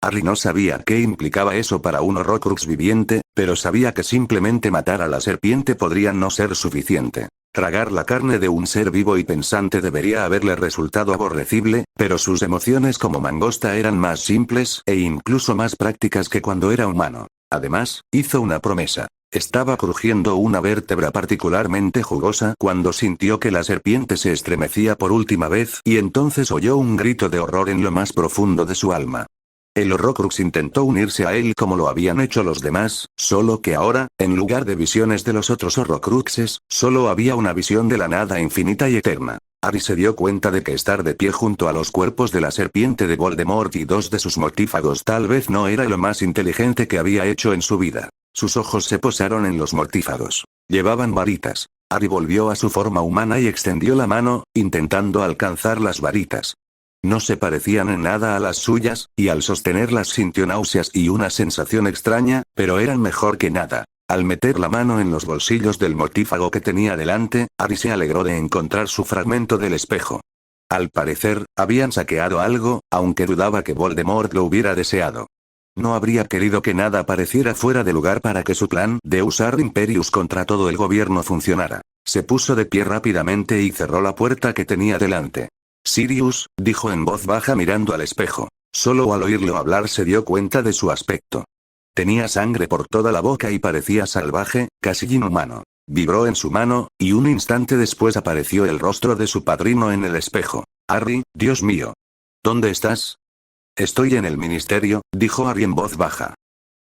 B: Harry no sabía qué implicaba eso para un Horrocrux viviente, pero sabía que simplemente matar a la serpiente podría no ser suficiente. Tragar la carne de un ser vivo y pensante debería haberle resultado aborrecible, pero sus emociones como mangosta eran más simples e incluso más prácticas que cuando era humano. Además, hizo una promesa. Estaba crujiendo una vértebra particularmente jugosa cuando sintió que la serpiente se estremecía por última vez y entonces oyó un grito de horror en lo más profundo de su alma. El Horrocrux intentó unirse a él como lo habían hecho los demás, solo que ahora, en lugar de visiones de los otros Horrocruxes, solo había una visión de la nada infinita y eterna. Harry se dio cuenta de que estar de pie junto a los cuerpos de la serpiente de Voldemort y dos de sus mortífagos tal vez no era lo más inteligente que había hecho en su vida. Sus ojos se posaron en los mortífagos. Llevaban varitas. Harry volvió a su forma humana y extendió la mano, intentando alcanzar las varitas. No se parecían en nada a las suyas, y al sostenerlas sintió náuseas y una sensación extraña, pero eran mejor que nada. Al meter la mano en los bolsillos del mortífago que tenía delante, Harry se alegró de encontrar su fragmento del espejo. Al parecer, habían saqueado algo, aunque dudaba que Voldemort lo hubiera deseado. No habría querido que nada pareciera fuera de lugar para que su plan de usar Imperius contra todo el gobierno funcionara. Se puso de pie rápidamente y cerró la puerta que tenía delante. Sirius, dijo en voz baja mirando al espejo. Solo al oírlo hablar se dio cuenta de su aspecto. Tenía sangre por toda la boca y parecía salvaje, casi inhumano. Vibró en su mano, y un instante después apareció el rostro de su padrino en el espejo. Harry, Dios mío. ¿Dónde estás? Estoy en el ministerio, dijo Harry en voz baja.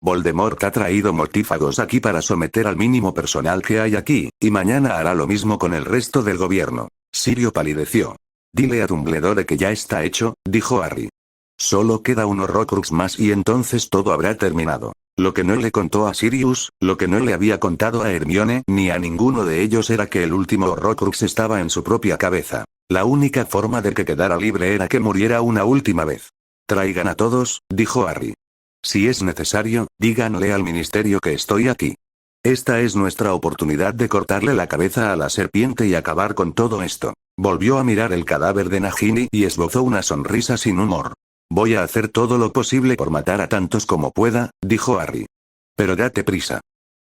B: Voldemort ha traído mortífagos aquí para someter al mínimo personal que hay aquí, y mañana hará lo mismo con el resto del gobierno. Sirio palideció. Dile a Dumbledore que ya está hecho, dijo Harry. Solo queda un Horrocrux más y entonces todo habrá terminado. Lo que no le contó a Sirius, lo que no le había contado a Hermione ni a ninguno de ellos era que el último Horrocrux estaba en su propia cabeza. La única forma de que quedara libre era que muriera una última vez. Traigan a todos, dijo Harry. Si es necesario, díganle al ministerio que estoy aquí. Esta es nuestra oportunidad de cortarle la cabeza a la serpiente y acabar con todo esto. Volvió a mirar el cadáver de Nagini y esbozó una sonrisa sin humor. Voy a hacer todo lo posible por matar a tantos como pueda, dijo Harry. Pero date prisa.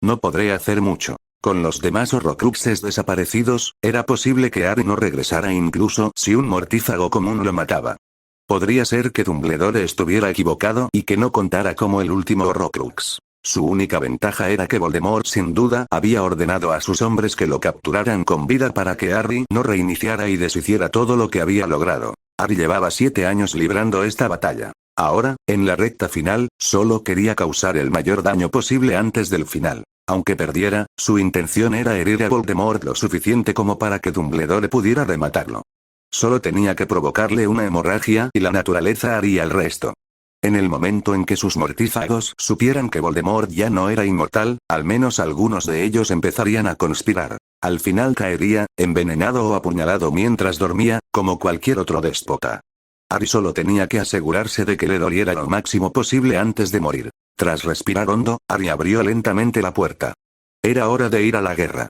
B: No podré hacer mucho. Con los demás Horrocruxes desaparecidos, era posible que Harry no regresara incluso si un mortífago común lo mataba. Podría ser que Dumbledore estuviera equivocado y que no contara como el último Horrocrux. Su única ventaja era que Voldemort sin duda había ordenado a sus hombres que lo capturaran con vida para que Harry no reiniciara y deshiciera todo lo que había logrado. Harry llevaba 7 años librando esta batalla. Ahora, en la recta final, solo quería causar el mayor daño posible antes del final. Aunque perdiera, su intención era herir a Voldemort lo suficiente como para que Dumbledore pudiera rematarlo. Solo tenía que provocarle una hemorragia y la naturaleza haría el resto. En el momento en que sus mortífagos supieran que Voldemort ya no era inmortal, al menos algunos de ellos empezarían a conspirar. Al final caería, envenenado o apuñalado mientras dormía, como cualquier otro déspota. Harry solo tenía que asegurarse de que le doliera lo máximo posible antes de morir. Tras respirar hondo, Harry abrió lentamente la puerta. Era hora de ir a la guerra.